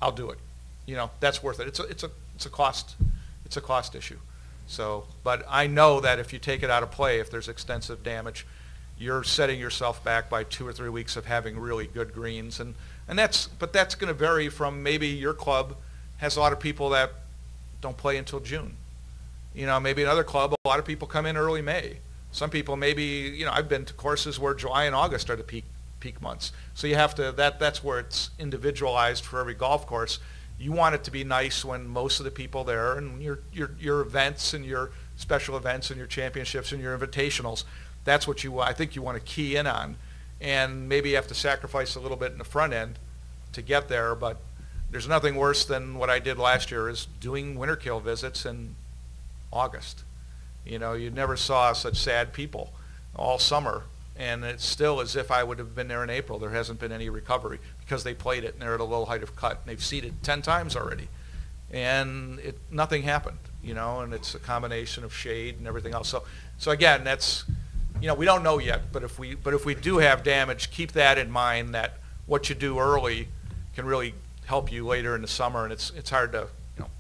I'll do it. You know, that's worth it. It's a cost issue. So, but I know that if you take it out of play, if there's extensive damage, you're setting yourself back by 2 or 3 weeks of having really good greens, but that's going to vary from maybe your club has a lot of people that don't play until June. You know, maybe another club, a lot of people come in early May. Some people maybe, you know, I've been to courses where July and August are the peak months. So you have to, that's where it's individualized for every golf course. You want it to be nice when most of the people there and your events and your special events and your championships and your invitationals, that's what I think you want to key in on. And maybe you have to sacrifice a little bit in the front end to get there, but there's nothing worse than what I did last year is doing winter kill visits in August. You know, you never saw such sad people all summer, and it's still as if I would have been there in April. There hasn't been any recovery because they played it and they're at a low height of cut and they've seeded 10 times already. And nothing happened, you know, and it's a combination of shade and everything else. So again, that's, you know, we don't know yet, but if we do have damage, keep that in mind that what you do early can really help you later in the summer, and it's hard to, you know,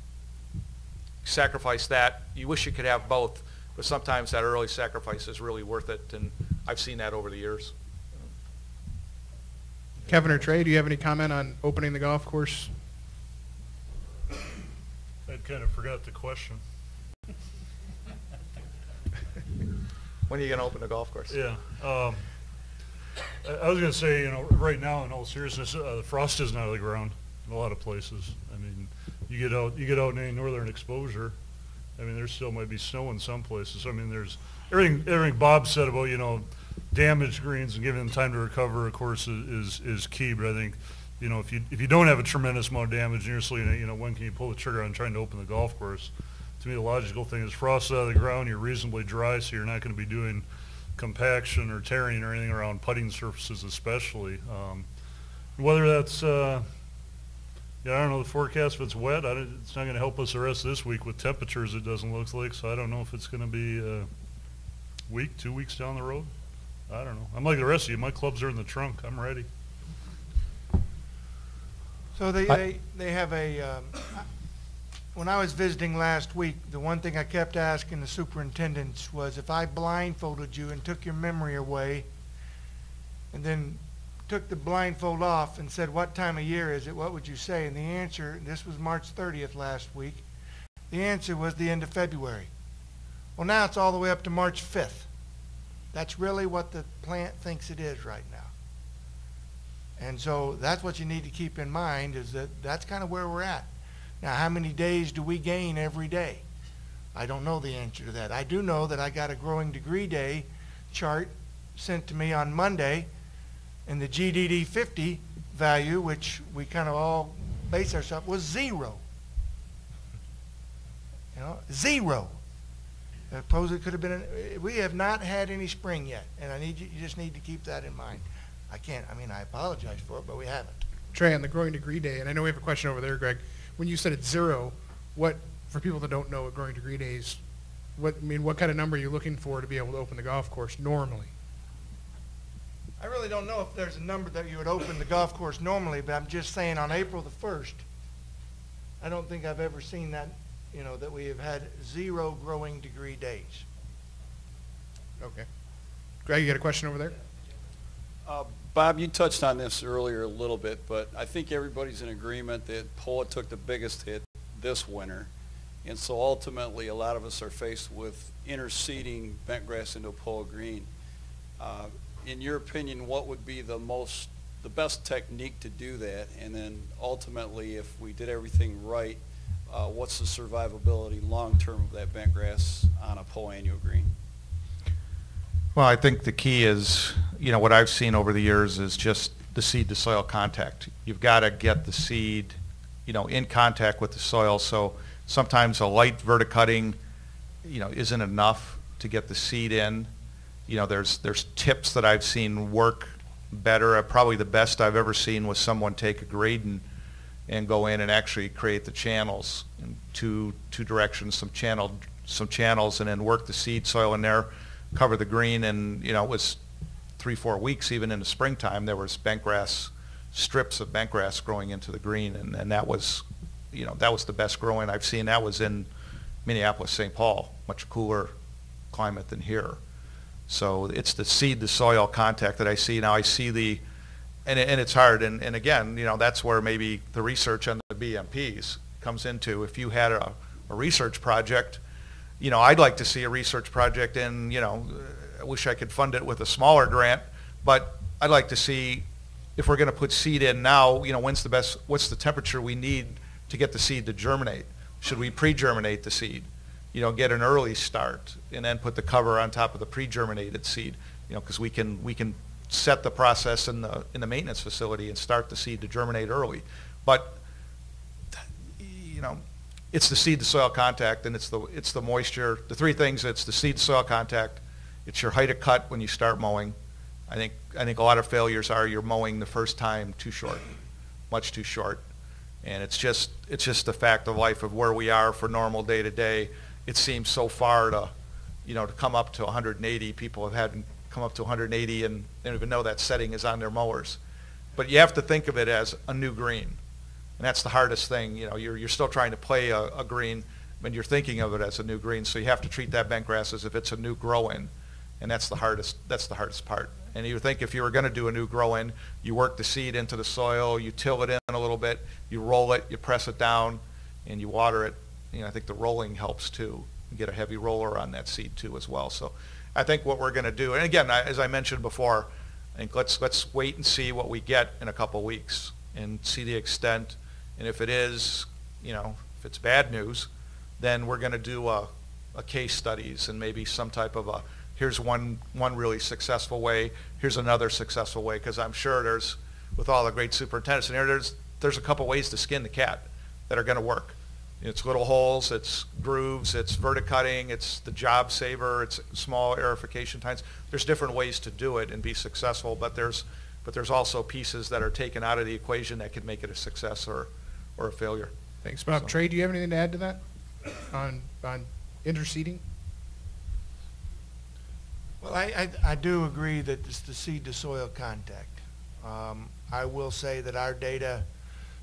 sacrifice that. You wish you could have both, but sometimes that early sacrifice is really worth it, and I've seen that over the years.
Kevin or Trey, do you have any comment on opening the golf course?
I kind of forgot the question.
When are you going to open the golf course?
Yeah. I was going to say, you know, right now, in all seriousness, the frost isn't out of the ground in a lot of places. I mean, you get out in any northern exposure, I mean, there still might be snow in some places. I mean, there's everything Bob said about, you know, damaged greens and giving them time to recover, of course, is key. But I think, you know, if you don't have a tremendous amount of damage and you're still, you know, when can you pull the trigger on trying to open the golf course? To me, the logical thing is frost out of the ground, you're reasonably dry, so you're not going to be doing compaction or tearing or anything around putting surfaces especially. Whether that's, I don't know the forecast, if it's wet, it's not going to help us the rest of this week with temperatures, it doesn't look like, so I don't know if it's going to be a week, 2 weeks down the road. I don't know. I'm like the rest of you. My clubs are in the trunk. I'm ready.
So they have a, when I was visiting last week, the one thing I kept asking the superintendents was if I blindfolded you and took your memory away and then took the blindfold off and said, what time of year is it, what would you say? And the answer, this was March 30th last week, the answer was the end of February. Well, now it's all the way up to March 5th. That's really what the plant thinks it is right now. And so that's what you need to keep in mind, is that that's kind of where we're at. Now, how many days do we gain every day? I don't know the answer to that. I do know that I got a growing degree day chart sent to me on Monday, and the GDD 50 value, which we kind of all base ourselves, was 0. You know, 0. I suppose it could have been, we have not had any spring yet, and you just need to keep that in mind. I apologize for it, but we haven't.
Trey, on the growing degree day, and I know we have a question over there, Greg, when you said it's 0, for people that don't know what growing degree days, what kind of number are you looking for to be able to open the golf course normally?
I really don't know if there's a number that you would open the golf course normally, but I'm just saying on April the 1st, I don't think I've ever seen that, that we have had 0 growing degree days.
Okay. Greg, you got a question over there?
Bob, you touched on this earlier a little bit, but I think everybody's in agreement that POA took the biggest hit this winter. And so ultimately, a lot of us are faced with interseeding bent grass into a POA green. In your opinion, what would be the best technique to do that? And then ultimately, if we did everything right, what's the survivability long-term of that bent grass on a POA annual green?
Well, I think the key is, what I've seen over the years is just the seed to soil contact. You've got to get the seed, in contact with the soil. So sometimes a light verticutting, isn't enough to get the seed in. There's tips that I've seen work better. Probably the best I've ever seen was someone take a grade and go in and actually create the channels in two directions, some channels, and then work the seed soil in there, cover the green, and it was 3-4 weeks. Even in the springtime, there was bent grass, strips of bent grass growing into the green, and that was, that was the best growing I've seen. That was in Minneapolis, St. Paul, much cooler climate than here. So it's the seed to soil contact that I see. Now I see and it's hard, and again, that's where maybe the research on the BMPs comes into. If you had a research project, I'd like to see a research project in, I wish I could fund it with a smaller grant, but I'd like to see if we're going to put seed in now, what's the temperature we need to get the seed to germinate? Should we pre-germinate the seed? Get an early start and then put the cover on top of the pre-germinated seed, because we can set the process in the maintenance facility and start the seed to germinate early. But, it's the seed to soil contact, and it's the moisture. The three things: it's the seed to soil contact, it's your height of cut when you start mowing. I think a lot of failures are you're mowing the first time too short, much too short, and it's just the fact of life of where we are for normal day to day. It seems so far to come up to 180. People have had come up to 180 and they don't even know that setting is on their mowers. But you have to think of it as a new green. And that's the hardest thing. You're still trying to play a green, but you're thinking of it as a new green. So you have to treat that bent grass as if it's a new grow-in, and that's the hardest part. And you think if you were going to do a new grow-in, you work the seed into the soil, you till it in a little bit, you roll it, you press it down, and you water it. I think the rolling helps too. You get a heavy roller on that seed too as well. So I think what we're going to do, and again, as I mentioned before, I think let's wait and see what we get in a couple weeks and see the extent. And if it is, if it's bad news, then we're going to do a case studies and maybe some type of here's one really successful way, here's another successful way, because I'm sure with all the great superintendents in here, there's a couple ways to skin the cat that are going to work. It's little holes, it's grooves, it's verticutting, it's the job saver, it's small aerification times. There's different ways to do it and be successful, but there's also pieces that are taken out of the equation that could make it a success or a failure.
Thanks, Bob. Trey, do you have anything to add to that on interseeding?
Well, I do agree that it's the seed to soil contact. I will say that our data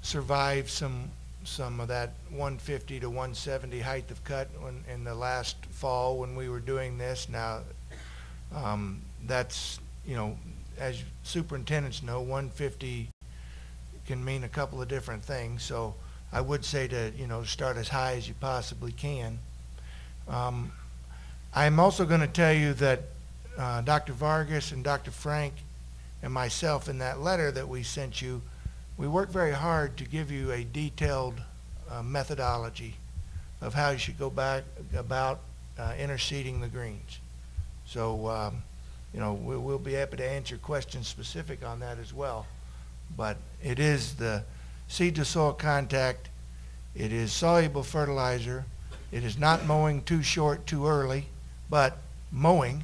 survived some of that 150 to 170 height of cut in the last fall when we were doing this. Now, that's, as superintendents know, 150 can mean a couple of different things. So I would say to, start as high as you possibly can. I'm also going to tell you that Dr. Vargas and Dr. Frank and myself, in that letter that we sent you, we worked very hard to give you a detailed methodology of how you should go about interseeding the greens. So, we'll be able to answer questions specific on that as well. but it is the seed-to-soil contact, it is soluble fertilizer, it is not mowing too short, too early, but mowing,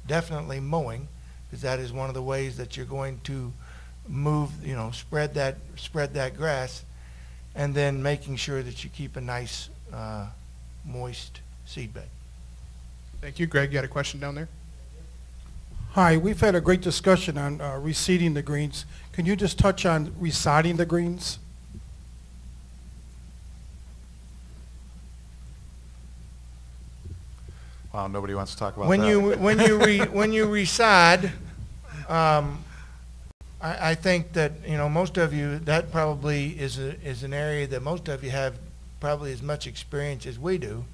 definitely mowing, because that is one of the ways that you're going to move, you know, spread that grass, and then making sure that you keep a nice moist seed bed.
Thank you. Greg, you had a question down there?
Hi, we've had a great discussion on reseeding the greens. Can you just touch on resodding the greens?
Wow, nobody wants to talk about
when
that.
When you resod, I think that, you know, most of you, that probably is an area that most of you have probably as much experience as we do,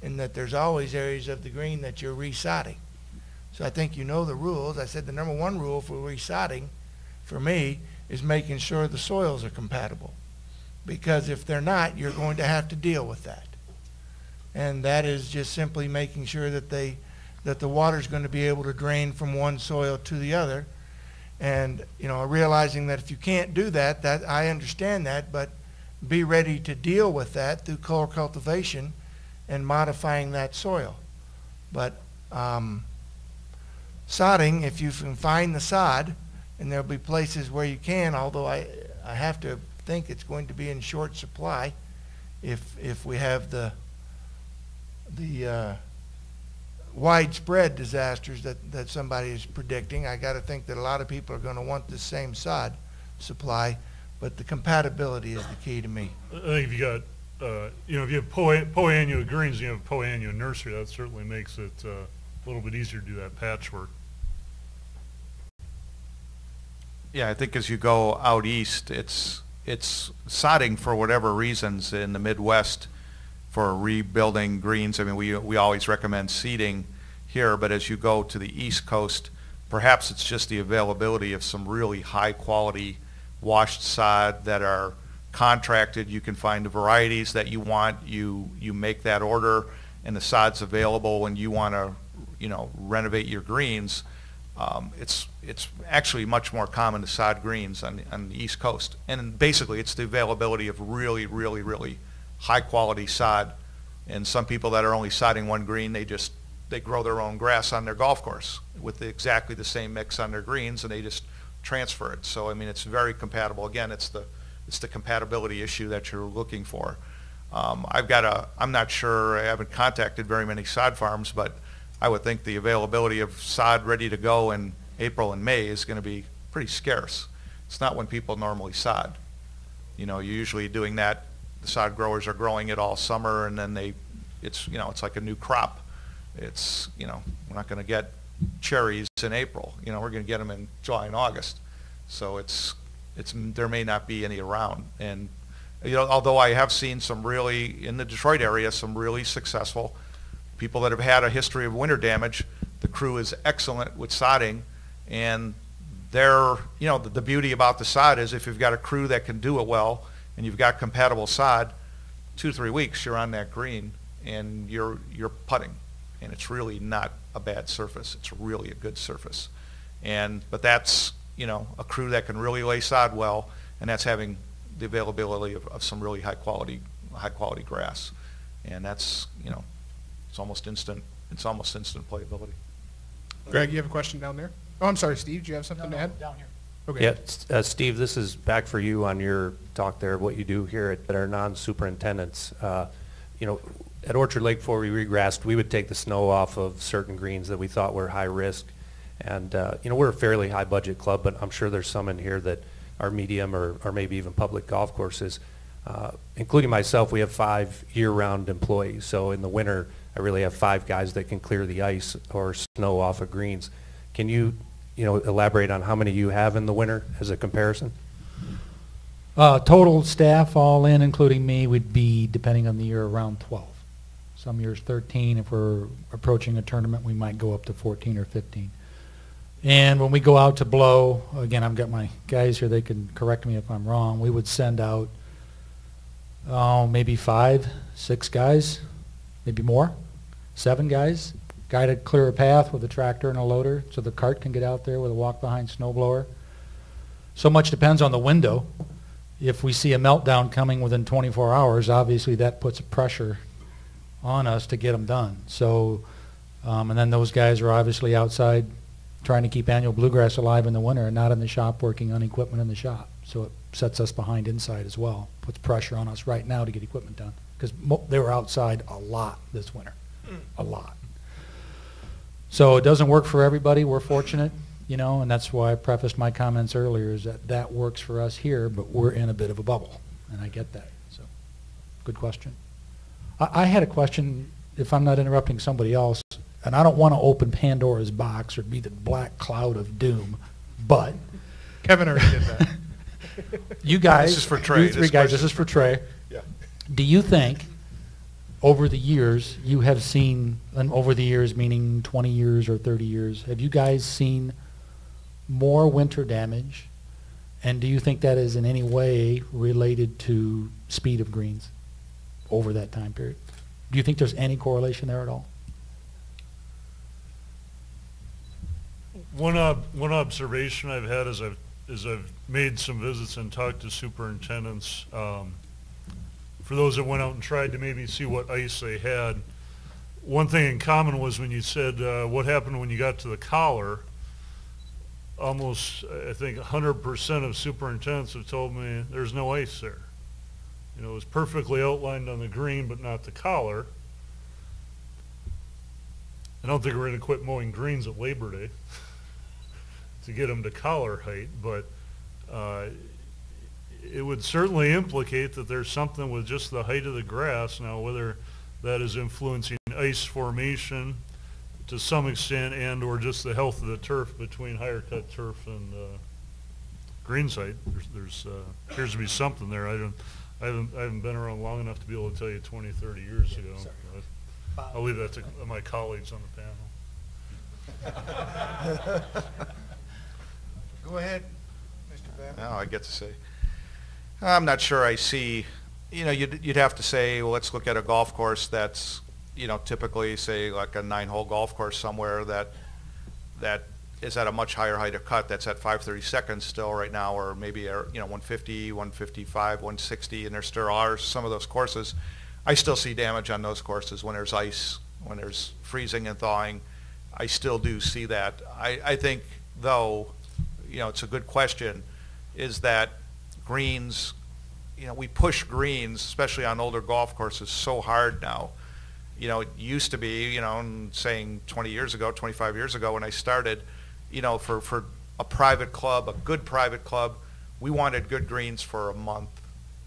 in that there's always areas of the green that you're resodding. So I think you know the rules. I said the number one rule for resodding for me is making sure the soils are compatible, because if they're not, you're going to have to deal with that. And that is just simply making sure that the water's going to be able to drain from one soil to the other. And, you know, realizing that if you can't do that, I understand that, but be ready to deal with that through co-cultivation and modifying that soil. But sodding, if you can find the sod, and there'll be places where you can, although I have to think it's going to be in short supply if we have the widespread disasters that somebody is predicting. I got to think that a lot of people are going to want the same sod supply, but the compatibility is the key to me.
I think if you got, you know, if you have poannual greens and you have a poannual nursery, that certainly makes it a little bit easier to do that patchwork.
Yeah, I think as you go out east, it's sodding for whatever reasons in the Midwest for rebuilding greens. I mean, we always recommend seeding here, but as you go to the East Coast, perhaps it's just the availability of some really high quality washed sod that are contracted. You can find the varieties that you want. You make that order, and the sod's available when you want to, you know, renovate your greens. It's actually much more common to sod greens on the East Coast, and basically it's the availability of really, really, really high quality sod. And some people that are only sodding one green, they grow their own grass on their golf course with exactly the same mix on their greens, and they just transfer it. So I mean, it's very compatible. Again, it's the compatibility issue that you're looking for. I'm not sure, I haven't contacted very many sod farms, but I would think the availability of sod ready to go in April and May is going to be pretty scarce. It's not when people normally sod. You know, you're usually doing that, the sod growers are growing it all summer, and then it's like a new crop. It's, you know, we're not going to get cherries in April. You know, we're going to get them in July and August. So there may not be any around. And, you know, although I have seen some really, in the Detroit area, some really successful people that have had a history of winter damage. The crew is excellent with sodding, and you know, the beauty about the sod is if you've got a crew that can do it well and you've got compatible sod, 2 to 3 weeks you're on that green and you're putting, and it's really not a bad surface. It's really a good surface. But that's, you know, a crew that can really lay sod well, and that's having the availability of some really high quality grass. And that's, you know, it's almost instant playability.
Greg, you have a question down there? Oh, I'm sorry, Steve, do you have something to add?
Down here.
Okay.
Yeah, Steve, this is back for you on your talk there, what you do here at our non-superintendents. You know, at Orchard Lake, before we regrassed, we would take the snow off of certain greens that we thought were high risk. And, you know, we're a fairly high budget club, but I'm sure there's some in here that are medium or maybe even public golf courses. Including myself, we have 5 year-round employees. So in the winter, I really have 5 guys that can clear the ice or snow off of greens. Can you elaborate on how many you have in the winter as a comparison?
Total staff, all in, including me, would be, depending on the year, around 12. Some years 13. If we're approaching a tournament, we might go up to 14 or 15. And when we go out to blow, again, I've got my guys here, they can correct me if I'm wrong, we would send out maybe 5, 6 guys, maybe more, 7 guys, guy to clear a path with a tractor and a loader so the cart can get out there with a walk-behind snowblower. So much depends on the window. If we see a meltdown coming within 24 hours, obviously that puts a pressure on us to get them done. So, and then those guys are obviously outside trying to keep annual bluegrass alive in the winter and not in the shop working on equipment in the shop. So it sets us behind inside as well. Puts pressure on us right now to get equipment done because they were outside a lot this winter, a lot. So it doesn't work for everybody. We're fortunate, you know, and that's why I prefaced my comments earlier is that that works for us here, but we're in a bit of a bubble, and I get that. So, good question. I had a question, if I'm not interrupting somebody else, and I don't want to open Pandora's box or be the black cloud of doom, but
Kevin already did that.
You guys,
This is for Trey.
you three guys, this is for Trey.
Yeah.
Do you think over the years you have seen, and over the years meaning 20 years or 30 years, have you guys seen more winter damage? And do you think that is in any way related to speed of greens over that time period? Do you think there's any correlation there at all?
One observation I've had is I've made some visits and talked to superintendents. For those that went out and tried to maybe see what ice they had, one thing in common was when you said what happened when you got to the collar, almost I think 100% of superintendents have told me there's no ice there. You know, it was perfectly outlined on the green, but not the collar. I don't think we're going to quit mowing greens at Labor Day to get them to collar height, but it would certainly implicate that there's something with just the height of the grass. Now, whether that is influencing ice formation to some extent and or just the health of the turf between higher cut turf and greenside, there's appears to be something there. I haven't been around long enough to be able to tell you 20, 30 years ago. I'll leave that to my colleagues on the panel.
Go ahead, Mr. Babbitt. No, I get to say. I'm not sure I see, you know, you'd have to say, well, let's look at a golf course that's, you know, typically say like a 9-hole golf course somewhere that is at a much higher height of cut, that's at 532nd still right now, or maybe, you know, 150, 155, 160, and there still are some of those courses. I still see damage on those courses when there's ice, when there's freezing and thawing. I still do see that. I think, though, you know, it's a good question, is that greens, you know, we push greens, especially on older golf courses, so hard now. You know, it used to be, you know, saying 20 years ago, 25 years ago when I started, you know, for a private club, a good private club, we wanted good greens for a month,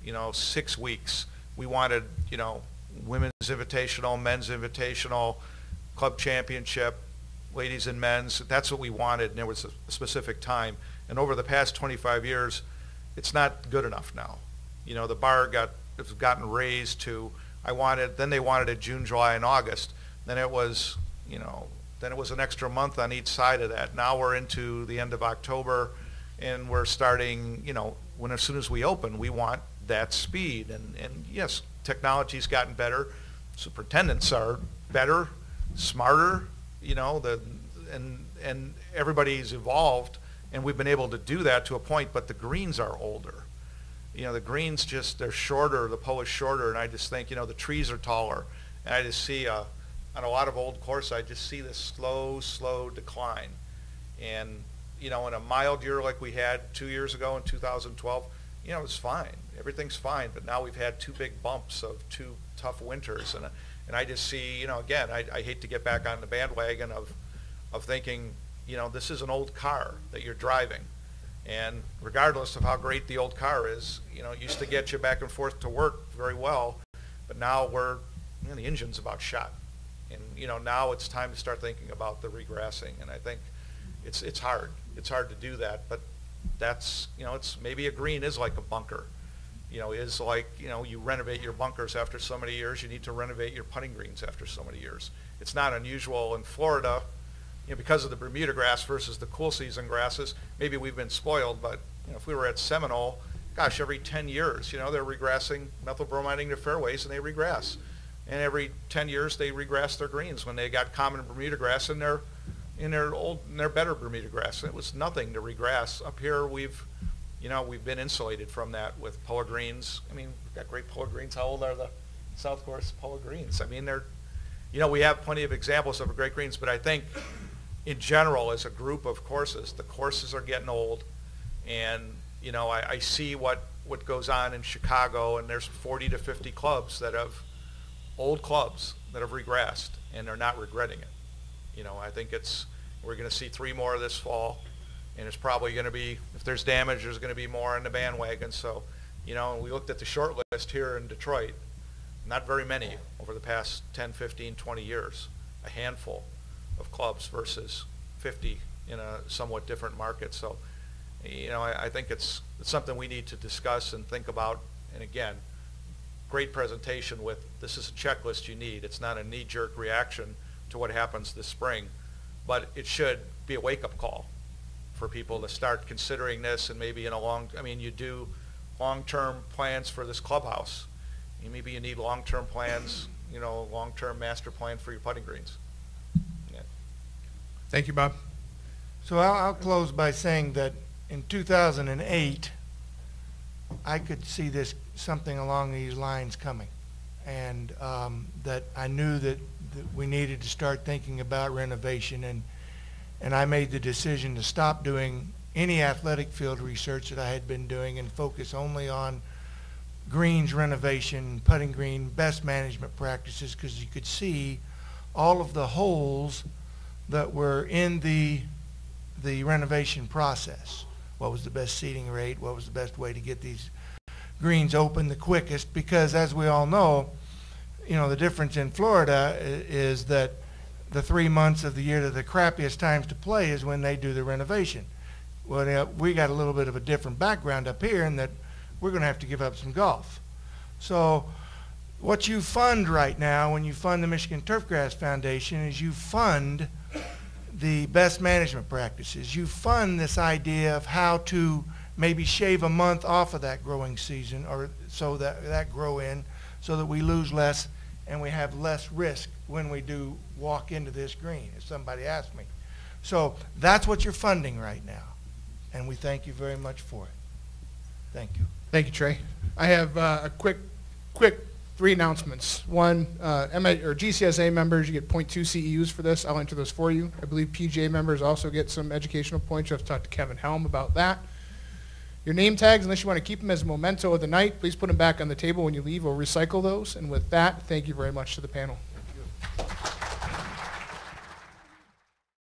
you know, 6 weeks. We wanted, you know, women's invitational, men's invitational, club championship, ladies and men's. That's what we wanted, and there was a specific time. And over the past 25 years, it's not good enough now. You know, the bar has gotten raised to, then they wanted it June, July, and August. Then it was, you know, then it was an extra month on each side of that. Now we're into the end of October, and we're starting, you know, as soon as we open, we want that speed. And yes, technology's gotten better. Superintendents are better, smarter, you know, and everybody's evolved, and we've been able to do that to a point, but the greens are older. You know, the greens they're shorter, the pull is shorter, and I just think, you know, the trees are taller. And I just see, on a lot of old courses, I just see this slow decline. And, you know, in a mild year like we had 2 years ago in 2012, you know, it's fine. Everything's fine, but now we've had 2 big bumps of 2 tough winters. And I just see, you know, again, I hate to get back on the bandwagon of thinking, you know, this is an old car that you're driving. And regardless of how great the old car is, you know, it used to get you back and forth to work very well, but now you know, the engine's about shot. And, you know, now it's time to start thinking about the regrassing. And I think it's hard. It's hard to do that, but that's, you know, it's maybe a green is like a bunker. You know, is like, you know, you renovate your bunkers after so many years, you need to renovate your putting greens after so many years. It's not unusual in Florida, you know, because of the Bermuda grass versus the cool season grasses. Maybe we've been spoiled, but, you know, if we were at Seminole, gosh, every 10 years, you know, they're regrassing, methyl bromiding their fairways, and they regrass. And every 10 years, they regrass their greens when they got common Bermuda grass in their better Bermuda grass. And it was nothing to regrass. Up here, we've you know, we've been insulated from that with Poa greens. I mean, we've got great Poa greens. How old are the South Course Poa greens? I mean, they're, you know, we have plenty of examples of great greens, but I think in general, as a group of courses, the courses are getting old, and you know, I see what goes on in Chicago, and there's 40 to 50 clubs that have old clubs that have regressed, and they're not regretting it. You know, I think we're going to see 3 more this fall, and it's probably going to be, if there's damage, there's going to be more on the bandwagon. So, you know, we looked at the short list here in Detroit, not very many over the past 10, 15, 20 years, a handful of clubs versus 50 in a somewhat different market. So, you know, I think it's something we need to discuss and think about. And again, great presentation with, this is a checklist you need. It's not a knee-jerk reaction to what happens this spring, but it should be a wake-up call for people to start considering this, and maybe in you do long-term plans for this clubhouse. Maybe you need long-term plans, you know, long-term master plan for your putting greens. Yeah.
Thank you, Bob.
So I'll close by saying that in 2008, I could see something along these lines coming, and that I knew that we needed to start thinking about renovation, and I made the decision to stop doing any athletic field research that I had been doing and focus only on greens renovation, putting green, best management practices, because you could see all of the holes that were in the renovation process. What was the best seeding rate? What was the best way to get these greens open the quickest? Because as we all know, you know, the difference in Florida is that the 3 months of the year that the crappiest times to play is when they do the renovation. Well, we got a little bit of a different background up here in that we're going to have to give up some golf. So what you fund right now when you fund the Michigan Turfgrass Foundation is you fund the best management practices. You fund this idea of how to maybe shave a month off of that growing season, or so that grow in, so that we lose less and we have less risk when we do walk into this green, if somebody asks me. So that's what you're funding right now, and we thank you very much for it. Thank you.
Thank you, Trey. I have a quick 3 announcements. One, GCSA members, you get 0.2 CEUs for this. I'll enter those for you. I believe PGA members also get some educational points. You have to talk to Kevin Helm about that. Your name tags, unless you want to keep them as a memento of the night, please put them back on the table when you leave. We'll recycle those. And with that, thank you very much to the panel.